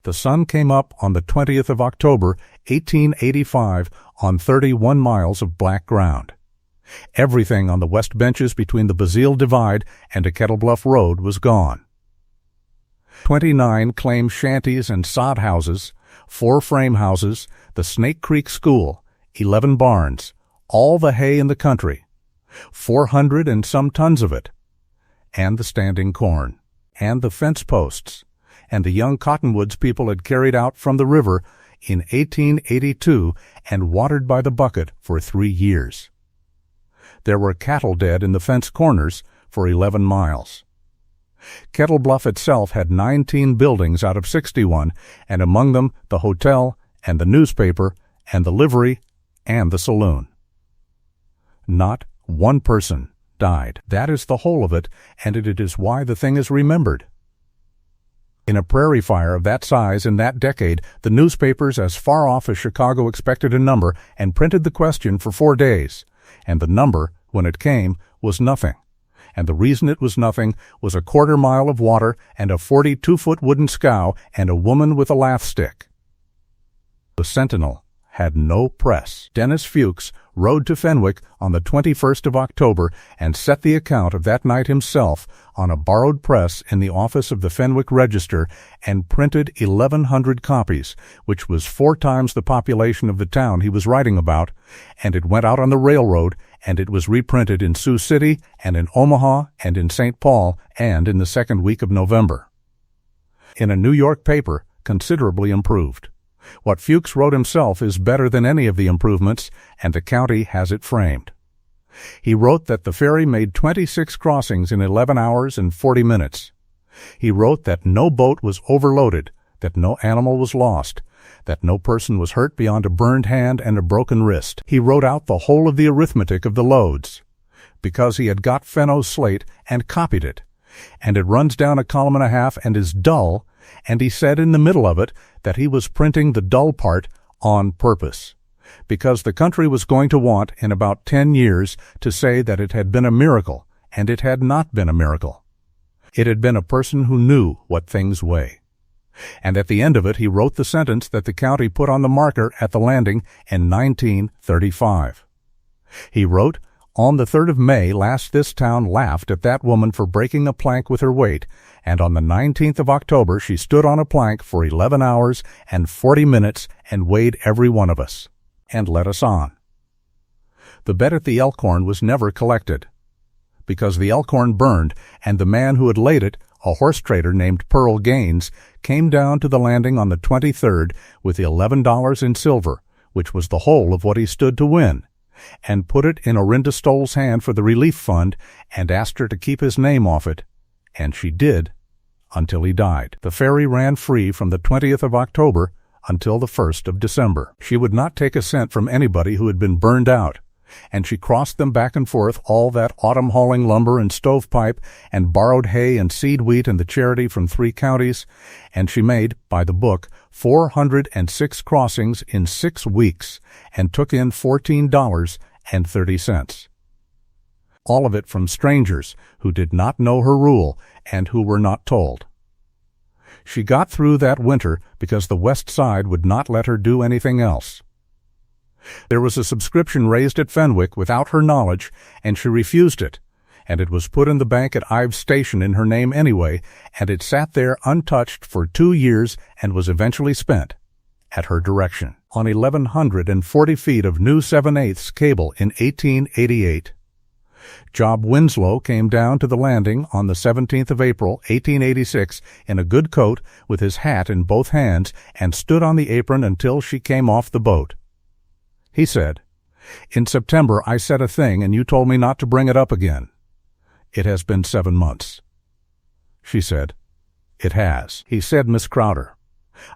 The sun came up on the 20th of October, 1885, on 31 miles of black ground. Everything on the west benches between the Basile Divide and a Kettle Bluff Road was gone. 29 claim shanties and sod houses, 4 frame houses, the Snake Creek School, 11 barns, all the hay in the country, 400 and some tons of it, and the standing corn, and the fence posts, and the young cottonwoods people had carried out from the river in 1882 and watered by the bucket for 3 years. There were cattle dead in the fence corners for 11 miles. Kettle Bluff itself had 19 buildings out of 61, and among them the hotel and the newspaper and the livery and the saloon. Not one person died. That is the whole of it, and it is why the thing is remembered. In a prairie fire of that size in that decade, the newspapers as far off as Chicago expected a number and printed the question for 4 days, and the number, when it came, was nothing. And the reason it was nothing was a 1/4 mile of water and a 42-foot wooden scow and a woman with a lath stick. The Sentinel had no press. Dennis Fuchs rode to Fenwick on the 21st of October and set the account of that night himself on a borrowed press in the office of the Fenwick Register and printed 1,100 copies, which was 4 times the population of the town he was writing about, and it went out on the railroad, and it was reprinted in Sioux City and in Omaha and in St. Paul and in the second week of November. In a New York paper, considerably improved. What Fuchs wrote himself is better than any of the improvements, and the county has it framed. He wrote that the ferry made 26 crossings in 11 hours and 40 minutes. He wrote that no boat was overloaded, that no animal was lost, that no person was hurt beyond a burned hand and a broken wrist. He wrote out the whole of the arithmetic of the loads, because he had got Fenno's slate and copied it, and it runs down a column and a half and is dull, and he said in the middle of it that he was printing the dull part on purpose, because the country was going to want, in about 10 years, to say that it had been a miracle, and it had not been a miracle. It had been a person who knew what things weigh. And at the end of it he wrote the sentence that the county put on the marker at the landing in 1935. He wrote, "On the 3rd of May last this town laughed at that woman for breaking a plank with her weight, and on the 19th of October she stood on a plank for 11 hours and 40 minutes and weighed every one of us, and led us on. The bet at the Elkhorn was never collected, because the Elkhorn burned, and the man who had laid it, a horse trader named Pearl Gaines, came down to the landing on the 23rd with the $11 in silver, which was the whole of what he stood to win, and put it in Orinda Stoll's hand for the relief fund and asked her to keep his name off it, and she did, until he died. The ferry ran free from the 20th of October until the 1st of December. She would not take a cent from anybody who had been burned out, and she crossed them back and forth all that autumn hauling lumber and stovepipe and borrowed hay and seed wheat and the charity from 3 counties, and she made, by the book, 406 crossings in 6 weeks and took in $14.30. All of it from strangers who did not know her rule and who were not told. She got through that winter because the West Side would not let her do anything else. There was a subscription raised at Fenwick without her knowledge, and she refused it, and it was put in the bank at Ives Station in her name anyway, and it sat there untouched for 2 years and was eventually spent, at her direction, on 1,140 feet of new 7/8 cable in 1888. Job Winslow came down to the landing on the 17th of April, 1886, in a good coat with his hat in both hands, and stood on the apron until she came off the boat. He said, "In September I said a thing and you told me not to bring it up again. It has been 7 months." She said, "It has." He said, "Miss Crowder,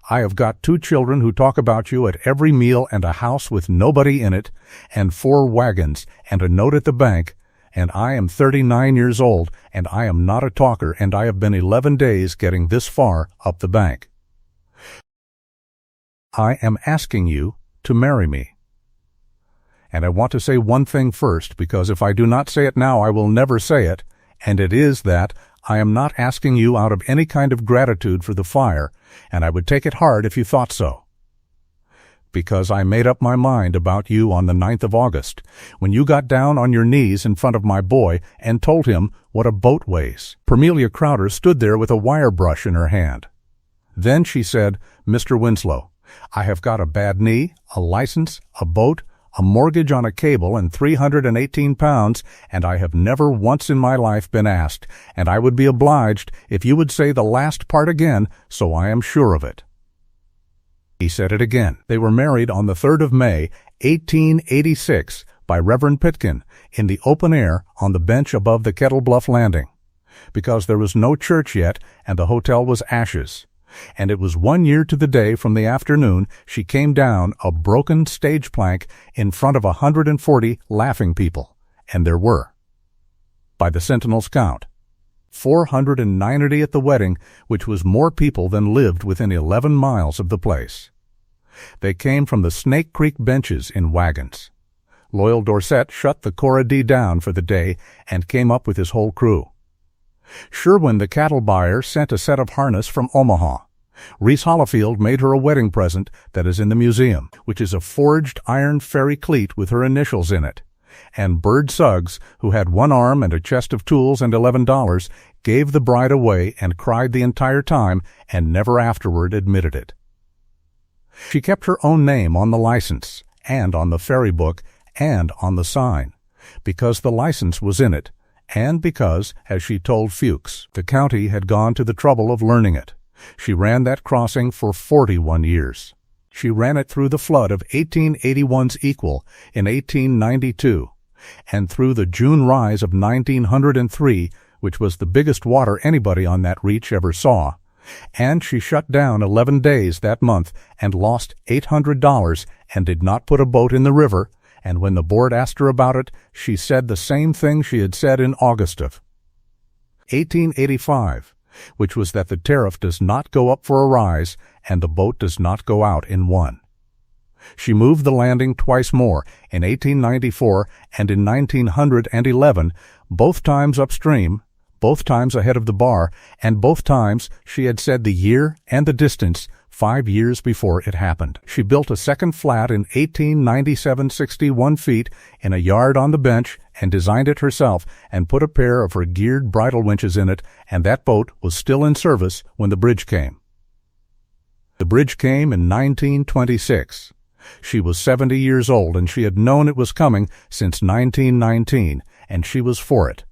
I have got 2 children who talk about you at every meal and a house with nobody in it and 4 wagons and a note at the bank, and I am 39 years old and I am not a talker, and I have been 11 days getting this far up the bank. I am asking you to marry me. And I want to say one thing first, because if I do not say it now, I will never say it, and it is that I am not asking you out of any kind of gratitude for the fire, and I would take it hard if you thought so. Because I made up my mind about you on the 9th of August, when you got down on your knees in front of my boy and told him what a boat weighs. Permelia Crowder stood there with a wire brush in her hand. Then she said, "Mr. Winslow, I have got a bad knee, a license, a boat, a mortgage on a cable, and 318 pounds, and I have never once in my life been asked, and I would be obliged if you would say the last part again, so I am sure of it." He said it again. They were married on the 3rd of May, 1886, by Reverend Pitkin, in the open air on the bench above the Kettle Bluff Landing, because there was no church yet, and the hotel was ashes. And it was 1 year to the day from the afternoon she came down a broken stage plank in front of 140 laughing people, and there were, by the Sentinel's count, 490 at the wedding, which was more people than lived within 11 miles of the place. They came from the Snake Creek benches in wagons. Loyal Dorset shut the Cora D down for the day and came up with his whole crew. Sherwin the cattle buyer sent a set of harness from Omaha. Reese Hollifield made her a wedding present that is in the museum, which is a forged iron ferry cleat with her initials in it. And Bird Suggs, who had 1 arm and a chest of tools and $11, gave the bride away and cried the entire time and never afterward admitted it. She kept her own name on the license and on the ferry book and on the sign, because the license was in it, and because, as she told Fuchs, the county had gone to the trouble of learning it. She ran that crossing for 41 years. She ran it through the flood of 1881's equal in 1892, and through the June rise of 1903, which was the biggest water anybody on that reach ever saw, and she shut down 11 days that month and lost $800 and did not put a boat in the river, and when the board asked her about it, she said the same thing she had said in August of 1885, which was that the tariff does not go up for a rise and the boat does not go out in one. She moved the landing twice more, in 1894 and in 1911, both times upstream, both times ahead of the bar, and both times she had said the year and the distance 5 years before it happened. She built a second flat in 1897, 61 feet, in a yard on the bench, and designed it herself and put a pair of her geared bridle winches in it, and that boat was still in service when the bridge came. The bridge came in 1926. She was 70 years old, and she had known it was coming since 1919, and she was for it,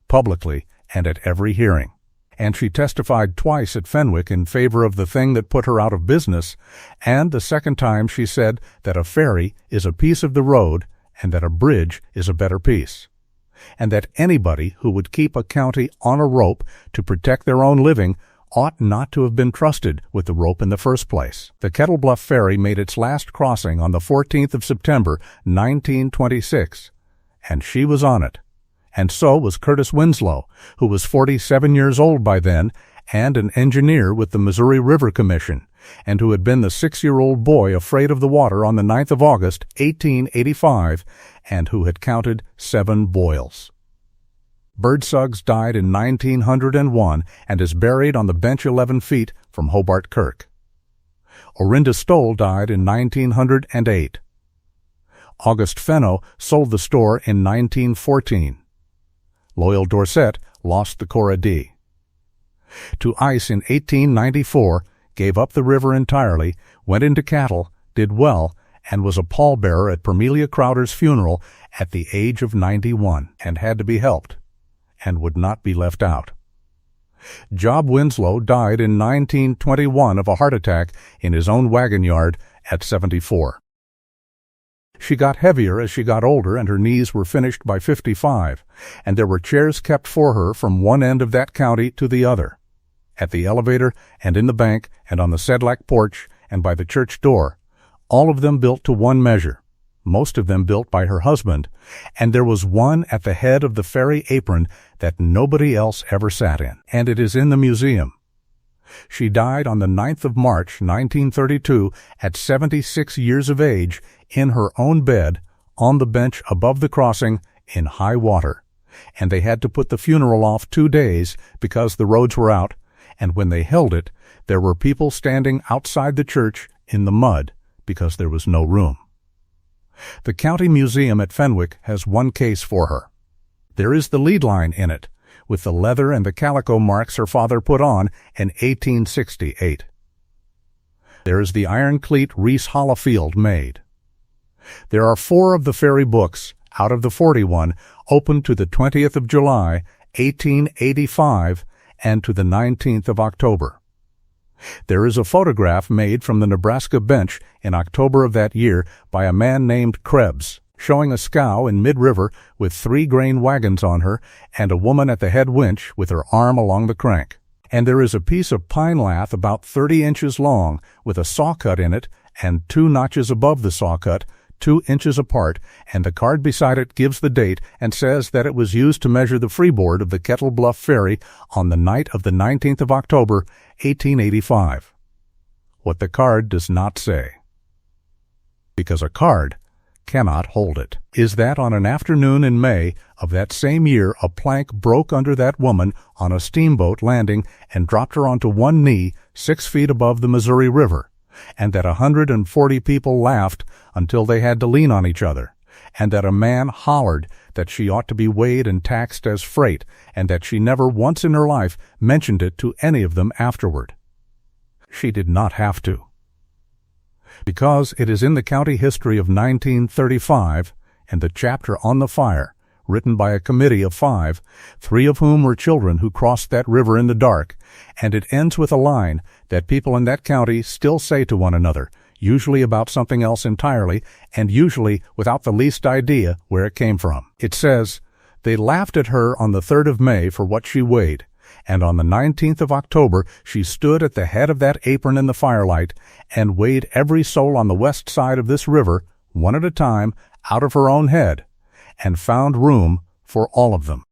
publicly and at every hearing. And she testified twice at Fenwick in favor of the thing that put her out of business, and the second time she said that a ferry is a piece of the road and that a bridge is a better piece, and that anybody who would keep a county on a rope to protect their own living ought not to have been trusted with the rope in the first place. The Kettle Bluff Ferry made its last crossing on the 14th of September, 1926, and she was on it. And so was Curtis Winslow, who was 47 years old by then and an engineer with the Missouri River Commission, and who had been the 6-year-old boy afraid of the water on the 9th of August, 1885, and who had counted 7 boils. Bird Suggs died in 1901 and is buried on the bench 11 feet from Hobart Kirk. Orinda Stoll died in 1908. August Fenno sold the store in 1914. Loyal Dorset lost the Cora D. To ice in 1894, gave up the river entirely, went into cattle, did well, and was a pallbearer at Permelia Crowder's funeral at the age of 91, and had to be helped, and would not be left out. Job Winslow died in 1921 of a heart attack in his own wagon yard at 74. She got heavier as she got older, and her knees were finished by 55, and there were chairs kept for her from one end of that county to the other, at the elevator and in the bank and on the Sedlak porch and by the church door, all of them built to one measure, most of them built by her husband, and there was one at the head of the ferry apron that nobody else ever sat in, and it is in the museum. She died on the 9th of March, 1932, at 76 years of age, in her own bed, on the bench above the crossing, in high water, and they had to put the funeral off 2 days because the roads were out, and when they held it, there were people standing outside the church in the mud because there was no room. The County Museum at Fenwick has one case for her. There is the lead line in it, with the leather and the calico marks her father put on in 1868. There is the iron cleat Reese Hollifield made. There are 4 of the ferry books, out of the 41, open to the 20th of July, 1885, and to the 19th of October. There is a photograph made from the Nebraska bench in October of that year by a man named Krebs, showing a scow in mid-river with 3 grain wagons on her and a woman at the head winch with her arm along the crank. And there is a piece of pine lath about 30 inches long with a saw cut in it and 2 notches above the saw cut, 2 inches apart, and the card beside it gives the date and says that it was used to measure the freeboard of the Kettle Bluff Ferry on the night of the 19th of October, 1885. What the card does not say, because a card cannot hold it, is that on an afternoon in May of that same year a plank broke under that woman on a steamboat landing and dropped her onto one knee 6 feet above the Missouri River, and that 140 people laughed until they had to lean on each other, and that a man hollered that she ought to be weighed and taxed as freight, and that she never once in her life mentioned it to any of them afterward. She did not have to, because it is in the county history of 1935, and the chapter on the fire, written by a committee of 5, 3 of whom were children who crossed that river in the dark, and it ends with a line that people in that county still say to one another, usually about something else entirely, and usually without the least idea where it came from. It says, "They laughed at her on the 3rd of May for what she weighed, and on the 19th of October she stood at the head of that apron in the firelight and weighed every soul on the west side of this river, one at a time, out of her own head, and found room for all of them."